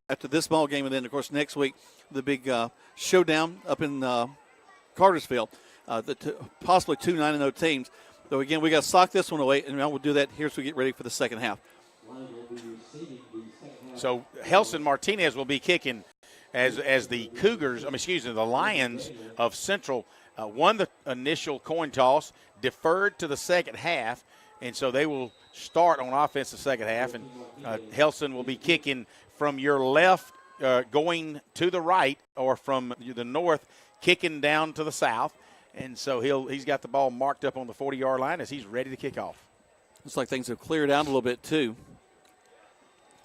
after this ball game, and then, of course, next week, the big showdown up in Cartersville, possibly 2 9-0 teams. So, again, we got to sock this one away, and we'll do that here as we get ready for the second half. So, Helson Martinez will be kicking as the the Lions of Central won the initial coin toss, deferred to the second half, and so they will start on offense the second half. And Helson will be kicking from your left going to the right, or from the north kicking down to the south. And so he's got the ball marked up on the 40-yard line as he's ready to kick off. Looks like things have cleared out a little bit, too.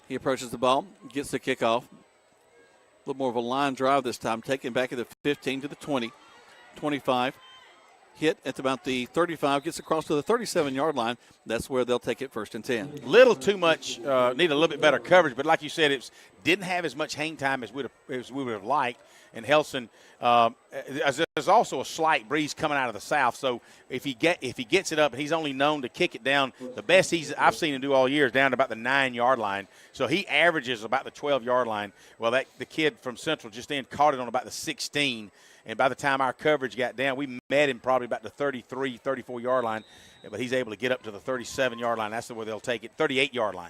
He approaches the ball, gets the kickoff. A little more of a line drive this time, taking back at the 15 to the 20, 25. Hit at about the 35, gets across to the 37-yard line. That's where they'll take it 1st and 10. Little too much, need a little bit better coverage, but like you said, it didn't have as much hang time as we would have liked. And Helson, there's also a slight breeze coming out of the south, so if he gets it up, he's only known to kick it down. The best I've seen him do all year is down to about the 9-yard line. So he averages about the 12-yard line. Well, the kid from Central just then caught it on about the 16. And by the time our coverage got down, we met him probably about the 33, 34-yard line. But he's able to get up to the 37-yard line. That's where they'll take it, 38-yard line.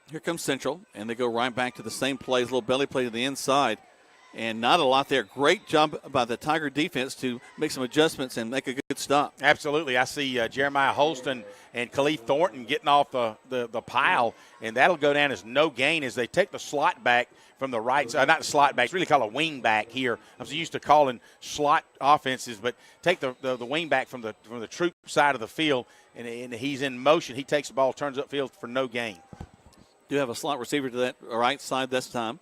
Here comes Central, and they go right back to the same plays, little belly play to the inside. And not a lot there. Great job by the Tiger defense to make some adjustments and make a good stop. Absolutely. I see Jeremiah Holston and Khalif Thornton getting off the pile, and that'll go down as no gain as they take the slot back from the right side. Not the slot back. It's really called a wing back here. I'm so used to calling slot offenses, but take the wing back from the Troup side of the field, and he's in motion. He takes the ball, turns upfield for no gain. Do have a slot receiver to that right side this time.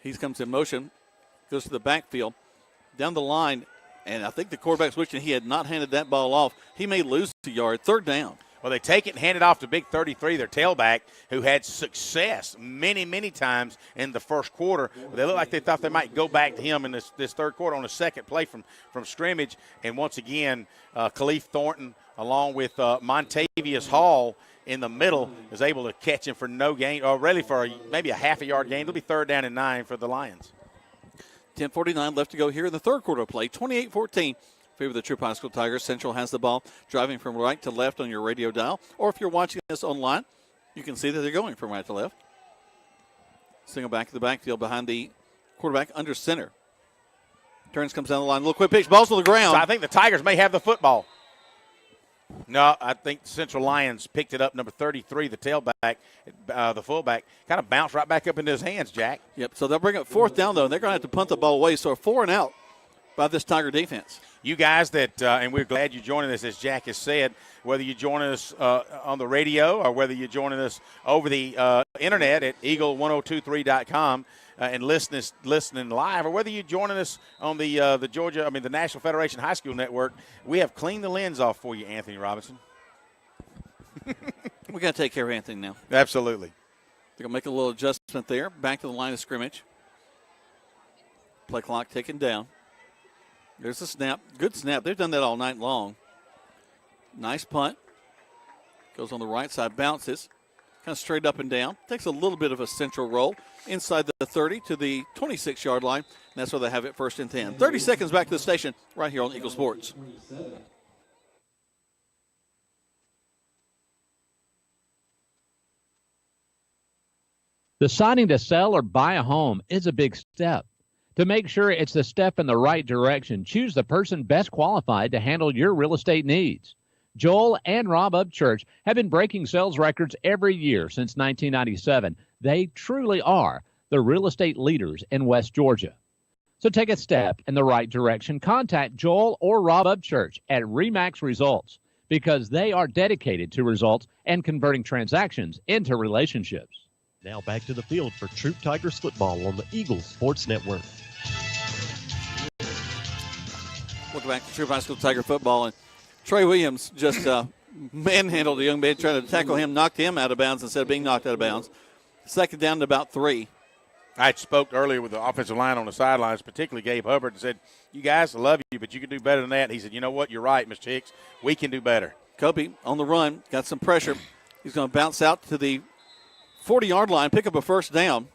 He comes in motion, goes to the backfield, down the line, and I think the quarterback's wishing he had not handed that ball off. He may lose a yard. 3rd down. Well, they take it and hand it off to Big 33, their tailback, who had success many, many times in the first quarter. They look like they thought they might go back to him in this third quarter on a second play from scrimmage. And once again, Khalif Thornton, along with Montavious Hall, in the middle, is able to catch him for no gain, or really for maybe a half-a-yard gain. It'll be 3rd down and 9 for the Lions. 10:49 left to go here in the third quarter of play. 28-14, favor the Troup High School Tigers. Central has the ball, driving from right to left on your radio dial. Or if you're watching this online, you can see that they're going from right to left. Single back to the backfield behind the quarterback under center. Turns, comes down the line. A little quick pitch. Ball's to the ground. So I think the Tigers may have the football. No, I think Central Lions picked it up. Number 33, the tailback, the fullback, kind of bounced right back up into his hands, Jack. Yep, so they'll bring up fourth down, though, and they're going to have to punt the ball away. So a 4 and out by this Tiger defense. You guys that, and we're glad you're joining us, as Jack has said, whether you're joining us on the radio or whether you're joining us over the internet at eagle1023.com and listening live, or whether you're joining us on the the National Federation High School Network, we have cleaned the lens off for you, Anthony Robinson. We got to take care of Anthony now. Absolutely. They're going to make a little adjustment there. Back to the line of scrimmage. Play clock ticking down. There's a snap. Good snap. They've done that all night long. Nice punt. Goes on the right side, bounces. Kind of straight up and down. Takes a little bit of a central roll inside the 30 to the 26-yard line. And that's where they have it 1st and 10. 30 seconds back to the station right here on Eagle Sports. Deciding to sell or buy a home is a big step. To make sure it's the step in the right direction, choose the person best qualified to handle your real estate needs. Joel and Rob Upchurch have been breaking sales records every year since 1997. They truly are the real estate leaders in West Georgia. So take a step in the right direction. Contact Joel or Rob Upchurch at RE/MAX Results because they are dedicated to results and converting transactions into relationships. Now back to the field for Troup Tigers football on the Eagles Sports Network. Welcome back to Troup High School Tiger football. And Trey Williams just manhandled the young man, trying to tackle him, knocked him out of bounds instead of being knocked out of bounds. 2nd down to about 3. I spoke earlier with the offensive line on the sidelines, particularly Gabe Hubbard, and said, you guys, I love you, but you can do better than that. He said, you know what, you're right, Mr. Hicks. We can do better. Kobe on the run, got some pressure. He's going to bounce out to the 40-yard line, pick up a 1st down.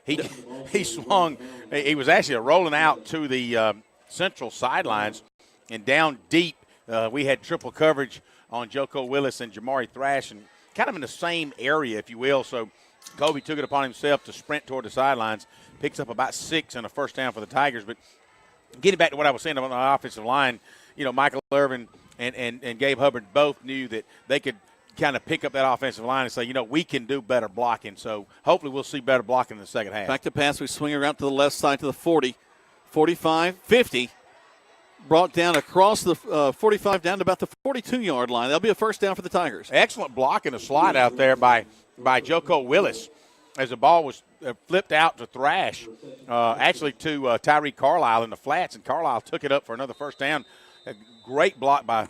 He swung. He was actually rolling out to the central sidelines and down deep. We had triple coverage on Joko Willis and Jamari Thrash, and kind of in the same area, if you will. So Kobe took it upon himself to sprint toward the sidelines, picks up about 6 and a 1st down for the Tigers. But getting back to what I was saying about the offensive line, Michael Irvin and Gabe Hubbard both knew that they could kind of pick up that offensive line and say, we can do better blocking. So hopefully we'll see better blocking in the second half. Back to pass. We swing around to the left side to the 40, 45, 50. Brought down across the 45 down to about the 42-yard line. That'll be a 1st down for the Tigers. Excellent block in the slide out there by Joko Willis as the ball was flipped out to Thrash, actually to Tyree Carlisle in the flats, and Carlisle took it up for another 1st down. A great block by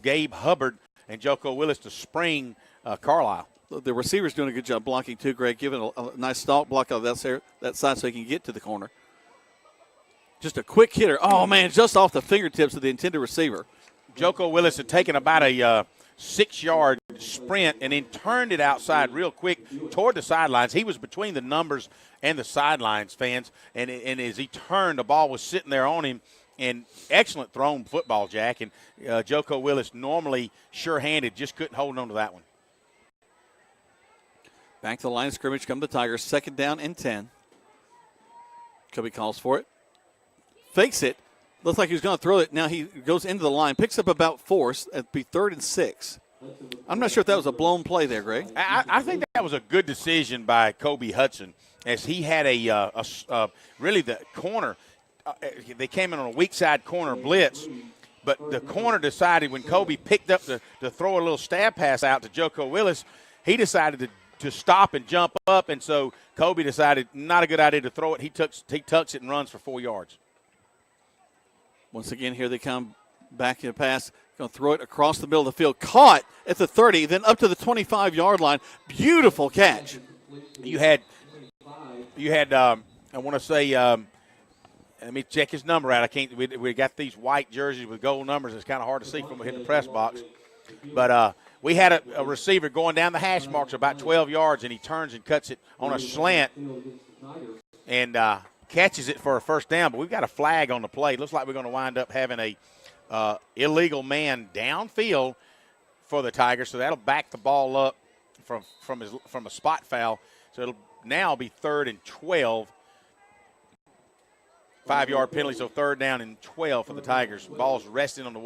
Gabe Hubbard and Joko Willis to spring Carlisle. The receiver's doing a good job blocking too, Greg, giving a nice stalk block out of that side so he can get to the corner. Just a quick hitter. Oh, man, just off the fingertips of the intended receiver. Joko Willis had taken about a 6-yard sprint and then turned it outside real quick toward the sidelines. He was between the numbers and the sidelines, fans, and as he turned, the ball was sitting there on him. And excellent thrown football, Jack. And Joko Willis, normally sure-handed, just couldn't hold on to that one. Back to the line of scrimmage come the Tigers. 2nd down and 10. Kobe calls for it. Fakes it. Looks like he was going to throw it. Now he goes into the line. Picks up about 4. It'd be 3rd and 6. I'm not sure if that was a blown play there, Greg. I think that was a good decision by Kobe Hudson, as he had really the corner. They came in on a weak side corner blitz, but the corner decided when Kobe picked up to throw a little stab pass out to Joko Willis, he decided to stop and jump up, and so Kobe decided not a good idea to throw it. He tucks it and runs for 4 yards. Once again, here they come back in the pass. Going to throw it across the middle of the field. Caught at the 30, then up to the 25-yard line. Beautiful catch. You had I want to say, let me check his number out. We got these white jerseys with gold numbers. It's kind of hard to see from hitting the press box. But we had a receiver going down the hash marks about 12 yards, and he turns and cuts it on a slant. And catches it for a first down, but we've got a flag on the play. Looks like we're going to wind up having a illegal man downfield for the Tigers, so that'll back the ball up from a spot foul. So it'll now be 3rd and 12. 5-yard penalty, so 3rd down and 12 for the Tigers. Ball's resting on the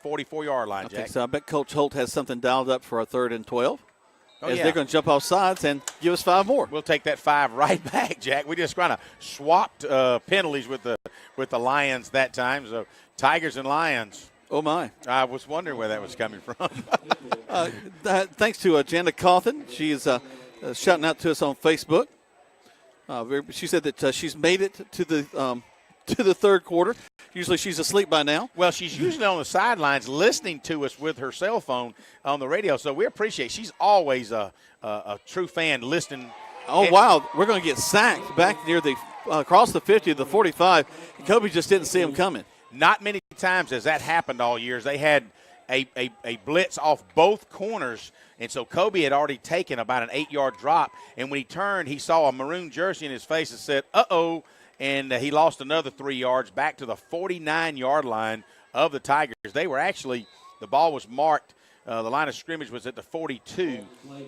44-yard line, Jack. I think so. I bet Coach Holt has something dialed up for a 3rd and 12. Oh, They're going to jump off sides and give us 5 more. We'll take that 5 right back, Jack. We just kind of swapped penalties with the Lions that time. So Tigers and Lions. Oh, my. I was wondering where that was coming from. Thanks to Jana Cawthon. She is shouting out to us on Facebook. She said that she's made it to the third quarter. Usually she's asleep by now. Well, she's usually on the sidelines listening to us with her cell phone on the radio, so we appreciate it. She's always a true fan listening. Oh, wow. We're going to get sacked back near the across the 50 to the 45. Kobe just didn't see him coming. Not many times has that happened all years. They had a blitz off both corners, and so Kobe had already taken about an 8-yard drop, and when he turned, he saw a maroon jersey in his face and said, uh-oh, and he lost another 3 yards back to the 49-yard line of the Tigers. They were actually – the ball was marked. The line of scrimmage was at the 42.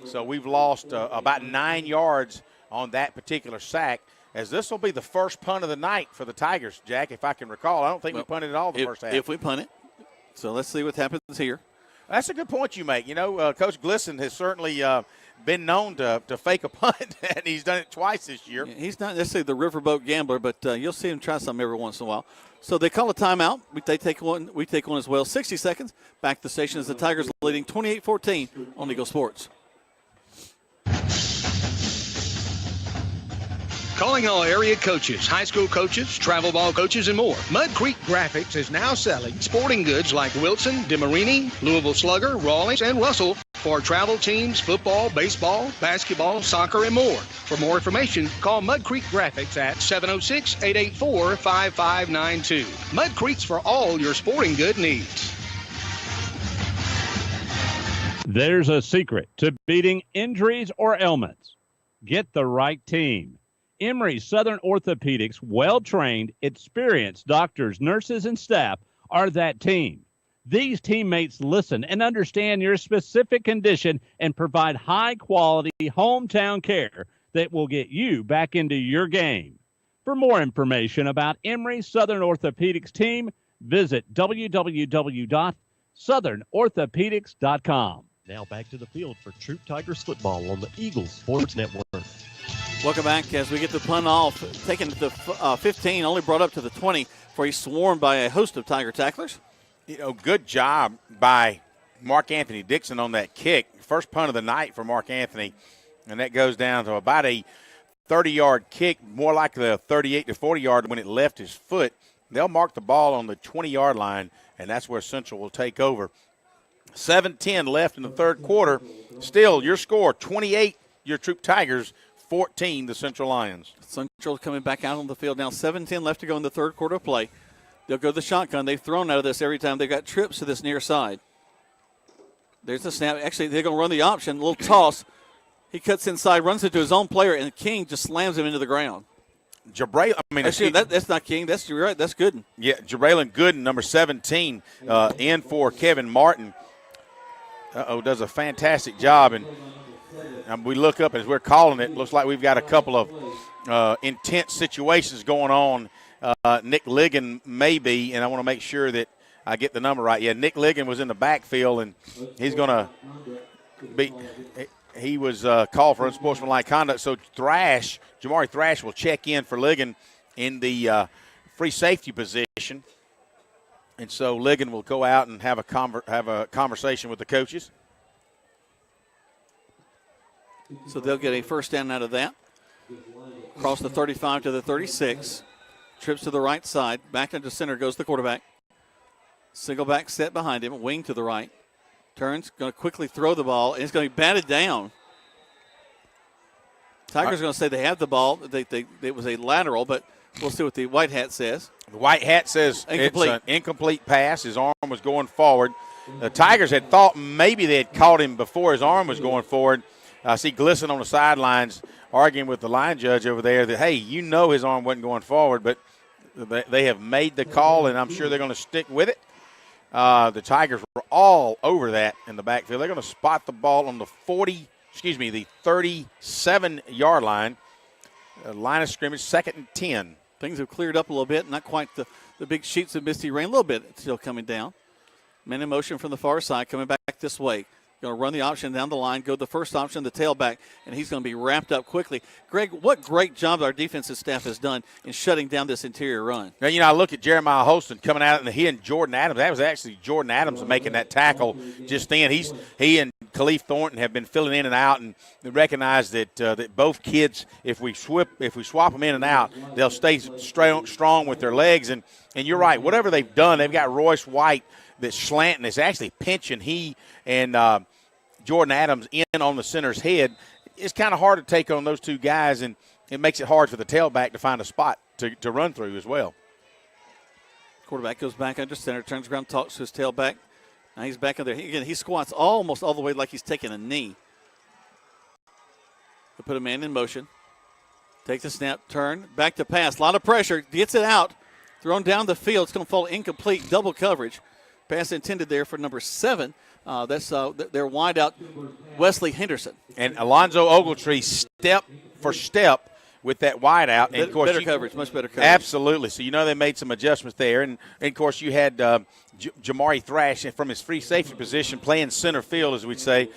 So we've lost about 9 yards on that particular sack, as this will be the first punt of the night for the Tigers, Jack, if I can recall. I don't think we punted at all the first half. If we punt it. So let's see what happens here. That's a good point you make. You know, Coach Glisson has certainly been known to fake a punt, and he's done it twice this year. Yeah, he's not necessarily the riverboat gambler, but you'll see him try something every once in a while. So they call a timeout. We take one as well. 60 seconds. Back to the station as the Tigers leading 28-14 on Eagle Sports. Calling all area coaches, high school coaches, travel ball coaches, and more. Mud Creek Graphics is now selling sporting goods like Wilson, DeMarini, Louisville Slugger, Rawlings, and Russell for travel teams, football, baseball, basketball, soccer, and more. For more information, call Mud Creek Graphics at 706-884-5592. Mud Creek's for all your sporting good needs. There's a secret to beating injuries or ailments. Get the right team. Emory Southern Orthopedics' well-trained, experienced doctors, nurses, and staff are that team. These teammates listen and understand your specific condition and provide high-quality hometown care that will get you back into your game. For more information about Emory Southern Orthopedics team, visit www.southernorthopedics.com. Now back to the field for Troup Tigers football on the Eagles Sports Network. Welcome back as we get the punt off. Taken to the 15, only brought up to the 20 before he's swarmed by a host of Tiger tacklers. You know, good job by Mark Anthony Dixon on that kick. First punt of the night for Mark Anthony, and that goes down to about a 30-yard kick, more like the 38 to 40-yard when it left his foot. They'll mark the ball on the 20-yard line, and that's where Central will take over. 7:10 left in the third quarter. Still, your score, 28, your Troup Tigers, 14, the Central Lions. Central coming back out on the field now. 7:10 left to go in the third quarter of play. They'll go the shotgun. They've thrown out of this every time. They've got trips to this near side. There's the snap. Actually, they're going to run the option. A little toss. He cuts inside, runs into his own player, and King just slams him into the ground. Actually, that's not King. You're right. That's Gooden. Yeah, Jabraylon Gooden, number 17, in for Kevin Martin. Does a fantastic job. And we look up as we're calling it. Looks like we've got a couple of intense situations going on. Nick Ligon maybe, and I want to make sure that I get the number right. Yeah, Nick Ligon was in the backfield, and he's going to be – he was called for unsportsmanlike conduct. So Jamari Thrash will check in for Ligon in the free safety position. And so Ligon will go out and have a conversation with the coaches. So they'll get a first down out of that. Across the 35 to the 36. Trips to the right side. Back into center goes the quarterback. Single back set behind him. Wing to the right. Turns. Going to quickly throw the ball. And it's going to be batted down. Tigers are going to say they have the ball. It was a lateral, but we'll see what the white hat says. The white hat says incomplete. It's an incomplete pass. His arm was going forward. The Tigers had thought maybe they had caught him before his arm was going forward. I see Glisson on the sidelines arguing with the line judge over there that, hey, his arm wasn't going forward, but they have made the call, and I'm sure they're going to stick with it. The Tigers were all over that in the backfield. They're going to spot the ball on the 37-yard line. Line of scrimmage, 2nd and 10. Things have cleared up a little bit. Not quite the big sheets of misty rain. A little bit still coming down. Men in motion from the far side coming back this way. Going to run the option down the line, go the first option, the tailback, and he's going to be wrapped up quickly. Greg, what great job our defensive staff has done in shutting down this interior run. Now, I look at Jeremiah Holston coming out, and he and Jordan Adams. That was actually Jordan Adams making that tackle just then. He and Khalif Thornton have been filling in and out, and they recognize that both kids, if we swap them in and out, they'll stay strong with their legs. And you're right, whatever they've done, they've got Royce White that's slanting. It's actually pinching he and Jordan Adams in on the center's head. It's kind of hard to take on those two guys, and it makes it hard for the tailback to find a spot to run through as well. Quarterback goes back under center, turns around, talks to his tailback. Now he's back in there. He squats almost all the way like he's taking a knee. They put a man in motion. Take the snap, turn, back to pass. A lot of pressure. Gets it out. Thrown down the field. It's going to fall incomplete. Double coverage. Pass intended there for number 7. That's their wideout, Wesley Henderson. And Alonzo Ogletree step for step with that wideout. And of course, coverage, much better coverage. Absolutely. So they made some adjustments there. And of course, you had Jamari Thrash from his free safety position playing center field, as we'd say.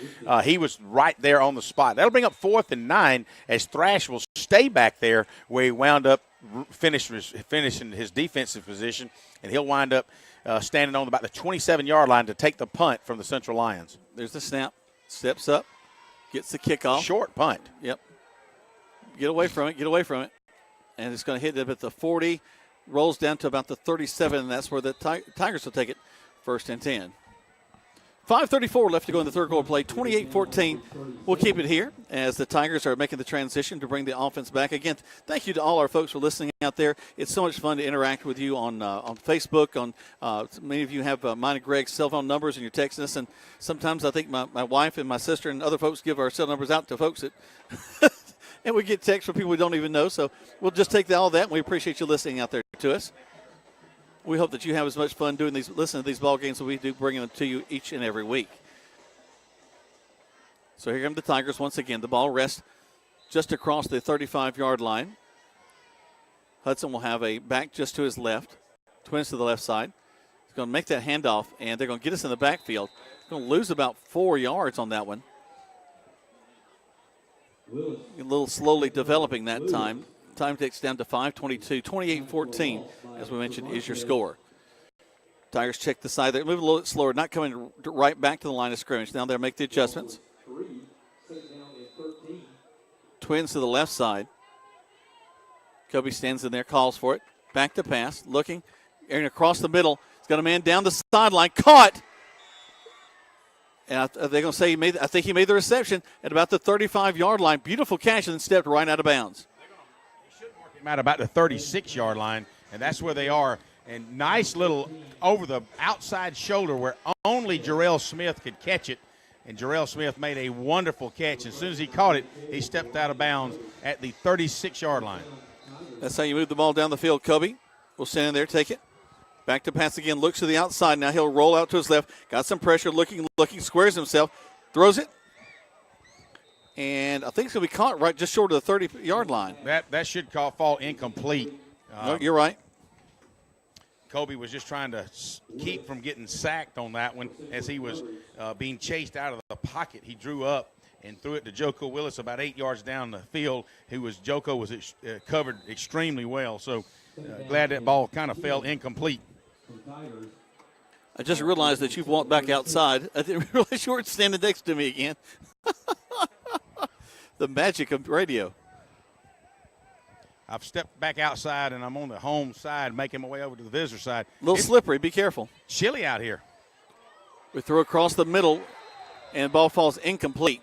He was right there on the spot. That'll bring up 4th and 9 as Thrash will stay back there where he wound up finishing his defensive position, and he'll wind up standing on about the 27-yard line to take the punt from the Central Lions. There's the snap. Steps up. Gets the kickoff. Short punt. Yep. Get away from it. And it's going to hit it at the 40. Rolls down to about the 37, and that's where the Tigers will take it. 1st and 10. 5:34 left to go in the third quarter play. 28-14. We'll keep it here as the Tigers are making the transition to bring the offense back. Again, thank you to all our folks for listening out there. It's so much fun to interact with you on Facebook. Many of you have mine and Greg's cell phone numbers, and you're texting us. And sometimes I think my wife and my sister and other folks give our cell numbers out to folks that and we get texts from people we don't even know. So we'll just take all that, and we appreciate you listening out there to us. We hope that you have as much fun listening to these ball games as we do, bringing them to you each and every week. So here come the Tigers once again. The ball rests just across the 35-yard line. Hudson will have a back just to his left, twins to the left side. He's going to make that handoff, and they're going to get us in the backfield. Going to lose about 4 yards on that one. A little slowly developing that time. Time takes down to 5:22. 28-14, as we mentioned, is your score. Tigers check the side there. Move a little bit slower, not coming right back to the line of scrimmage. Now they'll make the adjustments. Twins to the left side. Kobe stands in there, calls for it. Back to pass, looking. Aaron across the middle. He's got a man down the sideline. Caught! And they're going to say I think he made the reception at about the 35-yard line. Beautiful catch, and then stepped right out of bounds. At about the 36-yard line, and that's where they are. And nice little over the outside shoulder where only Jarrell Smith could catch it. And Jarrell Smith made a wonderful catch. As soon as he caught it, he stepped out of bounds at the 36-yard line. That's how you move the ball down the field. Kobe will stand in there, take it. Back to pass again, looks to the outside. Now he'll roll out to his left. Got some pressure, looking, squares himself, throws it. And I think it's going to be caught right just short of the 30-yard line. That should fall incomplete. No, you're right. Kobe was just trying to keep from getting sacked on that one as he was being chased out of the pocket. He drew up and threw it to Joko Willis about 8 yards down the field. Joko was covered extremely well. So glad that ball kind of fell incomplete. I just realized that you've walked back outside. I didn't realize you weren't standing next to me again. The magic of radio. I've stepped back outside, and I'm on the home side, making my way over to the visitor side. A little slippery. Be careful. Chilly out here. We throw across the middle, and ball falls incomplete.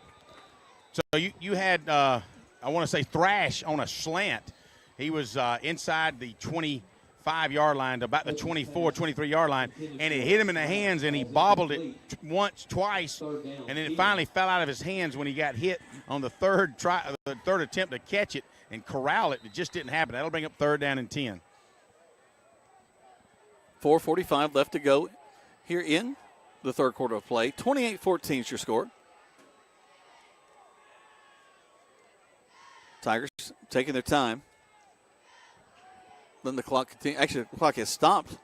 So you had, I want to say, Thrash on a slant. He was inside the 25 5-yard line to about the 24, 23-yard line, and it hit him in the hands, and he bobbled it once, twice, and then it finally fell out of his hands when he got hit on the third attempt to catch it and corral it. It just didn't happen. That'll bring up 3rd down and 10. 4:45 left to go here in the third quarter of play. 28-14 is your score. Tigers taking their time. Then the clock continues. Actually, the clock has stopped.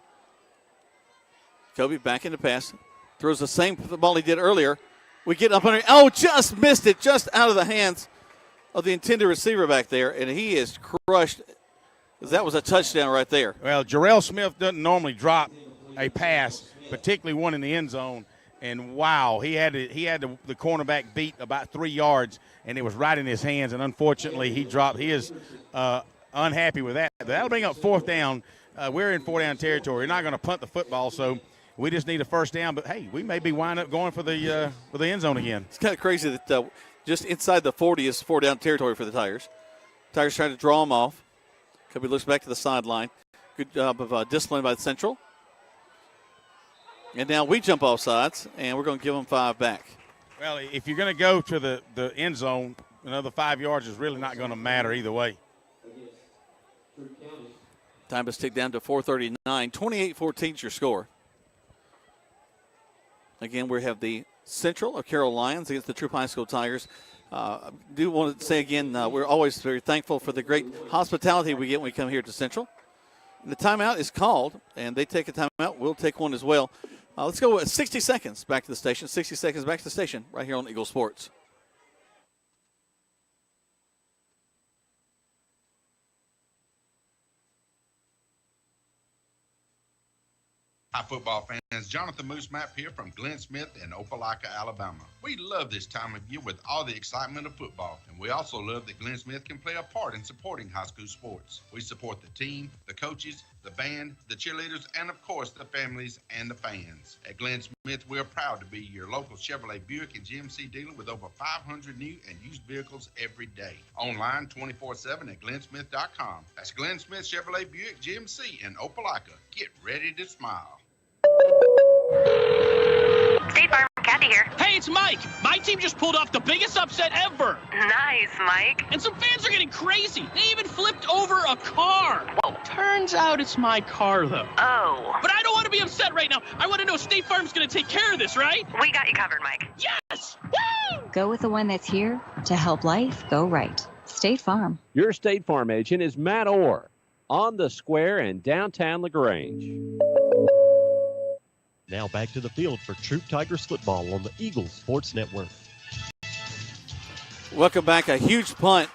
Kobe back into pass. Throws the same ball he did earlier. We get up under. Oh, just missed it. Just out of the hands of the intended receiver back there. And he is crushed. That was a touchdown right there. Well, Jarrell Smith doesn't normally drop a pass, particularly one in the end zone. And, wow, he had the cornerback beat about 3 yards, and it was right in his hands. And, unfortunately, he dropped. He is unhappy with that. That'll bring up 4th down. We're in 4-down territory. We're not going to punt the football, so we just need a 1st down. But, hey, we may be wind up going for the end zone again. It's kind of crazy that just inside the 40 is 4-down territory for the Tigers. Tigers trying to draw them off. Kobe looks back to the sideline. Good job of discipline by the Central. And now we jump off sides, and we're going to give them 5 back. Well, if you're going to go to the end zone, another 5 yards is really not going to matter either way. Time is ticked down to 4:39. 28-14 is your score. Again, we have the Central of Carroll Lions against the Troup High School Tigers. I do want to say again, we're always very thankful for the great hospitality we get when we come here to Central. The timeout is called, and they take a timeout. We'll take one as well. Let's go with 60 seconds back to the station. 60 seconds back to the station right here on Eagle Sports. Hi, football fans. Jonathan Moose Map here from Glenn Smith in Opelika, Alabama. We love this time of year with all the excitement of football, and we also love that Glenn Smith can play a part in supporting high school sports. We support the team, the coaches, the band, the cheerleaders, and of course the families and the fans. At Glenn Smith, we're proud to be your local Chevrolet Buick and GMC dealer with over 500 new and used vehicles every day. Online 24/7 at glennsmith.com. That's Glenn Smith Chevrolet Buick GMC in Opelika. Get ready to smile. State Farm, Kathy here. Hey, it's Mike. My team just pulled off the biggest upset ever. Nice, Mike. And some fans are getting crazy. They even flipped over a car. Whoa. Turns out it's my car, though. Oh. But I don't want to be upset right now. I want to know State Farm's going to take care of this, right? We got you covered, Mike. Yes! Woo! Go with the one that's here to help life go right. State Farm. Your State Farm agent is Matt Orr on the square in downtown LaGrange. Now back to the field for Troup Tigers football on the Eagle Sports Network. Welcome back. A huge punt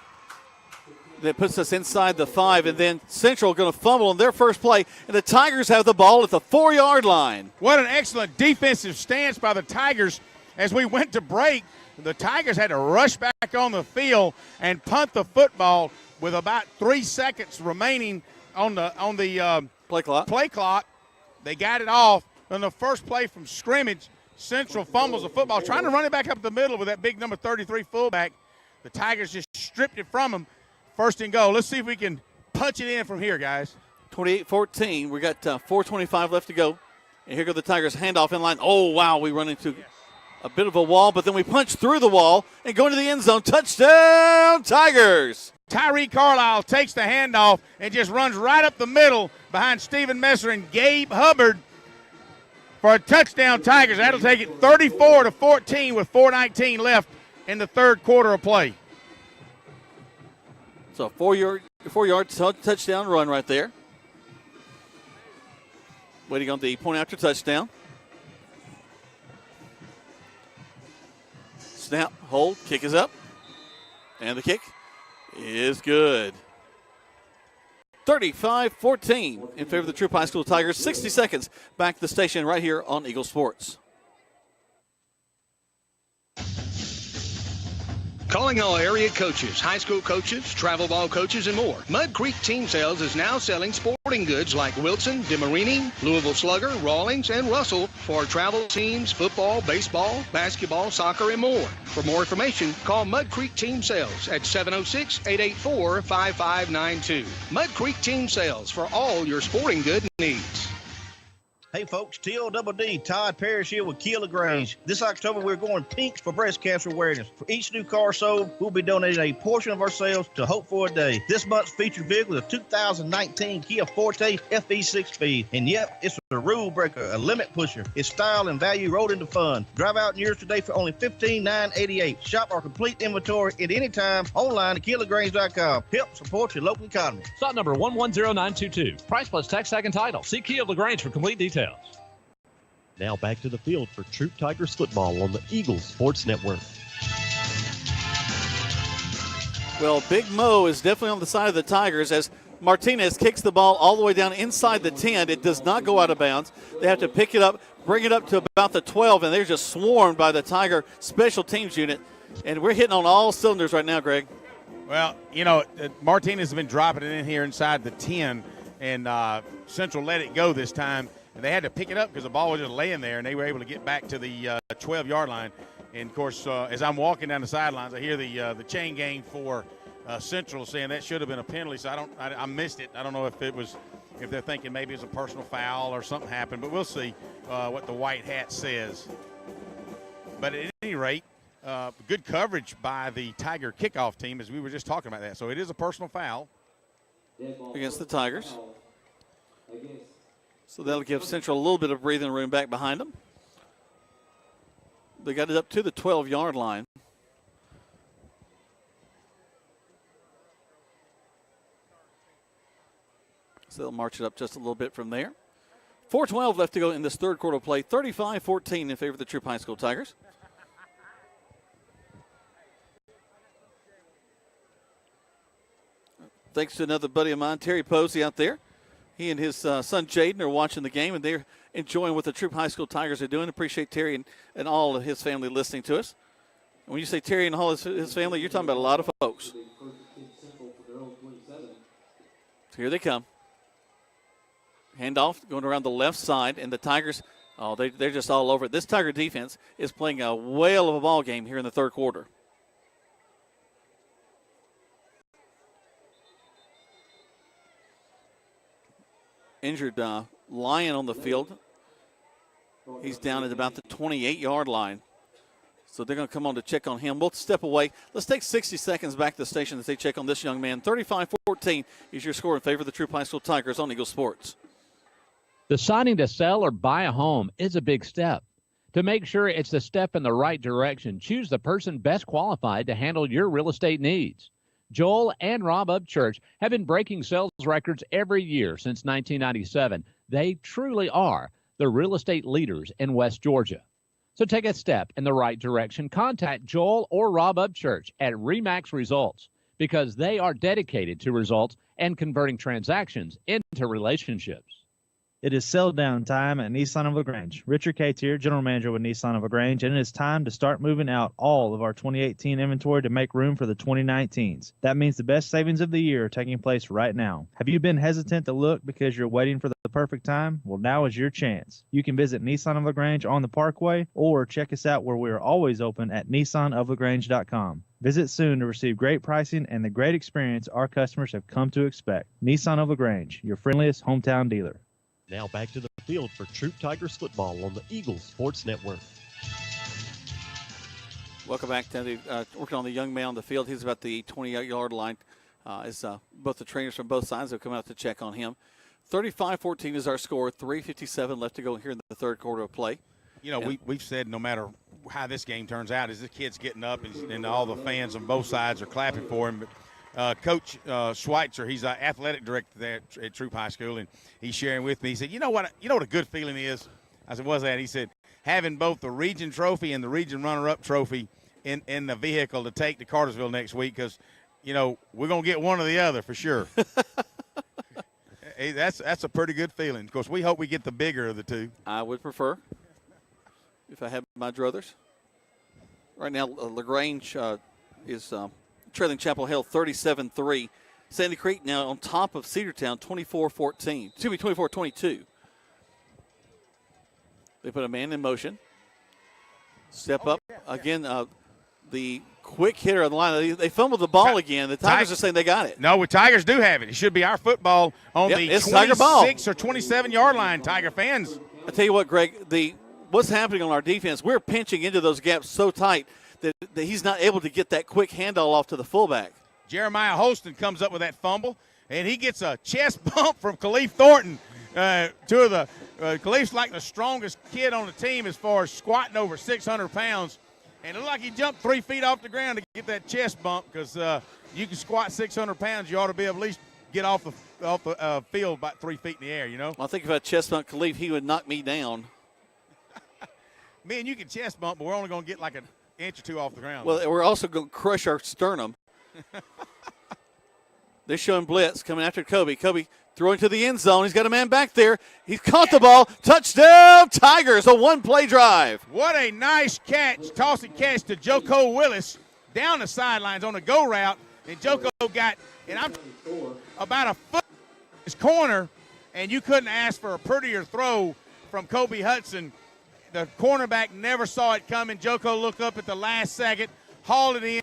that puts us inside the 5, and then Central going to fumble on their first play, and the Tigers have the ball at the 4-yard line. What an excellent defensive stance by the Tigers. As we went to break, the Tigers had to rush back on the field and punt the football with about 3 seconds remaining on the play clock. They got it off. On the first play from scrimmage, Central fumbles the football, trying to run it back up the middle with that big number 33 fullback. The Tigers just stripped it from him. 1st and goal. Let's see if we can punch it in from here, guys. 28-14. We got 4:25 left to go. And here go the Tigers. Handoff in line. Oh, wow. We run into a bit of a wall, but then we punch through the wall and go into the end zone. Touchdown, Tigers. Tyree Carlisle takes the handoff and just runs right up the middle behind Stephen Messer and Gabe Hubbard for a touchdown, Tigers. That'll take it 34-14 with 4:19 left in the third quarter of play. So a 4-yard touchdown run right there. Waiting on the point after touchdown. Snap, hold, kick is up. And the kick is good. 35-14 in favor of the Troup High School Tigers. 60 seconds back to the station right here on Eagle Sports. Calling all area coaches, high school coaches, travel ball coaches, and more. Mud Creek Team Sales is now selling sporting goods like Wilson, DeMarini, Louisville Slugger, Rawlings, and Russell for travel teams, football, baseball, basketball, soccer, and more. For more information, call Mud Creek Team Sales at 706-884-5592. Mud Creek Team Sales for all your sporting good needs. Hey folks, TODD, Todd Parrish here with Kia LaGrange. This October we're going pink for breast cancer awareness. For each new car sold, we'll be donating a portion of our sales to Hope for a Day. This month's featured vehicle is a 2019 Kia Forte FE 6-speed. And yep, it's a rule breaker, a limit pusher. It's style and value rolled into fun. Drive out in yours today for only $15,988. Shop our complete inventory at any time online at KiaLaGrange.com. Help support your local economy. Slot number 110922. Price plus tax, tag, and title. See Kia LaGrange for complete details. Now back to the field for Troup Tigers football on the Eagles Sports Network. Well, Big Mo is definitely on the side of the Tigers as Martinez kicks the ball all the way down inside the 10. It does not go out of bounds. They have to pick it up, bring it up to about the 12, and they're just swarmed by the Tiger special teams unit. And we're hitting on all cylinders right now, Greg. Well, Martinez has been dropping it in here inside the 10, and Central let it go this time. And they had to pick it up because the ball was just laying there, and they were able to get back to the 12-yard line. And, of course, as I'm walking down the sidelines, I hear the chain gang for Central saying that should have been a penalty. So I missed it. I don't know if they're thinking maybe it's a personal foul or something happened, but we'll see what the white hat says. But at any rate, good coverage by the Tiger kickoff team, as we were just talking about that. So it is a personal foul against the Tigers. So that'll give Central a little bit of breathing room back behind them. They got it up to the 12-yard line. So they'll march it up just a little bit from there. 4:12 left to go in this third quarter play. 35-14 in favor of the Troup High School Tigers. Thanks to another buddy of mine, Terry Posey, out there. He and his son Jaden are watching the game, and they're enjoying what the Troup High School Tigers are doing. Appreciate Terry and all of his family listening to us. And when you say Terry and all his family, you're talking about a lot of folks. So here they come. Handoff going around the left side, and the Tigers, they're just all over it. This Tiger defense is playing a whale of a ball game here in the third quarter. Injured Lyon on the field. He's down at about the 28-yard line. So they're going to come on to check on him. We'll step away. Let's take 60 seconds back to the station as they check on this young man. 35-14 is your score in favor of the Troup High School Tigers on Eagle Sports. Deciding to sell or buy a home is a big step. To make sure it's the step in the right direction, choose the person best qualified to handle your real estate needs. Joel and Rob Upchurch have been breaking sales records every year since 1997. They truly are the real estate leaders in West Georgia. So take a step in the right direction. Contact Joel or Rob Upchurch at RE/MAX Results because they are dedicated to results and converting transactions into relationships. It is sell down time at Nissan of LaGrange. Richard Cates here, General Manager with Nissan of LaGrange, and it is time to start moving out all of our 2018 inventory to make room for the 2019s. That means the best savings of the year are taking place right now. Have you been hesitant to look because you're waiting for the perfect time? Well, now is your chance. You can visit Nissan of LaGrange on the Parkway or check us out where we are always open at nissanoflagrange.com. Visit soon to receive great pricing and the great experience our customers have come to expect. Nissan of LaGrange, your friendliest hometown dealer. Now back to the field for Troup Tigers football on the Eagles Sports Network. Welcome back to the working on the young man on the field. He's about the 28-yard line. As both the trainers from both sides have come out to check on him. 35-14 is our score. 3:57 left to go here in the third quarter of play. We've said no matter how this game turns out, is this kid's getting up and all the fans on both sides are clapping for him. But Coach Schweitzer, he's an athletic director there at Troup High School, and he's sharing with me. He said, you know what a good feeling is? I said, what's that? He said, having both the region trophy and the region runner-up trophy in the vehicle to take to Cartersville next week because, we're going to get one or the other for sure. Hey, that's a pretty good feeling. Of course, we hope we get the bigger of the two. I would prefer if I had my druthers. Right now, LaGrange is trailing Chapel Hill 37-3. Sandy Creek now on top of Cedartown 24-14. Excuse me, 24-22. They put a man in motion. Step up. Again, the quick hitter on the line. They fumbled the ball again. The Tigers are saying they got it. No, the Tigers do have it. It should be our football on the 26 or 27-yard line, Tiger fans. I tell you what, Greg, what's happening on our defense, we're pinching into those gaps so tight that he's not able to get that quick handoff off to the fullback. Jeremiah Holston comes up with that fumble, and he gets a chest bump from Khalif Thornton. Khalif's like the strongest kid on the team as far as squatting over 600 pounds. And it looked like he jumped 3 feet off the ground to get that chest bump because you can squat 600 pounds. You ought to be able to at least get off the field about 3 feet in the air, you know? Well, I think if I chest bump Khalif, he would knock me down. Me and you can chest bump, but we're only going to get like an inch or two off the ground. Well, we're also going to crush our sternum. They're showing blitz coming after Kobe. Kobe throwing to the end zone. He's got a man back there. He's caught the ball. Touchdown, Tigers, a one-play drive. What a nice catch, toss and catch to Joko Willis down the sidelines on a go route. And Joko got, and I'm about a foot in his corner, and you couldn't ask for a prettier throw from Kobe Hudson. The cornerback never saw it coming. Joko looked up at the last second, hauled it in.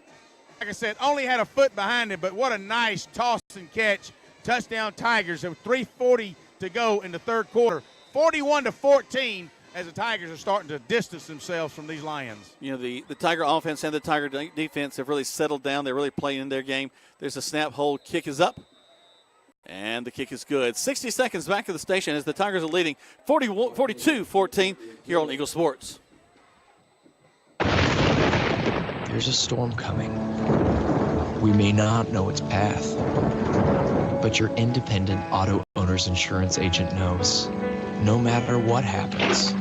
Like I said, only had a foot behind him, but what a nice toss and catch. Touchdown Tigers. There were 3:40 to go in the third quarter. 41-14 as the Tigers are starting to distance themselves from these Lions. You know, the Tiger offense and the Tiger defense have really settled down. They're really playing in their game. There's a snap, hold, kick is up. And the kick is good. 60 seconds back to the station as the Tigers are leading 42-14 here on Eagle Sports. There's a storm coming. We may not know its path, but your independent auto owner's insurance agent knows. No matter what happens,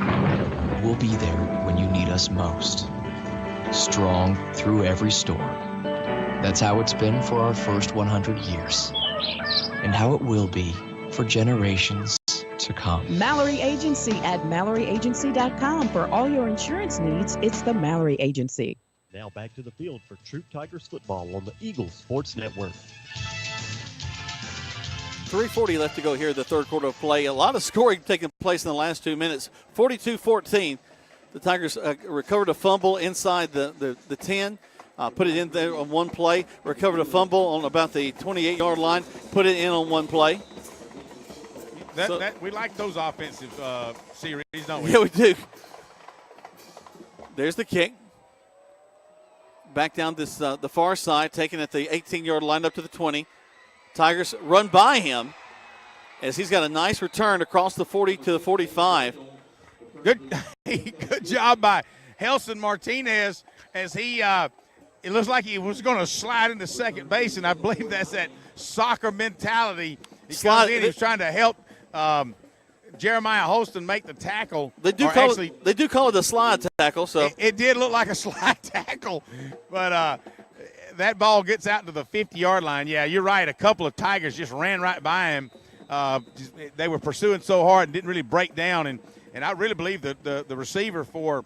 we'll be there when you need us most. Strong through every storm. That's how it's been for our first 100 years. And how it will be for generations to come. Mallory Agency at MalloryAgency.com. For all your insurance needs, it's the Mallory Agency. Now back to the field for Troup Tigers football on the Eagles Sports Network. 3:40 left to go here in the third quarter of play. A lot of scoring taking place in the last 2 minutes. 42-14. The Tigers recovered a fumble inside the 10. Put it in there on one play. Recovered a fumble on about the 28-yard line. Put it in on one play. We like those offensive series, don't we? Yeah, we do. There's the kick. Back down this the far side, taken at the 18-yard line up to the 20. Tigers run by him as he's got a nice return across the 40 to the 45. Good job by Helson Martinez as he it looks like he was going to slide into second base, and I believe that's that soccer mentality. He comes in, he was trying to help Jeremiah Holston make the tackle. They do call it a slide tackle. So it did look like a slide tackle, but that ball gets out to the 50-yard line. Yeah, you're right. A couple of Tigers just ran right by him. They were pursuing so hard and didn't really break down. And I really believe that the receiver for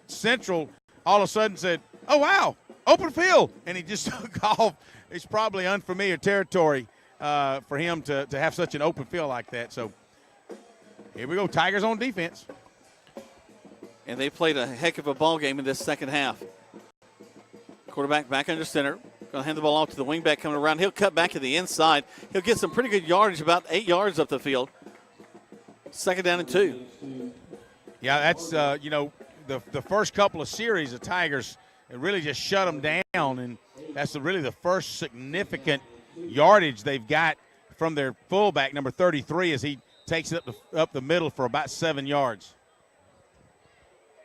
Central all of a sudden said, "Oh, wow, open field," and he just took off. It's probably unfamiliar territory for him to have such an open field like that. So here we go, Tigers on defense. And they played a heck of a ball game in this second half. Quarterback back under center. Going to hand the ball off to the wingback coming around. He'll cut back to the inside. He'll get some pretty good yardage, about 8 yards up the field. Second down and 2. Yeah, that's, the first couple of series, the Tigers really just shut them down, and that's really the first significant yardage they've got from their fullback, number 33, as he takes it up the middle for about 7 yards.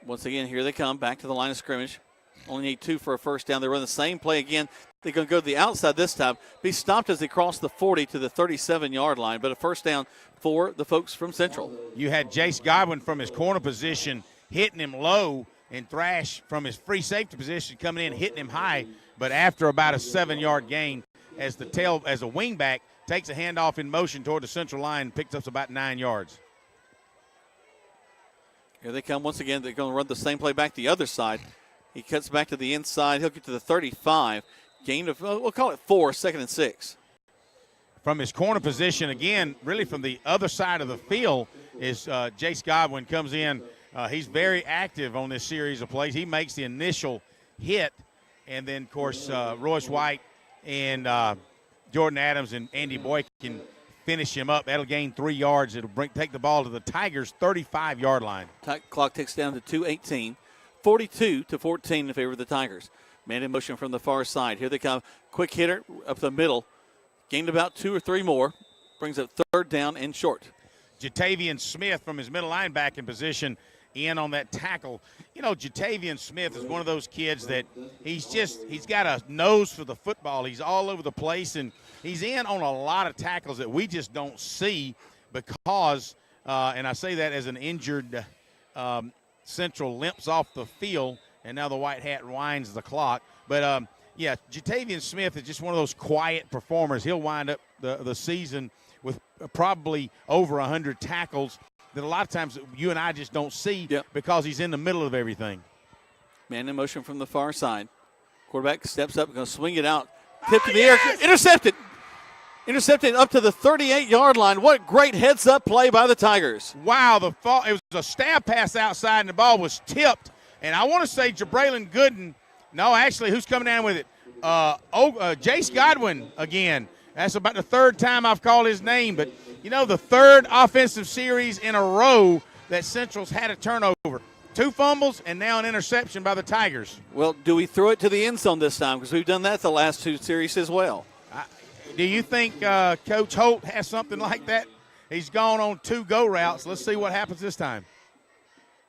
Once again, here they come, back to the line of scrimmage. Only need 2 for a first down. They run the same play again. They're going to go to the outside this time. Be stopped as they cross the 40 to the 37-yard line, but a first down for the folks from Central. You had Jace Godwin from his corner position hitting him low, and Thrash from his free safety position coming in, hitting him high. But after about a 7-yard gain, as a wingback takes a handoff in motion toward the Central line and picks up about 9 yards. Here they come once again. They're going to run the same play back the other side. He cuts back to the inside. He'll get to the 35. Gain of, we'll call it 4, 2nd and 6. From his corner position, again, really from the other side of the field, is Jace Godwin comes in. He's very active on this series of plays. He makes the initial hit, and then, of course, Royce White and Jordan Adams and Andy Boyd can finish him up. That'll gain 3 yards. It'll take the ball to the Tigers' 35-yard line. Clock ticks down to 2:18. 42-14 in favor of the Tigers. Man in motion from the far side. Here they come. Quick hitter up the middle. Gained about 2 or 3 more. Brings up 3rd down and short. Jatavian Smith from his middle linebacking position in on that tackle. You know, Jatavian Smith is one of those kids that he's got a nose for the football. He's all over the place, and he's in on a lot of tackles that we just don't see because, and I say that as an injured Central limps off the field, and now the white hat winds the clock. But, yeah, Jatavian Smith is just one of those quiet performers. He'll wind up the season with probably over 100 tackles that a lot of times you and I just don't see because he's in the middle of everything. Man in motion from the far side. Quarterback steps up, going to swing it out. Tip to the air. Intercepted. Intercepted up to the 38-yard line. What great heads-up play by the Tigers. Wow, it was a stab pass outside, and the ball was tipped. And I want to say Jabraylon Gooden. No, actually, who's coming down with it? Jace Godwin again. That's about the 3rd time I've called his name. But, you know, the 3rd offensive series in a row that Central's had a turnover. 2 fumbles and now an interception by the Tigers. Well, do we throw it to the end zone this time? Because we've done that the last 2 series as well. Do you think Coach Holt has something like that? He's gone on 2 go routes. Let's see what happens this time.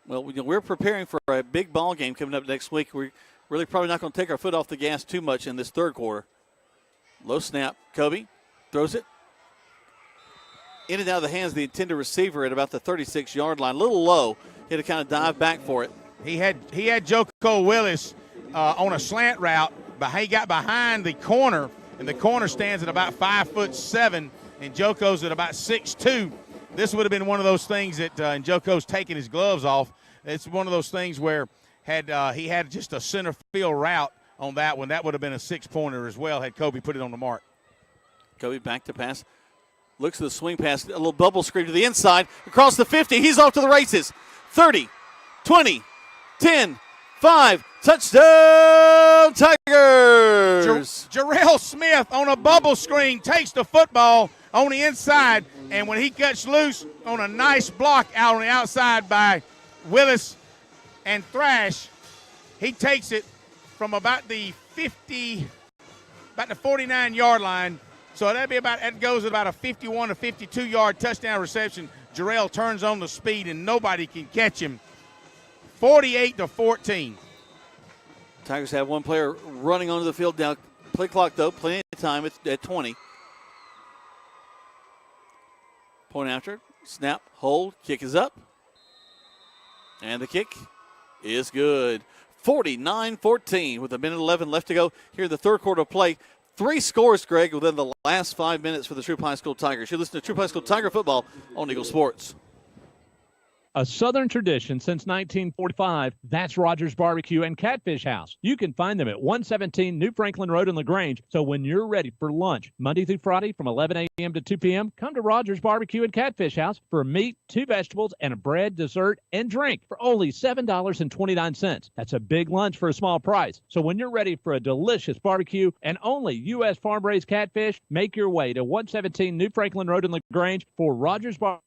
Well, we're preparing for a big ball game coming up next week. We're really probably not going to take our foot off the gas too much in this 3rd quarter. Low snap. Kobe throws it. In and out of the hands of the intended receiver at about the 36-yard line. A little low. He had to kind of dive back for it. He had Joko Willis on a slant route, but he got behind the corner, and the corner stands at about 5'7", and Joko's at about 6'2". This would have been one of those things that, and Joko's taking his gloves off. It's one of those things where he had just a center field route on that one. That would have been a 6-pointer as well had Kobe put it on the mark. Kobe back to pass. Looks at the swing pass. A little bubble screen to the inside. Across the 50. He's off to the races. 30, 20, 10, 5. Touchdown, Tigers! Jarrell Smith on a bubble screen takes the football on the inside, and when he cuts loose on a nice block out on the outside by Willis and Thrash, he takes it from about the 49-yard line. So that goes at about a 51 to 52-yard touchdown reception. Jarrell turns on the speed, and nobody can catch him. 48-14. Tigers have one player running onto the field now. Play clock, though, plenty of time at 20. Point after, snap, hold, kick is up. And the kick is good. 49-14 with 1:11 left to go here in the 3rd quarter of play. 3 scores, Greg, within the last 5 minutes for the Troup High School Tigers. You listen to Troup High School Tiger football on Eagle Sports. A Southern tradition since 1945, that's Rogers Barbecue and Catfish House. You can find them at 117 New Franklin Road in LaGrange. So when you're ready for lunch, Monday through Friday from 11 a.m. to 2 p.m., come to Rogers Barbecue and Catfish House for meat, 2 vegetables, and a bread, dessert, and drink for only $7.29. That's a big lunch for a small price. So when you're ready for a delicious barbecue and only U.S. farm-raised catfish, make your way to 117 New Franklin Road in LaGrange for Rogers Barbecue.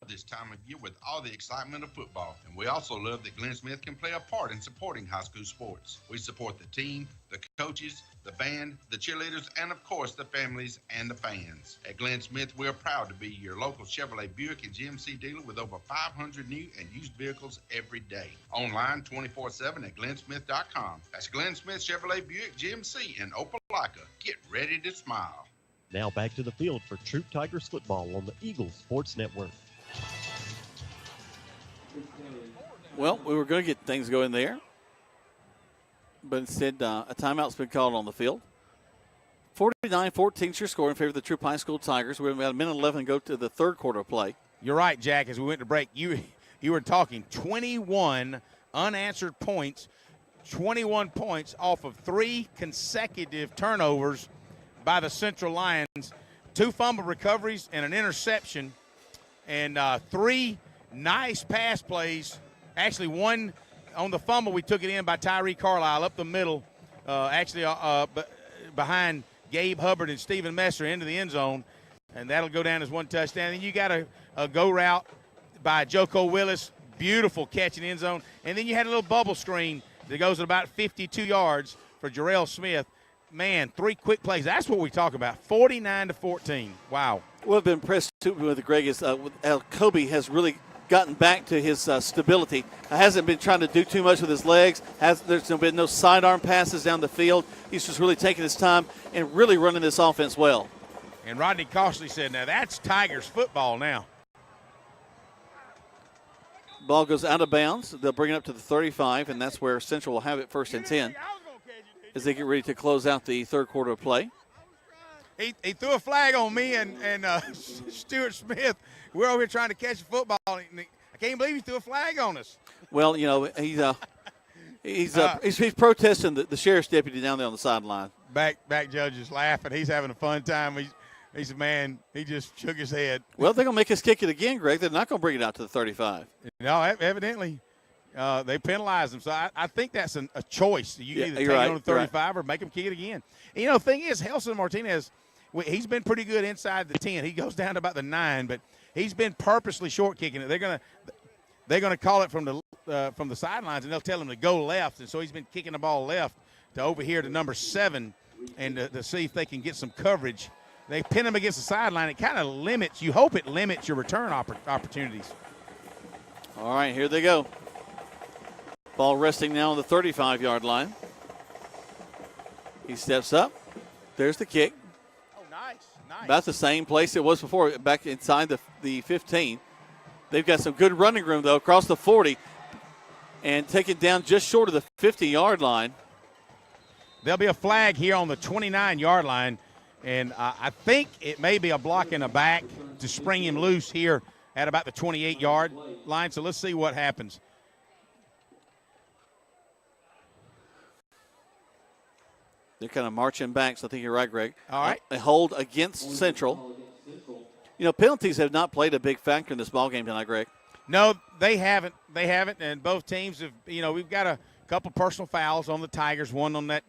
This time of year with all the excitement of football, and we also love that Glenn Smith can play a part in supporting high school sports. We support the team, the coaches, the band, the cheerleaders, and of course the families and the fans. At Glenn Smith, we're proud to be your local Chevrolet Buick and GMC dealer with over 500 new and used vehicles every day. Online 24/7 at glennsmith.com. That's Glenn Smith Chevrolet Buick GMC in Opelika. Get ready to smile. Now back to the field for Troup Tigers football on the Eagles Sports Network. Well, we were going to get things going there, but instead a timeout's been called on the field. 49-14 is your score in favor of the Troup High School Tigers. We're about a minute 11 to go to the third quarter of play. You're right, Jack. As we went to break, you were talking 21 unanswered points, 21 points off of 3 consecutive turnovers by the Central Lions, 2 fumble recoveries and an interception, and 3 nice pass plays. Actually, one on the fumble, we took it in by Tyree Carlisle up the middle, behind Gabe Hubbard and Stephen Messer into the end zone, and that'll go down as 1 touchdown. And you got a go route by Joko Willis, beautiful catch in the end zone. And then you had a little bubble screen that goes at about 52 yards for Jarrell Smith. Man, 3 quick plays. That's what we talk about, 49-14. Wow. What I've been impressed too with Greg is Kobe has really gotten back to his stability. Hasn't been trying to do too much with his legs. There's been no sidearm passes down the field. He's just really taking his time and really running this offense well. And Rodney Costley said, now that's Tigers football now. Ball goes out of bounds. They'll bring it up to the 35, and that's where Central will have it 1st and 10 as they get ready to close out the third quarter of play. He threw a flag on me and Stuart Smith. We're over here trying to catch a football. And I can't believe he threw a flag on us. Well, you know, he's protesting the sheriff's deputy down there on the sideline. Back judge is laughing. He's having a fun time. He's a man. He just shook his head. Well, they're going to make us kick it again, Greg. They're not going to bring it out to the 35. No, evidently they penalized him. So I think that's a choice. You can either take it on the 35 or make him kick it again. And, you know, the thing is, Helson Martinez, he's been pretty good inside the 10. He goes down to about the 9, but he's been purposely short kicking it. They're gonna call it from the sidelines, and they'll tell him to go left. And so he's been kicking the ball left to over here to number 7, and to see if they can get some coverage. They pin him against the sideline. It kind of limits. You hope it limits your return opportunities. All right, here they go. Ball resting now on the 35-yard line. He steps up. There's the kick. Oh, nice. About the same place it was before, back inside the 15. They've got some good running room, though, across the 40 and take it down just short of the 50-yard line. There'll be a flag here on the 29-yard line, and I think it may be a block in the back to spring him loose here at about the 28-yard line. So let's see what happens. They're kind of marching back, so I think you're right, Greg. All right. A hold against Central. You know, penalties have not played a big factor in this ballgame tonight, Greg. No, they haven't. And both teams have, you know, we've got a couple personal fouls on the Tigers, one on that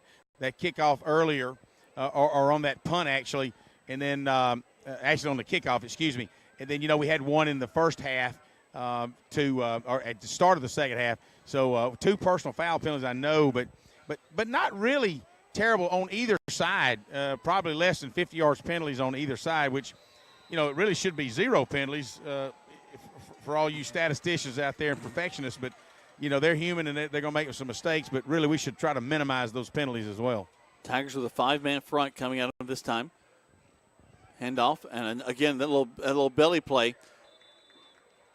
kickoff earlier, or on that punt, actually, and then actually on the kickoff, excuse me. And then, you know, we had one in the first half or at the start of the second half. So 2 personal foul penalties, I know, but not really terrible on either side. Probably less than 50 yards penalties on either side, which, you know, it really should be 0 penalties for all you statisticians out there and perfectionists. But, you know, they're human and they're going to make some mistakes, but really we should try to minimize those penalties as well. Tigers with a 5-man front coming out of this time. Handoff, and again, that little belly play.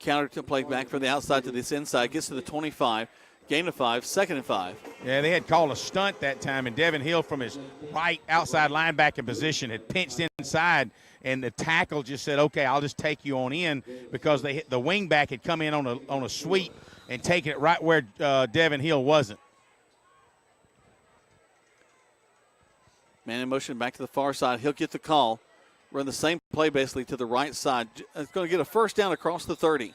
Counter to play back from the outside to this inside. Gets to the 25. Gain of 5, 2nd and 5. Yeah, they had called a stunt that time, and Devin Hill from his right outside linebacker position had pinched inside, and the tackle just said, okay, I'll just take you on in, because the wingback had come in on a sweep and taken it right where Devin Hill wasn't. Man in motion back to the far side. He'll get the call. Run the same play basically to the right side. It's going to get a first down across the 30.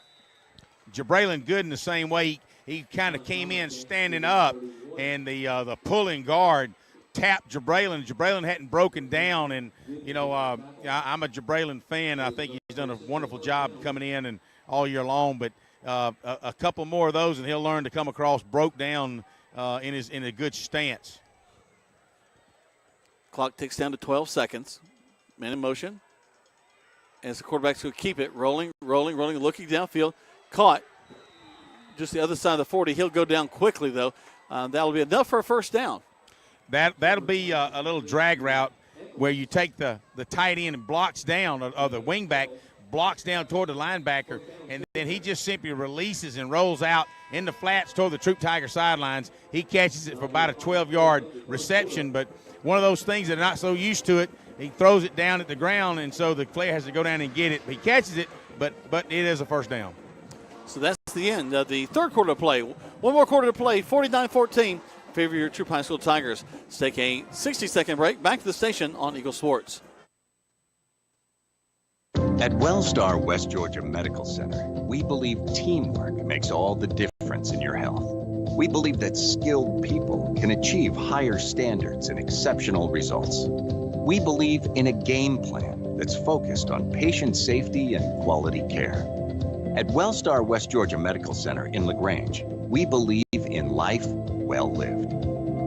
Jabraylin Good in the same way. He kind of came in standing up, and the pulling guard tapped Jabraylin. Jabraylin hadn't broken down, and, you know, I'm a Jabraylin fan. I think he's done a wonderful job coming in and all year long. But a couple more of those, and he'll learn to come across, broke down in a good stance. Clock ticks down to 12 seconds. Man in motion. As the quarterback's going to keep it. Rolling, looking downfield. Caught. Just the other side of the 40. He'll go down quickly, though. That'll be enough for a first down. That'll be a little drag route where you take the tight end and blocks down, or the wingback blocks down toward the linebacker, and then he just simply releases and rolls out in the flats toward the Troup Tiger sidelines. He catches it for about a 12-yard reception, but one of those things that are not so used to it, he throws it down at the ground, and so the player has to go down and get it. He catches it, but it is a first down. So that's the end of the third quarter of play. One more quarter to play, 49-14. Favor your Troup High School Tigers. Let's take a 60-second break. Back to the station on Eagle Sports. At Wellstar West Georgia Medical Center, we believe teamwork makes all the difference in your health. We believe that skilled people can achieve higher standards and exceptional results. We believe in a game plan that's focused on patient safety and quality care. At Wellstar West Georgia Medical Center in LaGrange, we believe in life well lived.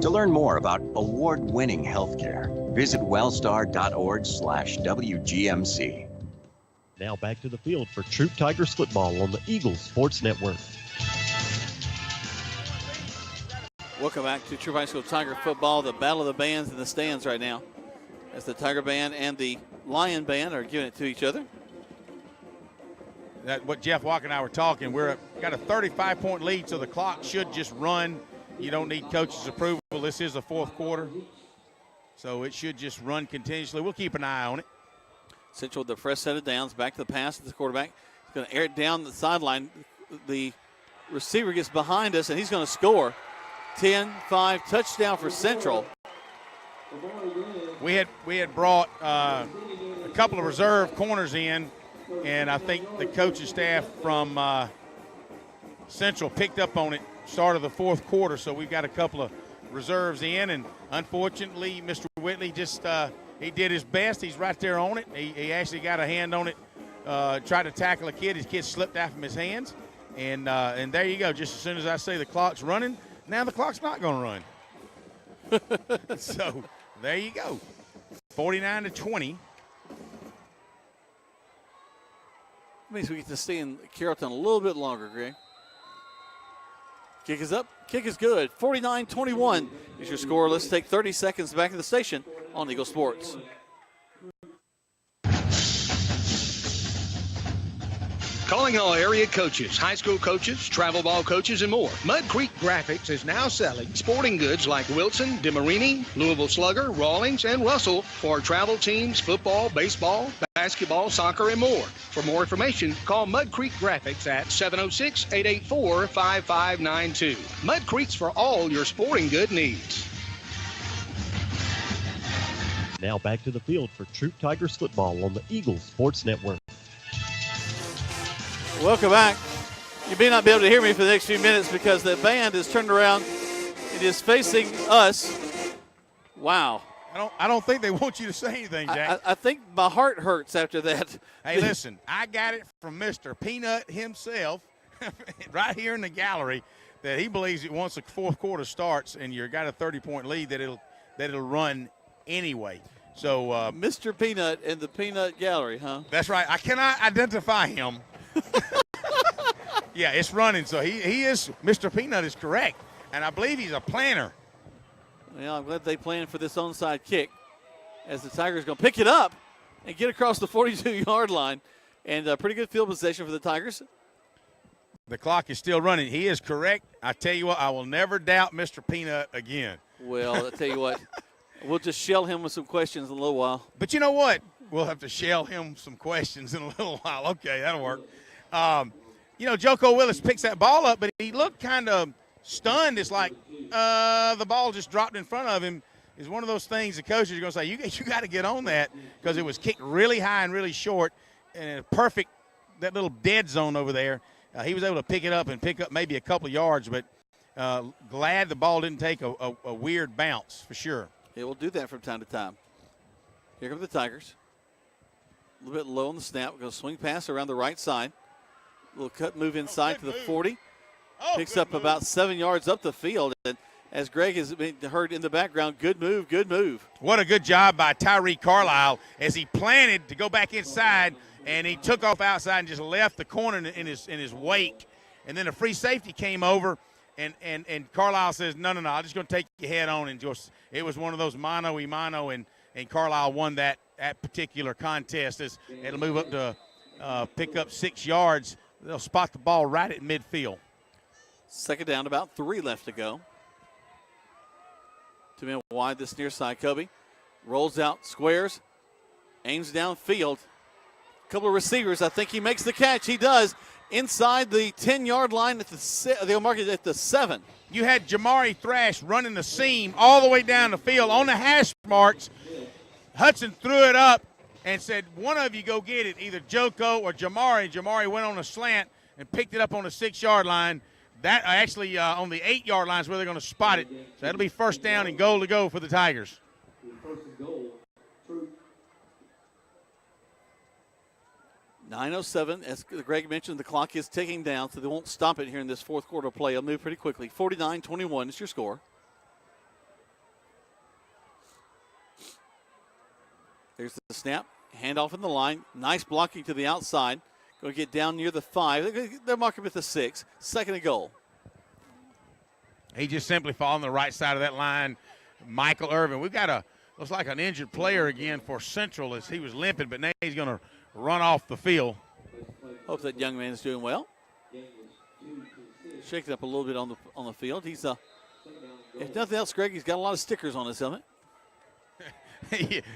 To learn more about award-winning healthcare, visit wellstar.org/WGMC. Now back to the field for Troup Tigers football on the Eagles Sports Network. Welcome back to Troup High School Tiger football, the battle of the bands in the stands right now, as the Tiger Band and the Lion Band are giving it to each other. That what Jeff Walker and I were talking. Got a 35-point lead, so the clock should just run. You don't need coach's approval. This is the fourth quarter, so it should just run continuously. We'll keep an eye on it. Central with the fresh set of downs, back to the pass to the quarterback. He's going to air it down the sideline. The receiver gets behind us, and he's going to score. 10-5 touchdown for Central. We had brought a couple of reserve corners in, and I think the coaching staff from Central picked up on it start of the fourth quarter, so we've got a couple of reserves in, and unfortunately Mr. Whitley just he did his best. He's right there on it. He actually got a hand on it, tried to tackle a kid. His kid slipped out from his hands, and there you go. Just as soon as I say the clock's running, now the clock's not going to run. So there you go, 49-20. Means we get to stay in Carrollton a little bit longer, Greg. Kick is up. Kick is good. 49-21 is your score. Let's take 30 seconds back to the station on Eagle Sports. Calling all area coaches, high school coaches, travel ball coaches, and more. Mud Creek Graphics is now selling sporting goods like Wilson, DeMarini, Louisville Slugger, Rawlings, and Russell for travel teams, football, baseball, basketball, soccer, and more. For more information, call Mud Creek Graphics at 706-884-5592. Mud Creek's for all your sporting good needs. Now back to the field for Troup Tigers football on the Eagles Sports Network. Welcome back. You may not be able to hear me for the next few minutes because the band is turned around and is facing us. Wow. I don't think they want you to say anything, Jack. I think my heart hurts after that. Hey, listen, I got it from Mr. Peanut himself right here in the gallery that he believes that once the fourth quarter starts and you've got a 30-point lead that it'll run anyway. So Mr. Peanut in the Peanut Gallery, huh? That's right. I cannot identify him. Yeah, it's running. So he is, Mr. Peanut is correct. And I believe he's a planner. Well, I'm glad they planned for this onside kick as the Tigers going to pick it up and get across the 42-yard line. And a pretty good field possession for the Tigers. The clock is still running. He is correct. I tell you what, I will never doubt Mr. Peanut again. Well, I tell you what, we'll just shell him with some questions in a little while. But you know what? We'll have to shell him some questions in a little while. Okay, that'll work. Joko Willis picks that ball up, but he looked kind of stunned. It's like the ball just dropped in front of him. It's one of those things the coaches are going to say, you got to get on that because it was kicked really high and really short and perfect, that little dead zone over there. He was able to pick it up and pick up maybe a couple of yards, but glad the ball didn't take a weird bounce for sure. It will do that from time to time. Here come the Tigers. A little bit low on the snap. We're going to swing pass around the right side. A little cut move inside to the 40. Picks up about 7 yards up the field. And as Greg has been heard in the background, good move, good move. What a good job by Tyree Carlisle as he planted to go back inside, and he took off outside and just left the corner in his wake. And then a free safety came over, and Carlisle says, no, I'm just going to take your head on. And just, it was one of those mano-y-mano, and Carlisle won that particular contest. It'll move up to pick up 6 yards. They'll spot the ball right at midfield. Second down, about 3 left to go. 2 men wide this near side. Kobe rolls out, squares, aims downfield. Couple of receivers. I think he makes the catch. He does. Inside the 10-yard line they'll mark it at the 7. You had Jamari Thrash running the seam all the way down the field on the hash marks. Hudson threw it up and said, one of you go get it, either Joko or Jamari. Jamari went on a slant and picked it up on the 6-yard line. That actually on the 8-yard line is where they're going to spot it. So that'll be first down and goal to go for the Tigers. 9:07, as Greg mentioned, the clock is ticking down, so they won't stop it here in this fourth quarter play. It'll move pretty quickly. 49-21 is your score. There's the snap. Handoff in the line. Nice blocking to the outside. Going to get down near the 5. They're marking with the 6. Second and goal. He just simply fall on the right side of that line. Michael Irvin. We've got looks like an injured player again for Central as he was limping, but now he's going to run off the field. Hope that young man is doing well. Shake it up a little bit on the field. He's if nothing else, Greg, he's got a lot of stickers on his helmet.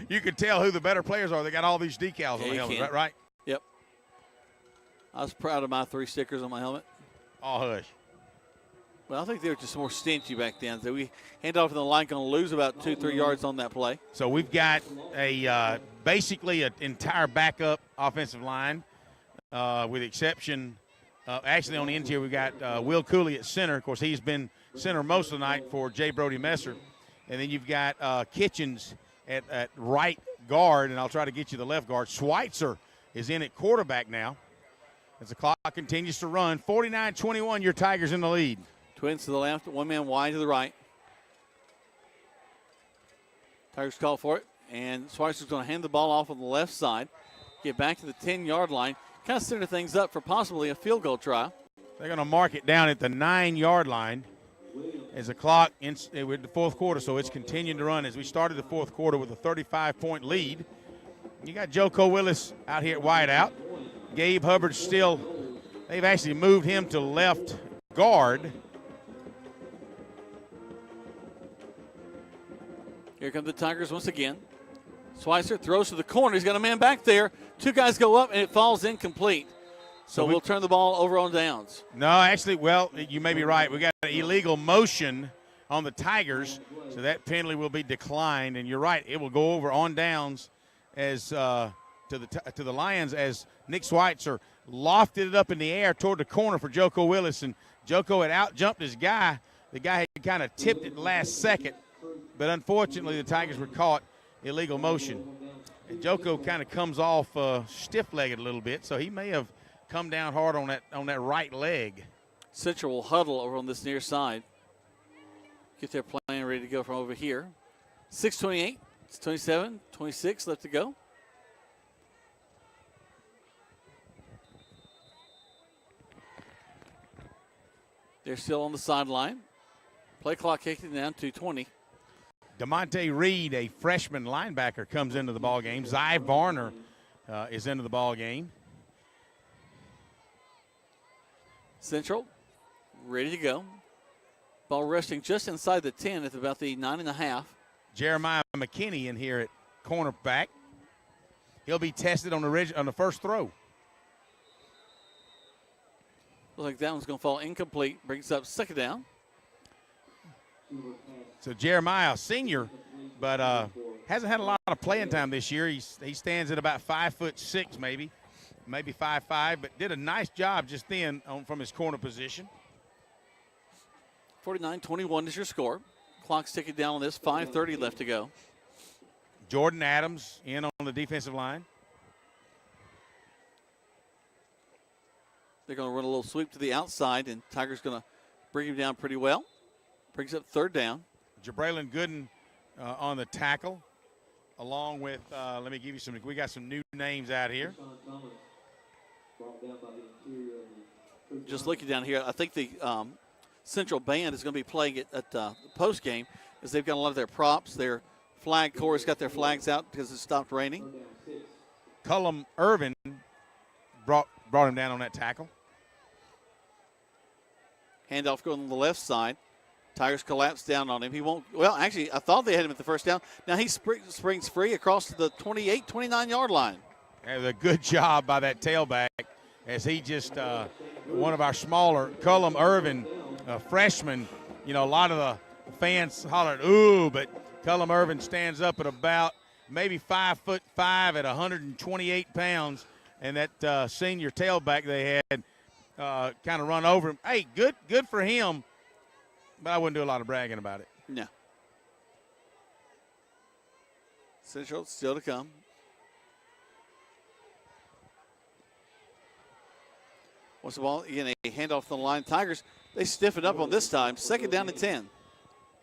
You can tell who the better players are. They got all these decals on the helmet, right? Yep. I was proud of my 3 stickers on my helmet. Oh, hush. Well, I think they were just more stingy back then. So we hand off in the line, going to lose about 2-3 yards on that play. So we've got basically an entire backup offensive line, with the exception actually on the interior we've got Will Cooley at center. Of course, he's been center most of the night for J. Brody Messer. And then you've got Kitchens at right guard, and I'll try to get you the left guard. Schweitzer is in at quarterback now as the clock continues to run. 49-21, your Tigers in the lead. Twins to the left, 1 man wide to the right. Tigers call for it, and Schweitzer's going to hand the ball off on the left side, get back to the 10-yard line, kind of center things up for possibly a field goal try. They're going to mark it down at the 9-yard line as the clock with the fourth quarter, so it's continuing to run as we started the fourth quarter with a 35-point lead. You got Joko Willis out here at wideout. Gabe Hubbard still, they've actually moved him to left guard. Here come the Tigers once again. Schweitzer throws to the corner. He's got a man back there. 2 guys go up, and it falls incomplete. So we'll turn the ball over on downs. No, actually, well, you may be right. We got an illegal motion on the Tigers, so that penalty will be declined. And you're right, it will go over on downs as to the Lions as Nick Schweitzer lofted it up in the air toward the corner for Joko Willis, and Joko had out-jumped his guy. The guy had kind of tipped it last second, but unfortunately the Tigers were caught illegal motion. And Joko kind of comes off stiff-legged a little bit, so he may have come down hard on that right leg. Central will huddle over on this near side. Get their plan ready to go from over here. 6:28, it's 27, 26 left to go. They're still on the sideline. Play clock kicking down to 20. DeMonte Reed, a freshman linebacker, comes into the ball game. Zy Varner is into the ball game. Central ready to go. Ball resting just inside the 10 at about the 9.5. Jeremiah McKinney in here at cornerback. He'll be tested on the first throw. Looks like that one's going to fall incomplete. Brings up second down. So Jeremiah, senior, but hasn't had a lot of playing time this year. He stands at about 5'6", maybe 5'5", but did a nice job just then from his corner position. 49-21 is your score. Clock's ticking down on this. 5:30 left to go. Jordan Adams in on the defensive line. They're going to run a little sweep to the outside, and Tiger's going to bring him down pretty well. Brings up third down. Jabraylon Gooden on the tackle, along with, let me give you some, we got some new names out here. Just looking down here, I think the Central Band is going to be playing it at the post game, as they've got a lot of their props. Their flag corps got their flags out because it stopped raining. Cullum Irvin brought him down on that tackle. Handoff going on the left side. Tigers collapse down on him. He won't. Well, actually, I thought they had him at the first down. Now he springs free across to the 28, 29-yard line. It was a good job by that tailback as he just one of our smaller, Cullum Irvin, freshman. You know, a lot of the fans hollered, ooh, but Cullum Irvin stands up at about maybe 5'5" at 128 pounds, and that senior tailback they had kind of run over him. Hey, good for him. But I wouldn't do a lot of bragging about it. No. Central still to come. Once the ball, again, a handoff on the line. Tigers, they stiffen up on this time. 2nd down and 10.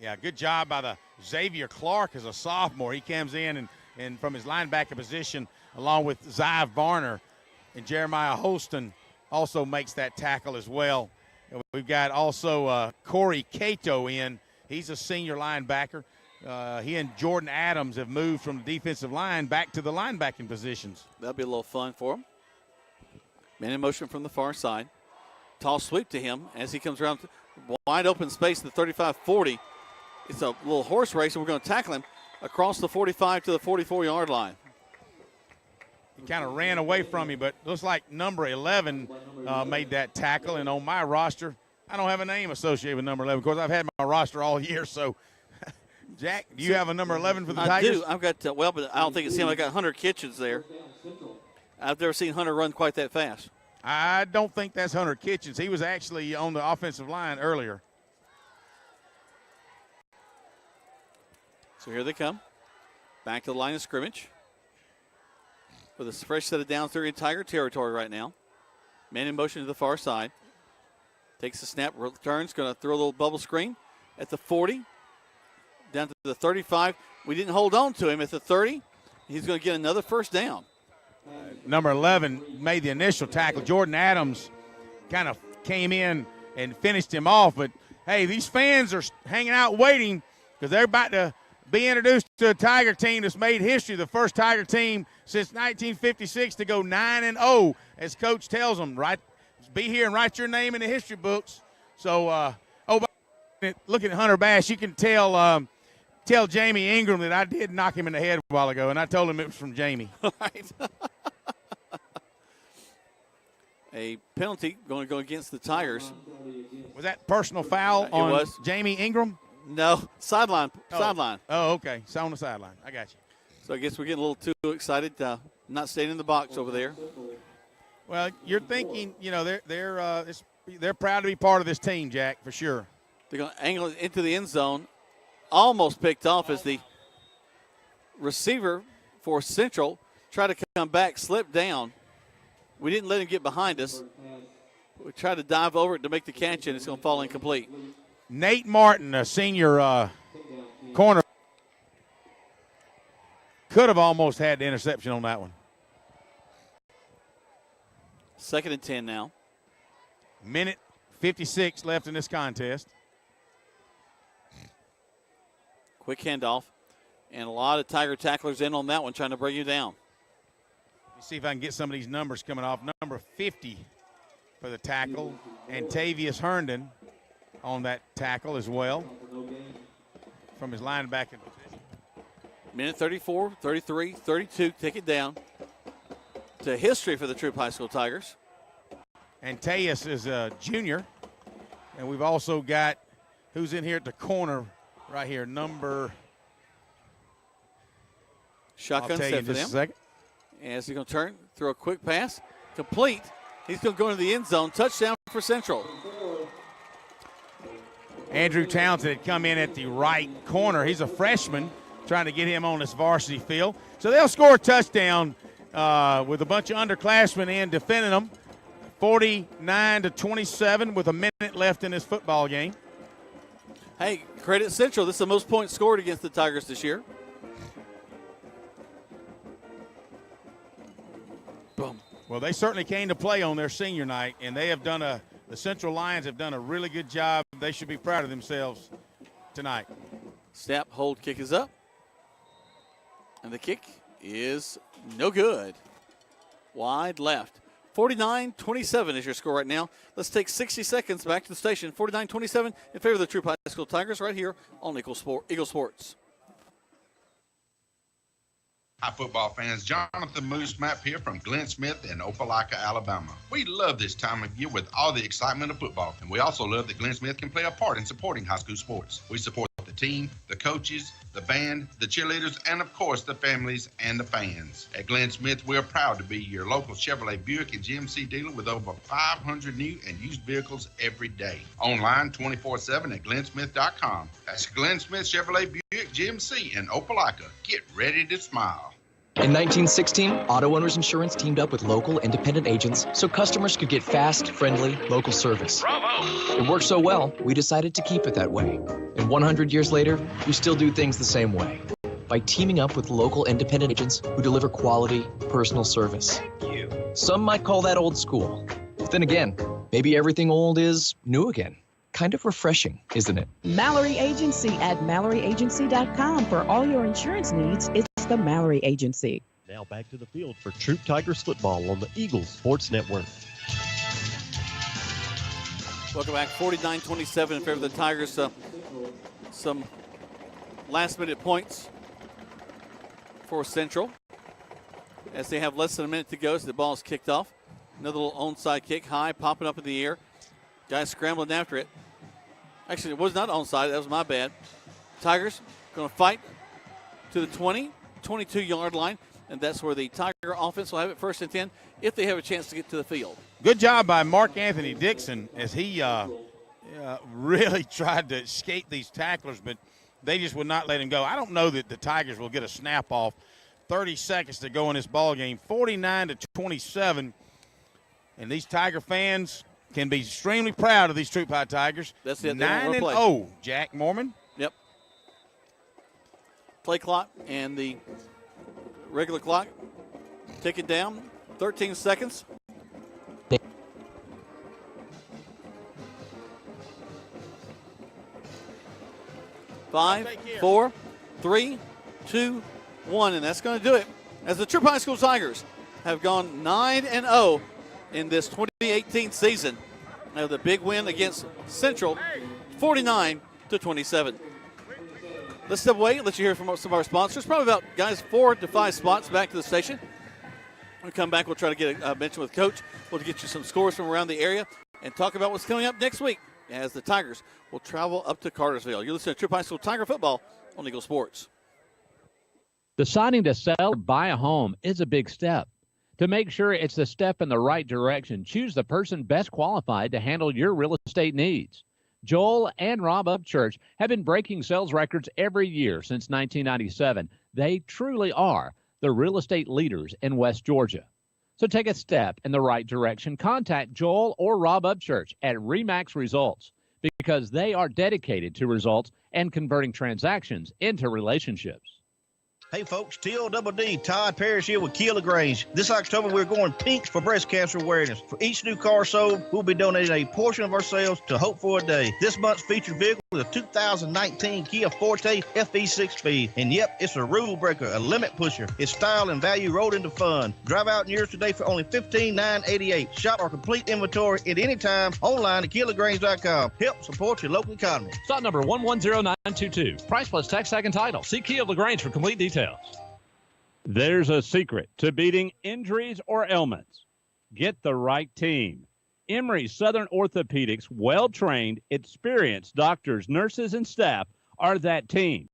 Yeah, good job by the Xavier Clark as a sophomore. He comes in and from his linebacker position along with Zive Varner. And Jeremiah Holston also makes that tackle as well. We've got also Corey Cato in. He's a senior linebacker. He and Jordan Adams have moved from the defensive line back to the linebacking positions. That'll be a little fun for him. Man in motion from the far side. Tall sweep to him as he comes around wide open space at the 35-40. It's a little horse race, and we're going to tackle him across the 45 to the 44-yard line. He kind of ran away from me, but looks like number 11 made that tackle. And on my roster, I don't have a name associated with number 11. Of course, I've had my roster all year. So, Jack, do you have a number 11 for the Tigers? I do. I've got, well, but I don't think it's him. I got Hunter Kitchens there. I've never seen Hunter run quite that fast. I don't think that's Hunter Kitchens. He was actually on the offensive line earlier. So here they come. Back to the line of scrimmage. With a fresh set of downs, they're in Tiger territory right now. Man in motion to the far side. Takes the snap, returns, going to throw a little bubble screen at the 40. Down to the 35. We didn't hold on to him at the 30. He's going to get another first down. Number 11 made the initial tackle. Jordan Adams kind of came in and finished him off. But, hey, these fans are hanging out waiting because they're about to be introduced to a Tiger team that's made history, the first Tiger team since 1956 to go 9-0, as Coach tells them, right? Be here and write your name in the history books. So, looking at Hunter Bass, you can tell Jamie Ingram that I did knock him in the head a while ago, and I told him it was from Jamie. Right. A penalty going to go against the Tigers. Was that personal foul on Jamie Ingram? No, sideline. Sideline. Oh, okay. So on the sideline. I got you. So I guess we're getting a little too excited, not staying in the box over there. Well, you're thinking, you know, they're proud to be part of this team, Jack, for sure. They're going to angle it into the end zone. Almost picked off as the receiver for Central tried to come back, slipped down. We didn't let him get behind us. We tried to dive over it to make the catch, and it's going to fall incomplete. Nate Martin, a senior corner, could have almost had the interception on that one. 2nd and 10 now. Minute 56 left in this contest. Quick handoff. And a lot of Tiger tacklers in on that one trying to bring you down. Let's see if I can get some of these numbers coming off. Number 50 for the tackle. And Tavius Herndon on that tackle as well from his linebacking position. Minute 34, 33, 32. Take it down to history for the Troup High School Tigers. And Tejas is a junior. And we've also got who's in here at the corner right here, number. Shotgun I'll tell you set in for just them. a second. As he's going to turn, throw a quick pass, complete. He's going to go into the end zone. Touchdown for Central. Andrew Townsend had come in at the right corner. He's a freshman, trying to get him on this varsity field. So they'll score a touchdown with a bunch of underclassmen in defending them. 49-27 with a minute left in this football game. Hey, credit Central. This is the most points scored against the Tigers this year. Boom. Well, they certainly came to play on their senior night, and they have done the Central Lions have done a really good job. They should be proud of themselves tonight. Snap, hold, kick is up. And the kick is no good. Wide left. 49-27 is your score right now. Let's take 60 seconds back to the station. 49-27 in favor of the Troup High School Tigers right here on Eagle Sports. Hi, football fans. Jonathan Moose Map here from Glenn Smith in Opelika, Alabama. We love this time of year with all the excitement of football, and we also love that Glenn Smith can play a part in supporting high school sports. We support the team, the coaches, the band, the cheerleaders, and of course the families and the fans. At Glenn Smith, we're proud to be your local Chevrolet Buick and GMC dealer with over 500 new and used vehicles every day. Online 24/7 at glennsmith.com. That's Glenn Smith Chevrolet Buick GMC in Opelika. Get ready to smile. In 1916, Auto Owners Insurance teamed up with local independent agents so customers could get fast, friendly, local service. Bravo! It worked so well, we decided to keep it that way. And 100 years later, we still do things the same way. By teaming up with local independent agents who deliver quality, personal service. Some might call that old school. But then again, maybe everything old is new again. Kind of refreshing, isn't it? Mallory Agency at MalloryAgency.com. For all your insurance needs, it's the Mallory Agency. Now back to the field for Troup Tigers football on the Eagles Sports Network. Welcome back. 49-27 in favor of the Tigers. Some last-minute points for Central as they have less than a minute to go as the ball is kicked off. Another little onside kick, high, popping up in the air. Guys scrambling after it. Actually, it was not onside. That was my bad. Tigers going to fight to the 20, 22-yard line, and that's where the Tiger offense will have it 1st and 10 if they have a chance to get to the field. Good job by Mark Anthony Dixon as he really tried to escape these tacklers, but they just would not let him go. I don't know that the Tigers will get a snap off. 30 seconds to go in this ball game, 49-27, and these Tiger fans can be extremely proud of these Troup High Tigers. That's it. 9-0, Jack Mormon. Yep. Play clock and the regular clock ticking down. 13 seconds. Five, 4, 3, 2, 1, and that's going to do it. As the Troup High School Tigers have gone 9-0 in this 2018 season. Now the big win against Central, 49-27. Let's step away. Let you hear from some of our sponsors. Probably about, guys, 4 to 5 spots back to the station. When we come back, we'll try to get a mention with Coach. We'll get you some scores from around the area and talk about what's coming up next week as the Tigers will travel up to Cartersville. You're listening to Troup High School Tiger Football on Eagle Sports. Deciding to sell or buy a home is a big step. To make sure it's a step in the right direction, choose the person best qualified to handle your real estate needs. Joel and Rob Upchurch have been breaking sales records every year since 1997. They truly are the real estate leaders in West Georgia. So take a step in the right direction. Contact Joel or Rob Upchurch at RE/MAX Results because they are dedicated to results and converting transactions into relationships. Hey folks, T-O-double-D, Todd Parrish here with Kia LaGrange. This October we're going pink for breast cancer awareness. For each new car sold, we'll be donating a portion of our sales to Hope for a Day. This month's featured vehicle is a 2019 Kia Forte FE6 Speed. And yep, it's a rule breaker, a limit pusher. It's style and value rolled into fun. Drive out in yours today for only $15,988. Shop our complete inventory at any time online at KiaLaGrange.com. Help support your local economy. Stock number 110922. Price plus tax, tag, and title. See Kia LaGrange for complete details. There's a secret to beating injuries or ailments. Get the right team. Emory Southern Orthopedics, well-trained, experienced doctors, nurses, and staff are that team.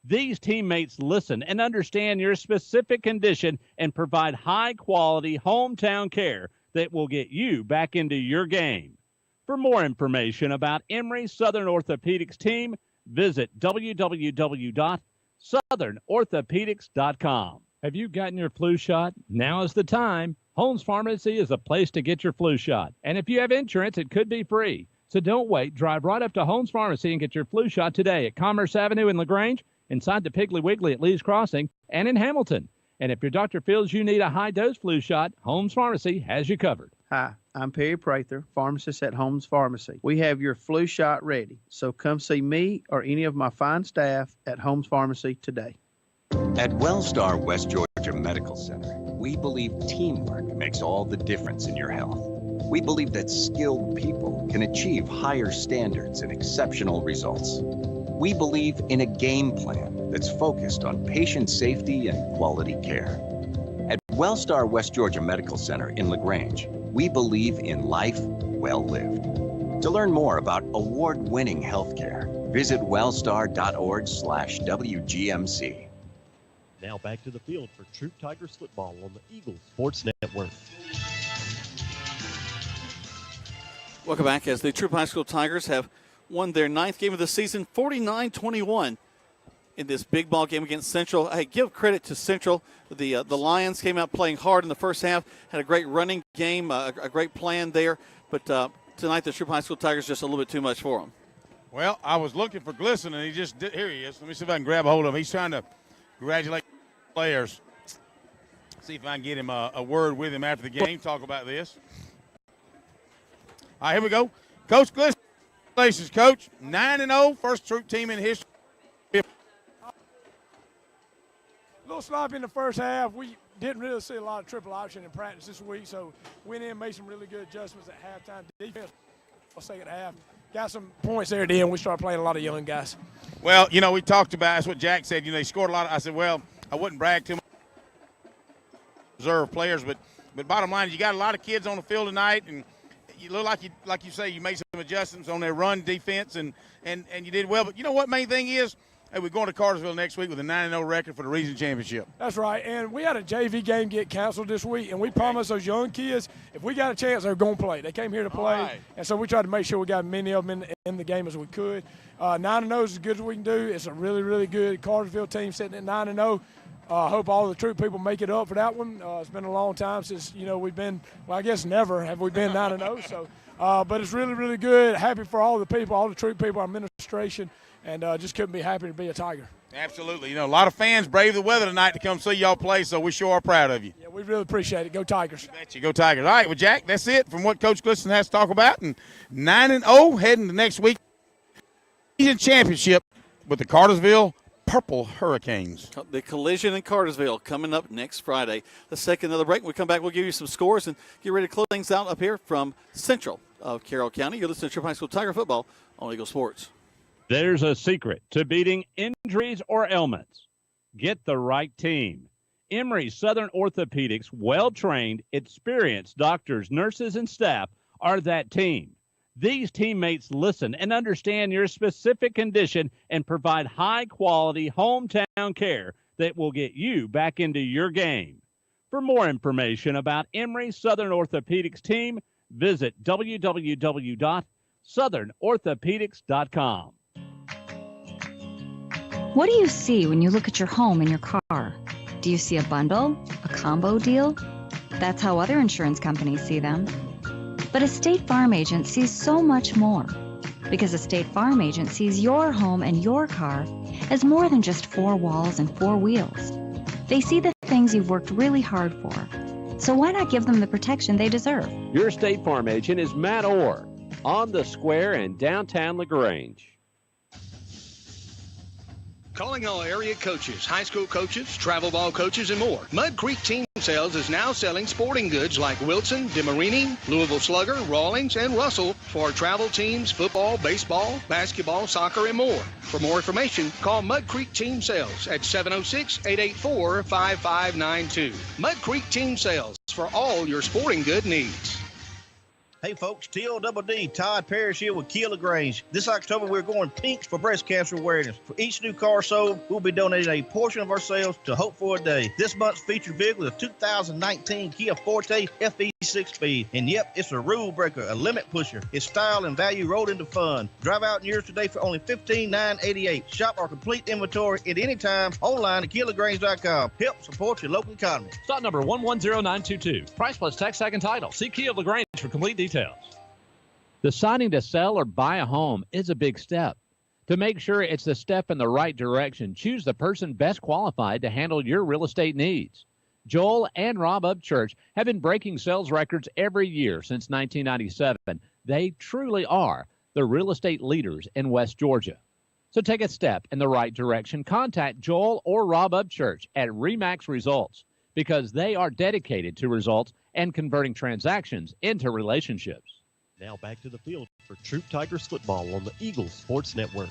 These teammates listen and understand your specific condition and provide high-quality hometown care that will get you back into your game. For more information about Emory Southern Orthopedics team, visit www.southernorthopedics.com. Have you gotten your flu shot? Now is the time. Holmes Pharmacy is the place to get your flu shot. And if you have insurance, it could be free. So don't wait. Drive right up to Holmes Pharmacy and get your flu shot today at Commerce Avenue in LaGrange, inside the Piggly Wiggly at Lee's Crossing, and in Hamilton. And if your doctor feels you need a high-dose flu shot, Holmes Pharmacy has you covered. Hi, I'm Perry Prather, pharmacist at Holmes Pharmacy. We have your flu shot ready, so come see me or any of my fine staff at Holmes Pharmacy today. At Wellstar West Georgia Medical Center, we believe teamwork makes all the difference in your health. We believe that skilled people can achieve higher standards and exceptional results. We believe in a game plan that's focused on patient safety and quality care. At Wellstar West Georgia Medical Center in LaGrange, we believe in life well lived. To learn more about award-winning healthcare, visit wellstar.org/WGMC. Now back to the field for Troup Tigers football on the Eagles Sports Network. Welcome back as the Troup High School Tigers have won their 9th game of the season, 49-21 in this big ball game against Central. Hey, give credit to Central. The Lions came out playing hard in the first half, had a great running game, a great plan there. But tonight the Troup High School Tigers just a little bit too much for them. Well, I was looking for Glisson, and he just did. Here he is. Let me see if I can grab a hold of him. He's trying to congratulate players. See if I can get him a word with him after the game, talk about this. All right, here we go. Coach Glisson, congratulations, Coach. 9-0, first Troup team in history. A little sloppy in the first half. We didn't really see a lot of triple option in practice this week, so went in, made some really good adjustments at halftime. Defense, second half. Got some points there at the end. We started playing a lot of young guys. Well, you know, we talked about, that's what Jack said. You know, they scored a lot. I said, well, I wouldn't brag too much. Reserve players, but bottom line is you got a lot of kids on the field tonight, and you look like you say, you made some adjustments on their run defense, and you did well. But you know what main thing is? Hey, we're going to Cartersville next week with a 9-0 record for the region championship. That's right, and we had a JV game get canceled this week, and we promised those young kids if we got a chance, they're going to play. They came here to play, right. And so we tried to make sure we got many of them in the game as we could. 9-0 is as good as we can do. It's a really, really good Cartersville team sitting at 9-0. I hope all the Troup people make it up for that one. It's been a long time since, we've been, well, I guess never have we been 9-0. So, but it's really, really good. Happy for all the people, all the Troup people, our administration, and just couldn't be happy to be a Tiger. Absolutely. A lot of fans brave the weather tonight to come see y'all play, so we sure are proud of you. Yeah, we really appreciate it. Go Tigers. Bet you. Go Tigers. All right, well, Jack, that's it from what Coach Glisson has to talk about. And 9-0 heading to next week. Region championship with the Cartersville Purple Hurricanes. The collision in Cartersville coming up next Friday. Let's take another break. When we come back, we'll give you some scores and get ready to close things out up here from Central of Carroll County. You're listening to Troup High School Tiger Football on Eagle Sports. There's a secret to beating injuries or ailments. Get the right team. Emory Southern Orthopedics, well-trained, experienced doctors, nurses, and staff are that team. These teammates listen and understand your specific condition and provide high-quality hometown care that will get you back into your game. For more information about Emory Southern Orthopedics team, visit www.southernorthopedics.com. What do you see when you look at your home and your car? Do you see a bundle? A combo deal? That's how other insurance companies see them. But a State Farm agent sees so much more. Because a State Farm agent sees your home and your car as more than just four walls and four wheels. They see the things you've worked really hard for. So why not give them the protection they deserve? Your State Farm agent is Matt Orr on the square in downtown LaGrange. Calling all area coaches, high school coaches, travel ball coaches, and more. Mud Creek Team Sales is now selling sporting goods like Wilson, DeMarini, Louisville Slugger, Rawlings, and Russell for travel teams, football, baseball, basketball, soccer, and more. For more information, call Mud Creek Team Sales at 706-884-5592. Mud Creek Team Sales for all your sporting good needs. Hey folks, T-O-double-D, Todd Parrish here with Kia LaGrange. This October we're going pinks for breast cancer awareness. For each new car sold, we'll be donating a portion of our sales to Hope for a Day. This month's featured vehicle is a 2019 Kia Forte FE 6-speed. And yep, it's a rule breaker, a limit pusher. It's style and value rolled into fun. Drive out in yours today for only $15,988. Shop our complete inventory at any time online at KiaLaGrange.com. Help support your local economy. Stock number 110922. Price plus tax, tag, and title. See Kia LaGrange for complete details. Deciding to sell or buy a home is a big step. To make sure it's the step in the right direction, choose the person best qualified to handle your real estate needs. Joel and Rob Upchurch have been breaking sales records every year since 1997. They truly are the real estate leaders in West Georgia. So take a step in the right direction. Contact Joel or Rob Upchurch at RE/MAX Results, because they are dedicated to results and converting transactions into relationships. Now back to the field for Troup Tigers football on the Eagles Sports Network.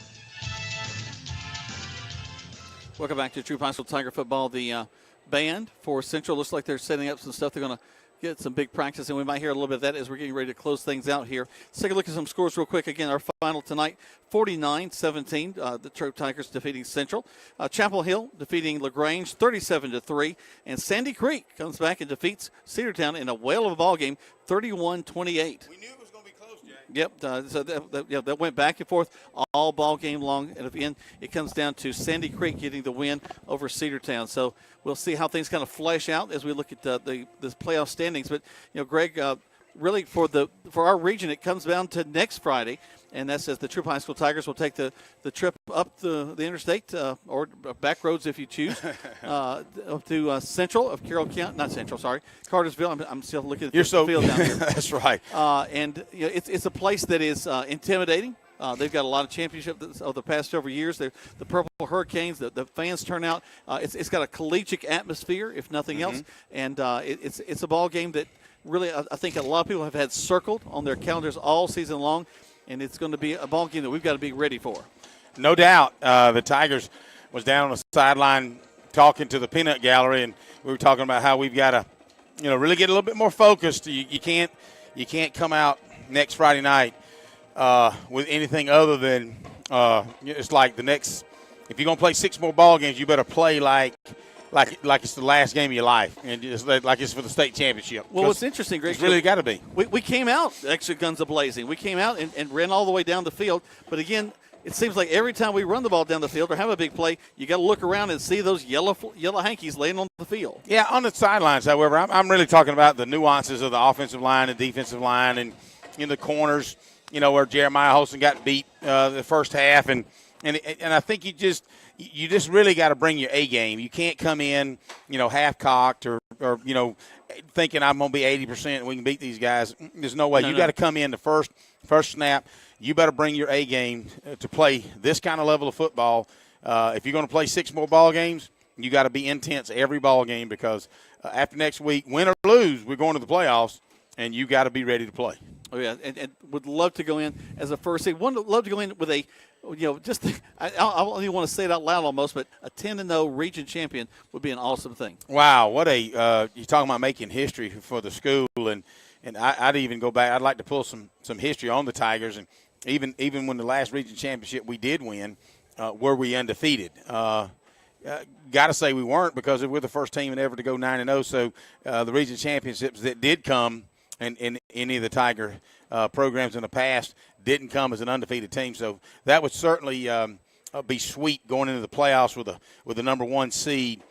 Welcome back to Troup High School Tiger football. The band for Central looks like they're setting up some stuff. They're going to get some big practice, and we might hear a little bit of that as we're getting ready to close things out here. Let's take a look at some scores real quick. Again, our final tonight, 49-17, the Troup Tigers defeating Central. Chapel Hill defeating LaGrange 37-3, and Sandy Creek comes back and defeats Cedartown in a whale of a ball game, 31-28. We knew it was going to be close, Jay. Yep, so that went back and forth all ball game long, and at the end it comes down to Sandy Creek getting the win over Cedartown. So we'll see how things kind of flesh out as we look at the playoff standings. But Greg, really for our region, it comes down to next Friday, and that says the Troup High School Tigers will take the trip up the interstate or back roads if you choose up to Central of Carroll County, not Central, sorry, Cartersville. I'm still looking at the field down here. That's right. And it's a place that is intimidating. They've got a lot of championships of the past several years. The Purple Hurricanes, the fans turn out. It's got a collegiate atmosphere, if nothing else, and it's a ball game that really I think a lot of people have had circled on their calendars all season long, and it's going to be a ball game that we've got to be ready for. No doubt. The Tigers was down on the sideline talking to the peanut gallery, and we were talking about how we've got to, really get a little bit more focused. You can't come out next Friday night with anything other than it's like the next. If you're gonna play 6 more ball games, you better play like it's the last game of your life, and just like it's for the state championship. Well, what's interesting, Greg, it's really got to be. We came out extra guns a-blazing. We came out and ran all the way down the field, but again, it seems like every time we run the ball down the field or have a big play, you got to look around and see those yellow hankies laying on the field. Yeah, on the sidelines, however, I'm really talking about the nuances of the offensive line and defensive line, and in the corners, where Jeremiah Holston got beat the first half, and I think you just really got to bring your A game. You can't come in, half cocked or thinking I'm going to be 80% and we can beat these guys. There's no way. You got to come in the first snap. You better bring your A game to play this kind of level of football. If you're going to play 6 more ball games, you got to be intense every ball game, because after next week, win or lose, we're going to the playoffs, and you got to be ready to play. Oh, yeah, and would love to go in as a first seed. Would love to go in with a, I don't even want to say it out loud almost, but a 10-0 region champion would be an awesome thing. Wow, what you're talking about making history for the school, and I'd even go back. I'd like to pull some history on the Tigers, and even when the last region championship we did win, were we undefeated? Got to say we weren't, because we're the first team ever to go 9-0. So the region championships that did come, and in any of the Tiger programs in the past, didn't come as an undefeated team. So that would certainly be sweet going into the playoffs with the number 1 seed